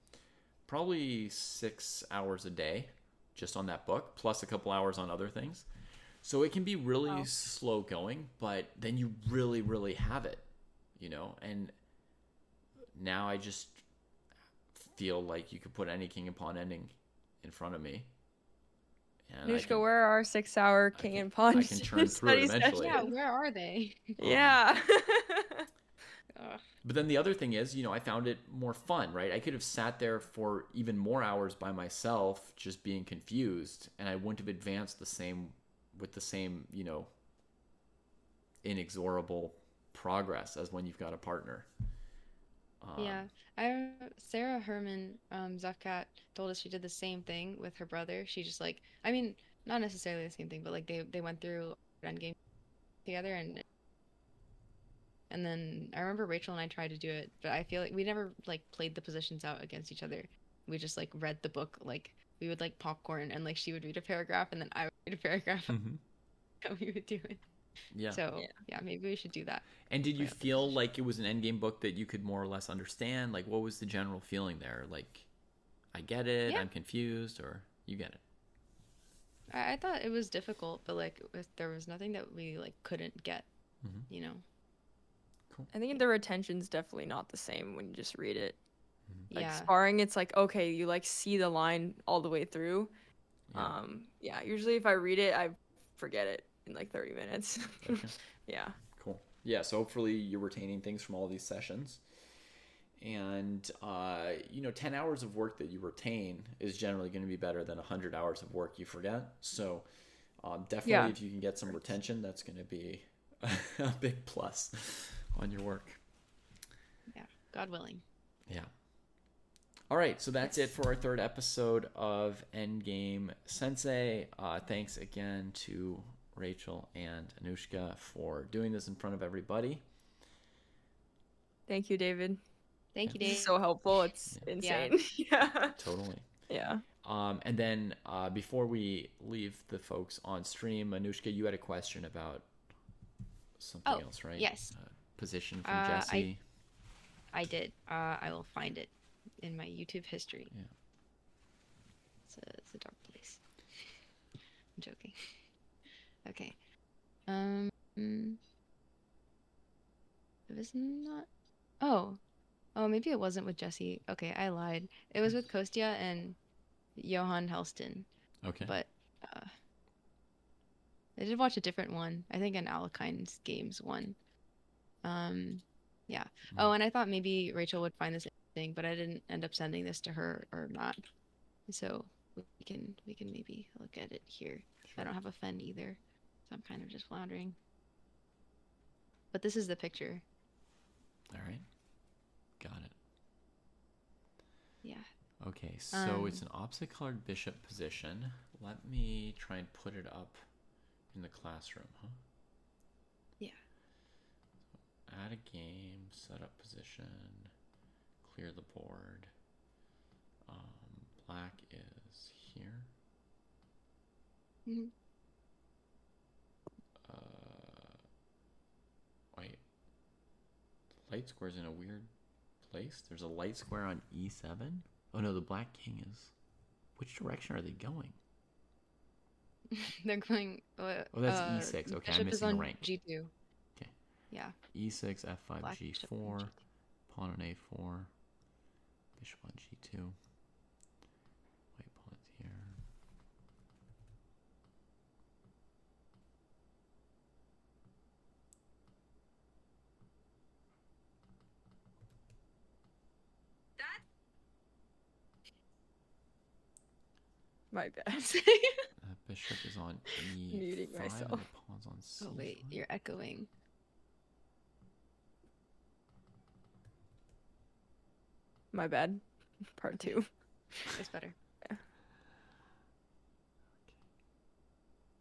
probably 6 hours a day just on that book, plus a couple hours on other things. So it can be really slow going, but then you really, really have it, and now I just feel like you could put any king and pawn ending in front of me. And You just go, where are our 6-hour king and pawn? I can churn through it eventually. Yeah, where are they? Yeah. But then the other thing is, I found it more fun, right? I could have sat there for even more hours by myself just being confused, and I wouldn't have advanced with the same, inexorable progress as when you've got a partner. Yeah. Sarah Herman Zufkat told us she did the same thing with her brother. She just not necessarily the same thing, but like they went through Endgame together, and then I remember Rachel and I tried to do it, but I feel like we never like played the positions out against each other. We just like read the book, like we would like popcorn, and like she would read a paragraph and then I would read a paragraph. And we would do it. Yeah. So yeah, maybe we should do that. And did you feel like it was an endgame book that you could more or less understand? Like, what was the general feeling there? Like, I get it, I'm confused, or you get it? I thought it was difficult, but like there was nothing that we like couldn't get, Cool. I think the retention's definitely not the same when you just read it. Like Yeah. sparring, it's like, okay, you like see the line all the way through. Yeah. Usually if I read it, I forget it. in like 30 minutes. Okay. Yeah. Cool. Yeah, so hopefully you're retaining things from all these sessions. And, 10 hours of work that you retain is generally going to be better than 100 hours of work you forget. So definitely Yeah. if you can get some retention, that's going to be a big plus on your work. Yeah, God willing. Yeah. All right, so that's Yes. it for our third episode of Endgame Sensei. Thanks again to Rachel and Anushka for doing this in front of everybody. Thank you, David. Thank you, This is Dave. so helpful. It's Yeah. insane. Yeah. Totally. Yeah. And then before we leave the folks on stream, Anushka, you had a question about something else, right? Yes. Position from Jesse. I did. I will find it in my YouTube history. Yeah. It's a dark place. I'm joking. Okay. It was not. Oh. Oh, maybe it wasn't with Jesse. Okay, I lied. It was with Kostya and Johan Helston. Okay. But I did watch a different one. I think an Alekine's Games one. Yeah. Oh, and I thought maybe Rachel would find this interesting, but I didn't end up sending this to her or not. So we can maybe look at it here. Sure. I don't have a fen either, so I'm kind of just floundering. But this is the picture. All right. Got it. Yeah. Okay, so it's an opposite colored bishop position. Let me try and put it up in the classroom, huh? Yeah. Add a game, set up position, clear the board. Black is here. Mm-hmm. Wait. The light square's in a weird place. There's a light square on E7. Oh no, the black king is. Which direction are they going? They're going. Oh, that's E6. Okay, I'm missing a rank. G2. Okay. Yeah. E6, F5, Black G4, pawn on A4, bishop on G2. White pawn's here. My bad. Bishop is on E5 Muting and myself. the pawn's on C5. Oh wait, you're echoing. My bad. Part 2. It's better. Yeah.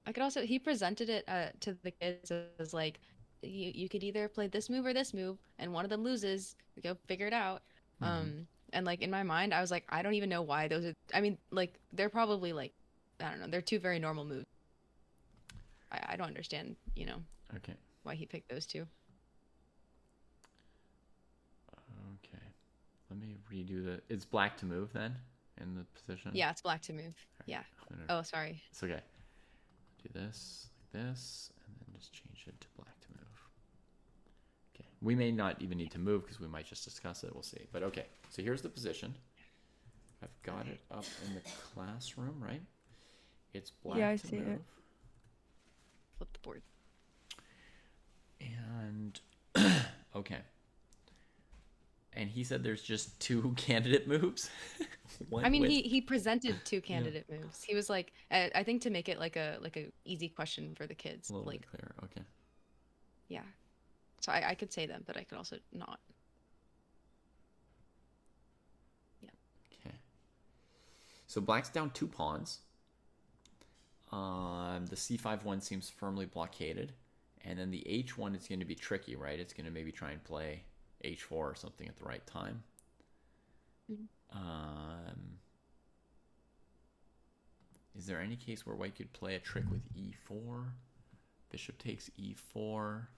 I could also, he presented it to the kids as like, you could either play this move or this move, and one of them loses. Go figure it out. And like in my mind, I was like, I don't even know why those are. I mean, like they're probably like, I don't know, they're two very normal moves. I don't understand, Okay. why he picked those two. Okay. Let me redo the. It's black to move then in the position? Yeah, it's black to move. Right. Yeah. Oh, sorry. It's okay. Do this, like this, and then just change it to black to move. Okay. We may not even need to move because we might just discuss it. We'll see. But okay. So here's the position. I've got it up in the classroom, right? It's black Yeah, I to see move. it. Flip the board. And okay. And he said there's just two candidate moves. I mean, he presented two candidate moves. He was like, I think to make it like a easy question for the kids. A little like bit clearer. Okay. Yeah. So I could say them, but I could also not. Yeah. Okay. So black's down 2 pawns. The C5 one seems firmly blockaded. And then the H1 is going to be tricky, right? It's going to maybe try and play H4 or something at the right time. Is there any case where white could play a trick with E4? Bishop takes E4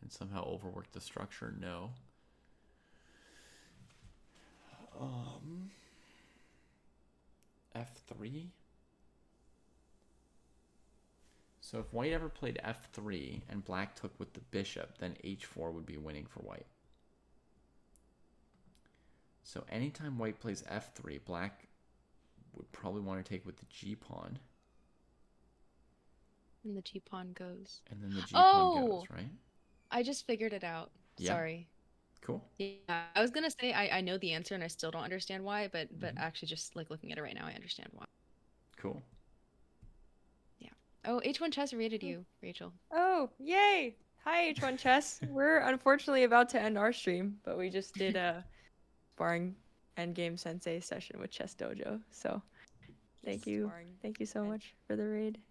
and somehow overwork the structure? No. F3? So if white ever played F3 and black took with the bishop, then H4 would be winning for white. So anytime white plays F3, black would probably want to take with the G pawn. And the G pawn goes. And then the G pawn Oh, goes, right? I just figured it out. Yeah. Sorry. Cool. Yeah, I was gonna say I know the answer and I still don't understand why, but Mhm. actually just like looking at it right now, I understand why. Cool. Yeah. Oh, H1 Chess rated you, Rachel. Oh, yay! Hi, H1 Chess. We're unfortunately about to end our stream, but we just did a sparring Endgame Sensei session with Chess Dojo. So thank you. Thank you so much for the raid.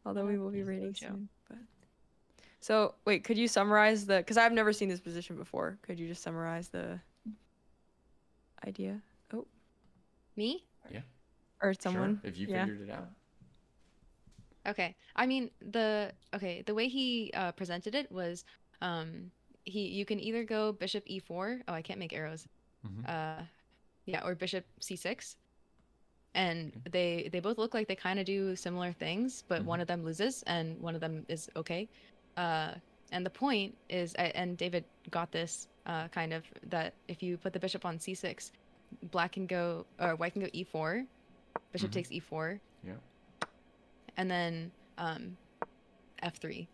Although we will be raiding soon. But so wait, could you summarize the, because I've never seen this position before. Could you just summarize the idea? Oh, Me? Yeah. or someone. Sure. If you Yeah. figured it out. Okay. I mean the way he presented it was you can either go bishop e4. Oh, I can't make arrows. Mhm. Yeah, or bishop c6. And they both look like they kind of do similar things, but one of them loses and one of them is okay. And the point is, and David got this kind of, that if you put the bishop on c6, black can go, or white can go e4, bishop takes e4, Yeah. and then f3.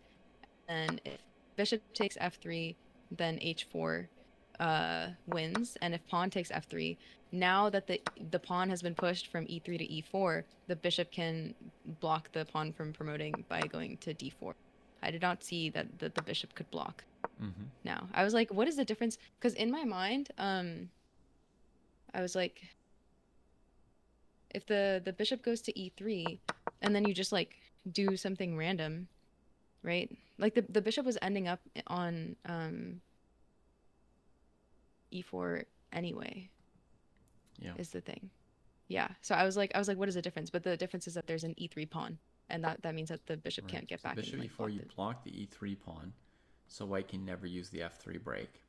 And if bishop takes f3, then h4 wins, and if pawn takes f3, now that the pawn has been pushed from e3 to e4, the bishop can block the pawn from promoting by going to d4. I did not see that the bishop could block. Now I was like, what is the difference? Because in my mind, I was like, if the bishop goes to e3, and then you just like do something random, right? Like the bishop was ending up on e4 anyway. Yeah. Is the thing. Yeah. So I was like, what is the difference? But the difference is that there's an e3 pawn, and that means that the bishop Right. can't get So back. bishop and, like, e4, you block the e3 pawn, so white can never use the f3 break.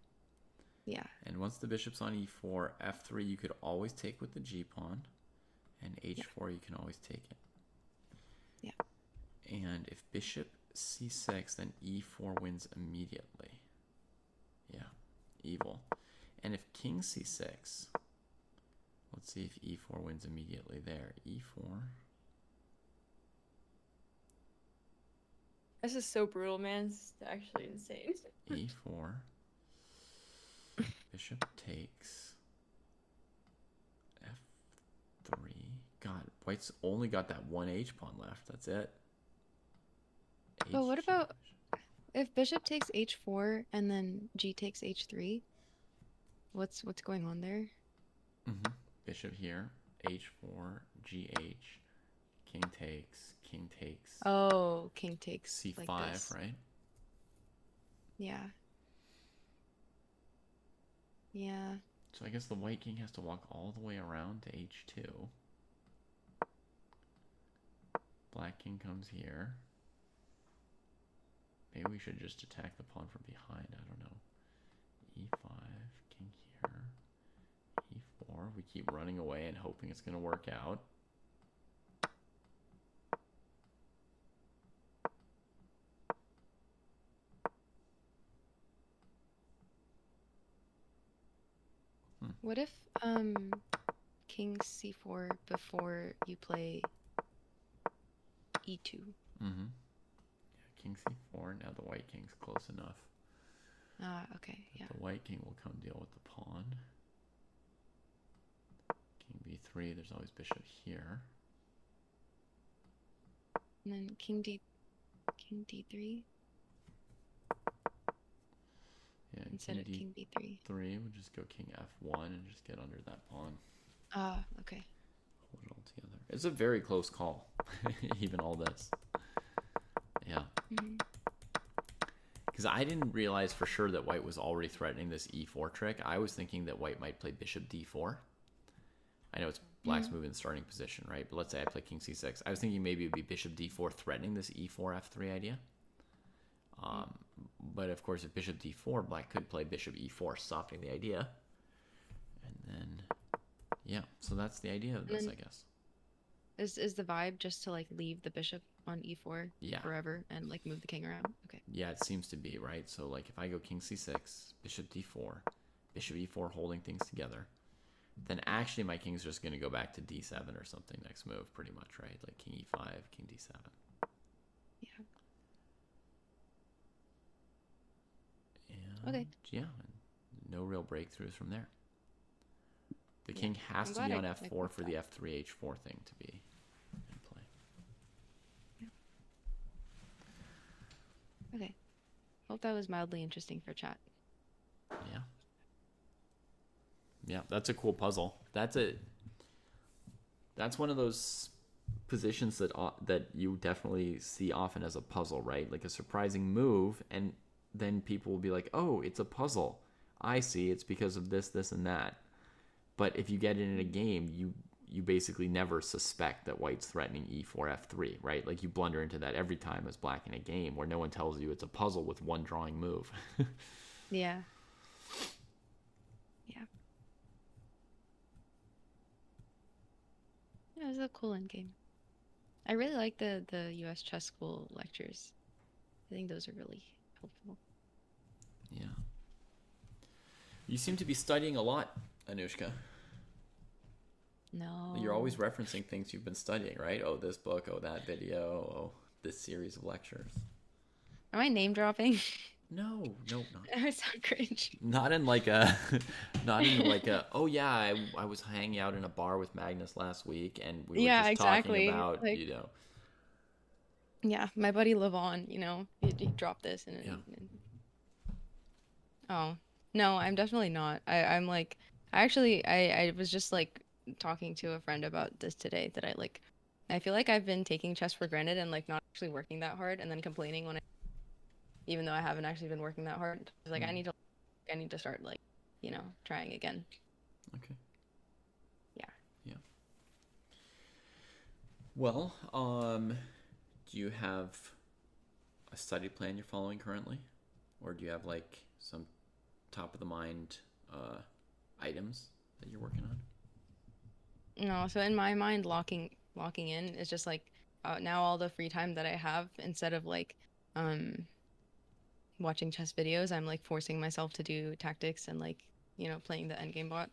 Yeah. And once the bishop's on e4, f3 you could always take with the g pawn, and h4 you can always take it. Yeah. And if bishop c6, then e4 wins immediately. Yeah, evil. And if king c6, let's see if e4 wins immediately there. e4. This is so brutal, man. It's actually insane. e4. Bishop takes f3. God, white's only got that one h pawn left. That's it. But what about if bishop takes h4 and then g takes h3? What's going on there? Bishop here, h4, gh, king takes. Oh, king takes c5, like this. right? Yeah. Yeah. So I guess the white king has to walk all the way around to h2. Black king comes here. Maybe we should just attack the pawn from behind. I don't know. e5, king here. e4. We keep running away and hoping it's going to work out. What if king c4 before you play e2? Yeah, king c4. Now the white king's close enough. Ah, okay, yeah. The white king will come deal with the pawn. King b3. There's always bishop here. And then king d3. Yeah, Instead of king b3. We'll just go king f1 and just get under that pawn. Ah, okay. Hold it all together. It's a very close call, even all this. Yeah. Because I didn't realize for sure that white was already threatening this e4 trick. I was thinking that white might play bishop d4. I know it's black's move in starting position, right? But let's say I play king c6. I was thinking maybe it would be bishop d4 threatening this e4 f3 idea. But of course, if bishop d4, black could play bishop e4, stopping the idea. And then, yeah, so that's the idea of this, I guess. Is the vibe just to like leave the bishop on e4 forever and like move the king around? Okay. Yeah, it seems to be, right? So like if I go king c6, bishop d4, bishop e4 holding things together, then actually my king's just going to go back to d7 or something next move, pretty much, right? Like king e5, king d7. Okay. Yeah, no real breakthroughs from there. The Yeah. king has I'm to glad be I on f4 picked for that. the f3 h4 thing to be in play. Okay. Hope that was mildly interesting for chat. Yeah. Yeah, that's a cool puzzle. That's one of those positions that you definitely see often as a puzzle, right? Like a surprising move, and then people will be like, "Oh, it's a puzzle. I see. It's because of this, this, and that." But if you get it in a game, you basically never suspect that white's threatening e4 f3, right? Like you blunder into that every time as black in a game where no one tells you it's a puzzle with one drawing move. Yeah. Yeah. Yeah, it was a cool end game. I really like the US Chess School lectures. I think those are really helpful. Yeah. You seem to be studying a lot, Anushka. You're always No. referencing things you've been studying, right? Oh, this book, oh, that video, oh, this series of lectures. Am I name dropping? No, no, not. I sound cringe. Not in like a, not in like a, oh yeah, I was hanging out in a bar with Magnus last week and we were Yeah, just talking exactly. about, Like, yeah, my buddy Levon, he dropped this yeah. oh, no, I'm definitely not. I'm like, I was just like talking to a friend about this today that I feel like I've been taking chess for granted and like not actually working that hard and then complaining even though I haven't actually been working that hard. It's like, Mm, I need to start like, trying again. okay. Yeah. Yeah. Well, do you have a study plan you're following currently? Or do you have like some top of the mind items that you're working on? No, so in my mind, locking in is just like now all the free time that I have instead of like um watching chess videos, I'm like forcing myself to do tactics and like playing the endgame bot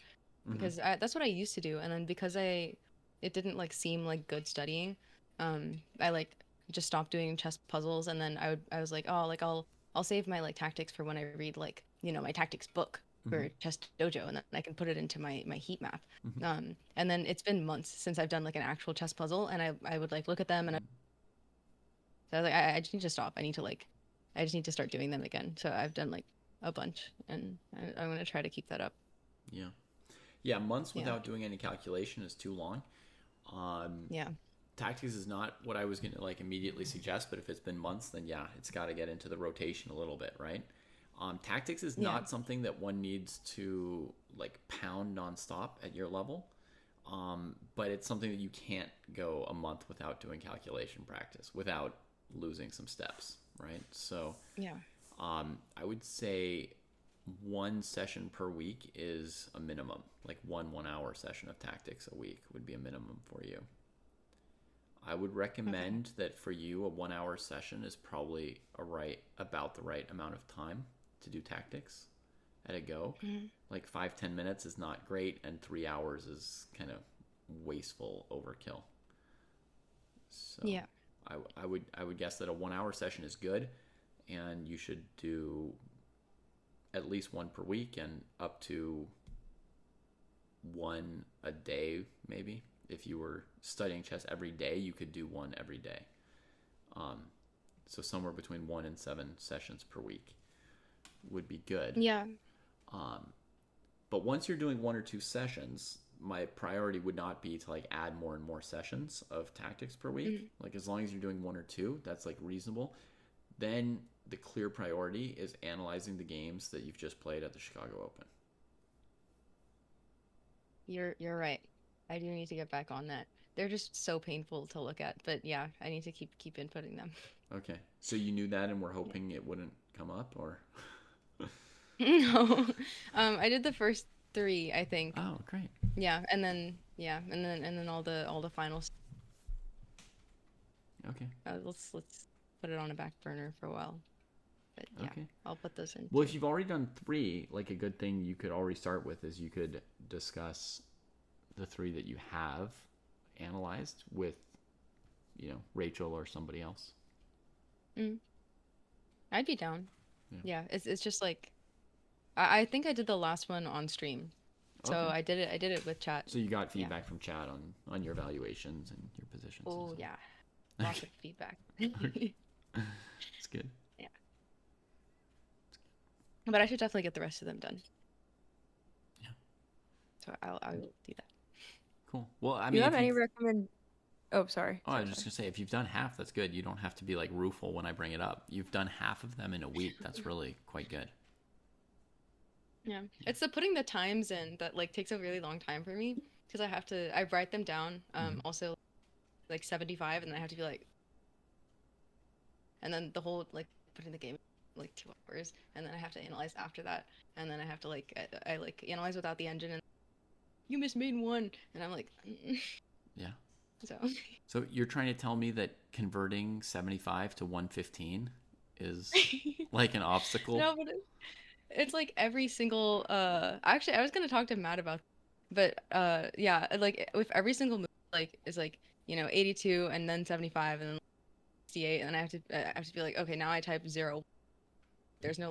Mm-hmm. because that's what I used to do, and then because it didn't like seem like good studying, I like just stopped doing chess puzzles, and then I was like, oh, like I'll save my like tactics for when I read like my tactics book Mm-hmm. for Chess Dojo, and then I can put it into my heat map. Mm-hmm. And then it's been months since I've done like an actual chess puzzle, and I would like look at them, and so I was like, I just need to stop. I just need to start doing them again. So I've done like a bunch, and I'm gonna try to keep that up. Yeah. Yeah, months Yeah, without doing any calculation is too long. Um, yeah, Tactics is not what I was going to like immediately suggest, but if it's been months, then yeah, it's got to get into the rotation a little bit, right? Tactics is yeah. not something that one needs to like pound nonstop at your level, but it's something that you can't go a month without doing calculation practice without losing some steps, right? So Yeah. I would say one session per week is a minimum. Like 1 hour session of tactics a week would be a minimum for you. I would Okay. recommend that for you, a 1 hour session is probably about the right amount of time to do tactics at a go. Mhm. Like 5-10 minutes is not great, and 3 hours is kind of wasteful overkill. So Yeah. I would guess that a 1 hour session is good, and you should do at least one per week and up to one a day, maybe. If you were studying chess every day, you could do one every day. Um, so somewhere between 1 and 7 sessions per week would be good. Yeah. Um, but once you're doing 1 or 2 sessions, my priority would not be to like add more and more sessions of tactics per week. Mhm. Like as long as you're doing 1 or 2, that's like reasonable. Then the clear priority is analyzing the games that you've just played at the Chicago Open. You're right. I do need to get back on that. They're just so painful to look at, but yeah, I need to keep inputting them. Okay. So you knew that and were hoping it wouldn't come up, or? No. I did the first three, I think. Oh, great. Yeah, and then all the finals. Okay. Let's put it on a back burner for a while. But yeah, Okay. I'll put those in Well, too. if you've already done 3, like a good thing you could already start with is you could discuss the 3 that you have analyzed with, Rachel or somebody else. Mm, I'd be down. Yeah. Yeah, it's just like I think I did the last one on stream. So Okay. I did it with chat. So you got Yeah. feedback from chat on your evaluations and your positions and Oh stuff. yeah. Lots of feedback. Okay. It's good. Yeah. But I should definitely get the rest of them done. Yeah. So I will do that. Cool. Well, I Do you mean, have if any you've recommend? Oh, sorry. oh, I Sorry, was just sorry. gonna say, if you've done half, that's good. You don't have to be like rueful when I bring it up. You've done half of them in a week. That's really quite good. Yeah. It's the putting the times in that like takes a really long time for me because I write them down Hmm. also like 75 and then I have to be like and then the whole like putting the game like 2 hours and then I have to analyze after that and then I have to like I like analyze without the engine and you mismade one and I'm like Yeah. so So you're trying to tell me that converting 75 to 115 is like an obstacle? no but it's like every single actually I was gonna talk to Matt about but yeah like with every single move like is like 82 and then 75 and then 68 and I have to be like okay now I type 0 there's no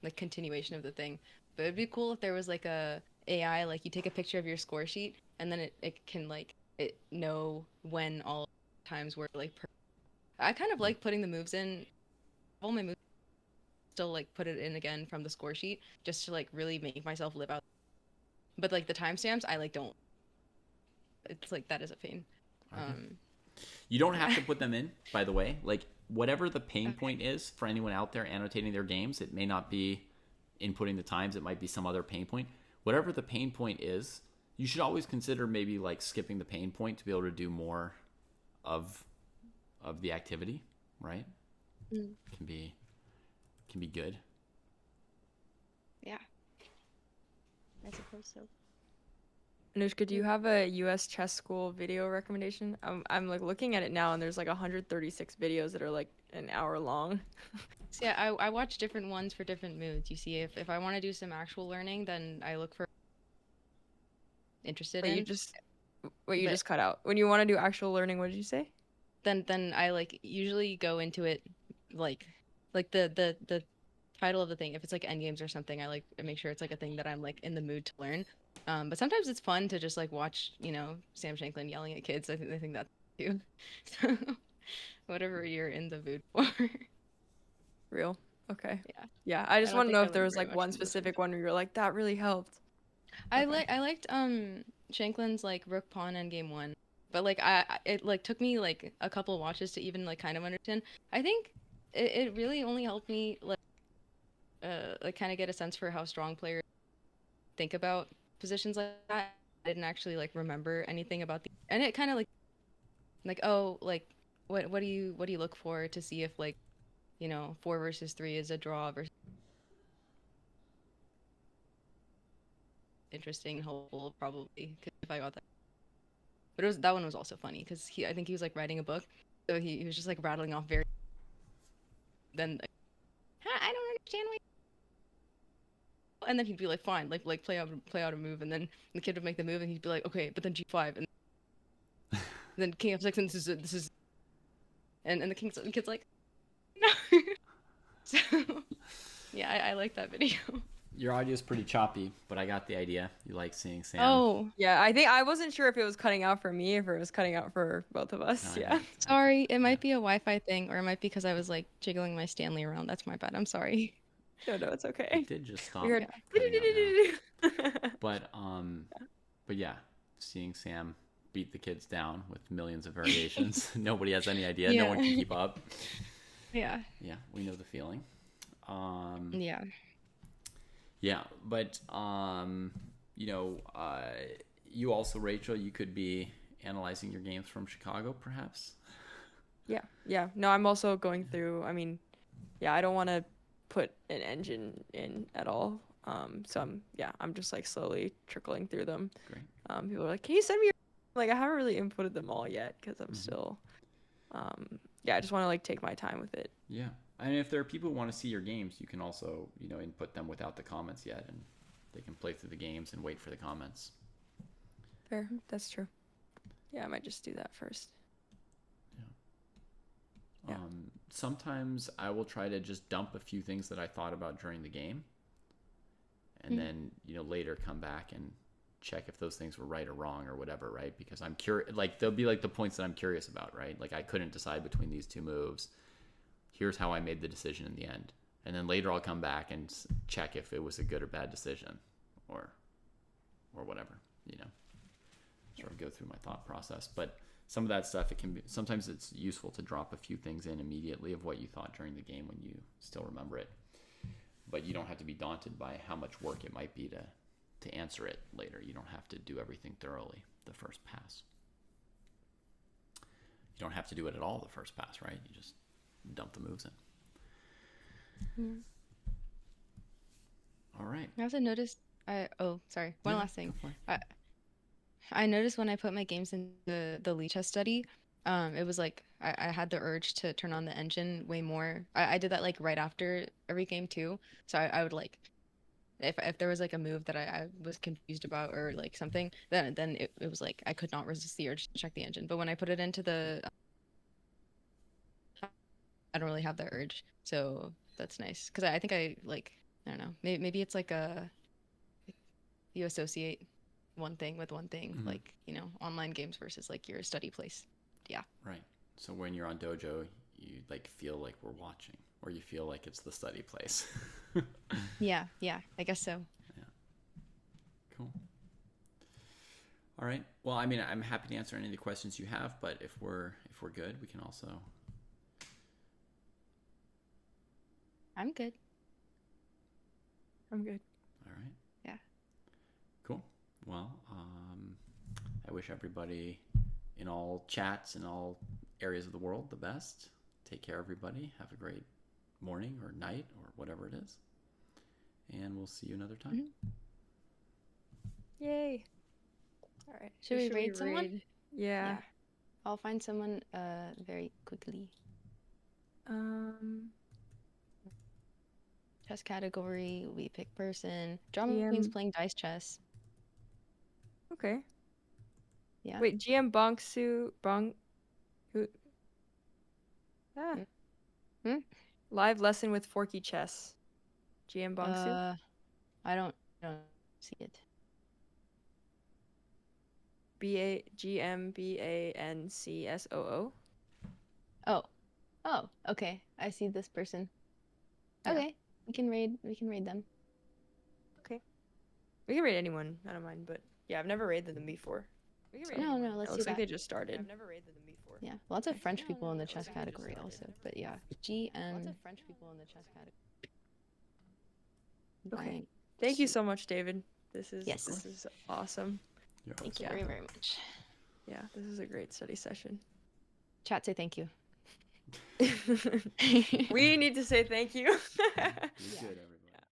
like continuation of the thing but it'd be cool if there was like a AI like you take a picture of your score sheet and then it can like it know when all times were like I kind of Yeah. like putting the moves in all my moves still like put it in again from the score sheet just to like really make myself live out but like the timestamps I like don't it's like that is a pain Okay. um You don't have yeah to put them in, by the way. Like, whatever the pain okay point is for anyone out there annotating their games, it may not be inputting the times, it might be some other pain point. Whatever the pain point is, you should always consider maybe like skipping the pain point to be able to do more of the activity, right? Mm, Can be good. yeah I suppose so Anushka, do you Mm. have a U.S. chess school video recommendation? I'm like looking at it now, and there's like 136 videos that are like an hour long. So yeah, I watch different ones for different moods. You see, if I want to do some actual learning, then I look for interested Wait, in. you But just cut out. When you want to do actual learning, what did you say? then I like usually go into it like the title of the thing. If it's like Endgames or something, I like make sure it's like a thing that I'm like in the mood to learn. But sometimes it's fun to just like watch, Sam Shanklin yelling at kids. I think that's too. So whatever you're in the mood for. Real. Okay. Yeah. Yeah, I I just don't want to think know I if there learned was very like much one from listening specific to it. one where you're like, that really helped. Okay. I liked Shanklin's like Rook Pawn Endgame one, but like it like took me like a couple of watches to even like kind of understand. I think it really only helped me like kind of get a sense for how strong players think about positions like that. I didn't actually like remember anything about the and it kind of like oh like what do you look for to see if like 4 versus 3 is a draw versus interesting and hopeful probably 'cause if I got that. But that one was also funny because I think he was like writing a book, so he was just like rattling off very. Then like, I don't understand why. And then he'd be like, fine, like play out a move, and then the kid would make the move, and he'd be like, okay, but then G5, and then King F6, and this is, and the kid's like, no. So yeah, I like that video. Your audio is pretty choppy, but I got the idea. You like seeing Sam. Oh, Yeah, I think I wasn't sure if it was cutting out for me, if it was cutting out for both of No, us. I Yeah. think sorry, it yeah. might be a Wi-Fi thing, or it might be because I was like jiggling my Stanley around. That's my bad. I'm sorry. No, no, it's It okay. did just We stop heard. Yeah. cutting out now. But yeah, seeing Sam beat the kids down with millions of variations. Nobody has any idea. No Yeah. one can keep up. Yeah. Yeah, we know the feeling. Um, Yeah. yeah, but you also, Rachel, you could be analyzing your games from Chicago, perhaps. Yeah, yeah. No, I'm also going through. I mean, yeah, I don't want to put an engine in at all. So I'm just like slowly trickling through them. Great. People are like, "Can you send me your?" Like, I haven't really inputted them all yet because I'm Hmm. still. Yeah, I just want to like take my time with it. Yeah, I mean, if there are people who want to see your games, you can also input them without the comments yet, and they can play through the games and wait for the comments. Fair, that's true. Yeah, I might just do that first. Yeah. Sometimes I will try to just dump a few things that I thought about during the game, and then later come back and check if those things were right or wrong or whatever, right? Because I'm curious, like there'll be like the points that I'm curious about, right? Like I couldn't decide between these two moves. Here's how I made the decision in the end, and then later I'll come back and check if it was a good or bad decision, or whatever, sort of go through my thought process. But some of that stuff, sometimes it's useful to drop a few things in immediately of what you thought during the game when you still remember it. But you don't have to be daunted by how much work it might be to answer it later. You don't have to do everything thoroughly the first pass. You don't have to do it at all the first pass, right? You just dump the moves in. Mm. All right. I also noticed. Sorry. One last thing. I noticed when I put my games in the Lee chess study, it was like I had the urge to turn on the engine way more. I did that like right after every game too. So I would like if there was like a move that I was confused about or like something, then it was like I could not resist the urge to check the engine. But when I put it into I don't really have that urge. So that's nice because I think I don't know, maybe it's like you associate one thing with one thing, mm-hmm. like online games versus like your study place. Yeah, right. So when you're on Dojo, you like feel like we're watching, or you feel like it's the study place. yeah, I guess so. Yeah, cool. All right, well, I mean, I'm happy to answer any of the questions you have, but if we're good, we can also. I'm good. All right. Yeah. Cool. Well, I wish everybody in all chats in all areas of the world the best. Take care, everybody. Have a great morning or night or whatever it is. And we'll see you another time. Mm-hmm. Yay. All right. Should we raid someone? Yeah. I'll find someone very quickly. Chess category, we pick person. Drama Queen's playing dice chess. Okay. Yeah. Wait, GM who? Live lesson with Forky Chess. GM Bongsu? I don't see it. GMBANCSOO. Oh, okay. I see this person. Yeah. Okay. We can raid them. Okay. We can raid anyone, I don't mind, but yeah, I've never raided them before. No, let's do looks that. like they just started. Yeah, I've never raided them before. Yeah, lots of French people in the chess category also, but yeah, GM. Lots of French people in the chess category. Okay. Thank you so much, David. This is awesome. Yeah. Thank you very, very much. Yeah, this is a great study session. Chat, say thank you. We need to say thank you. Good, everybody.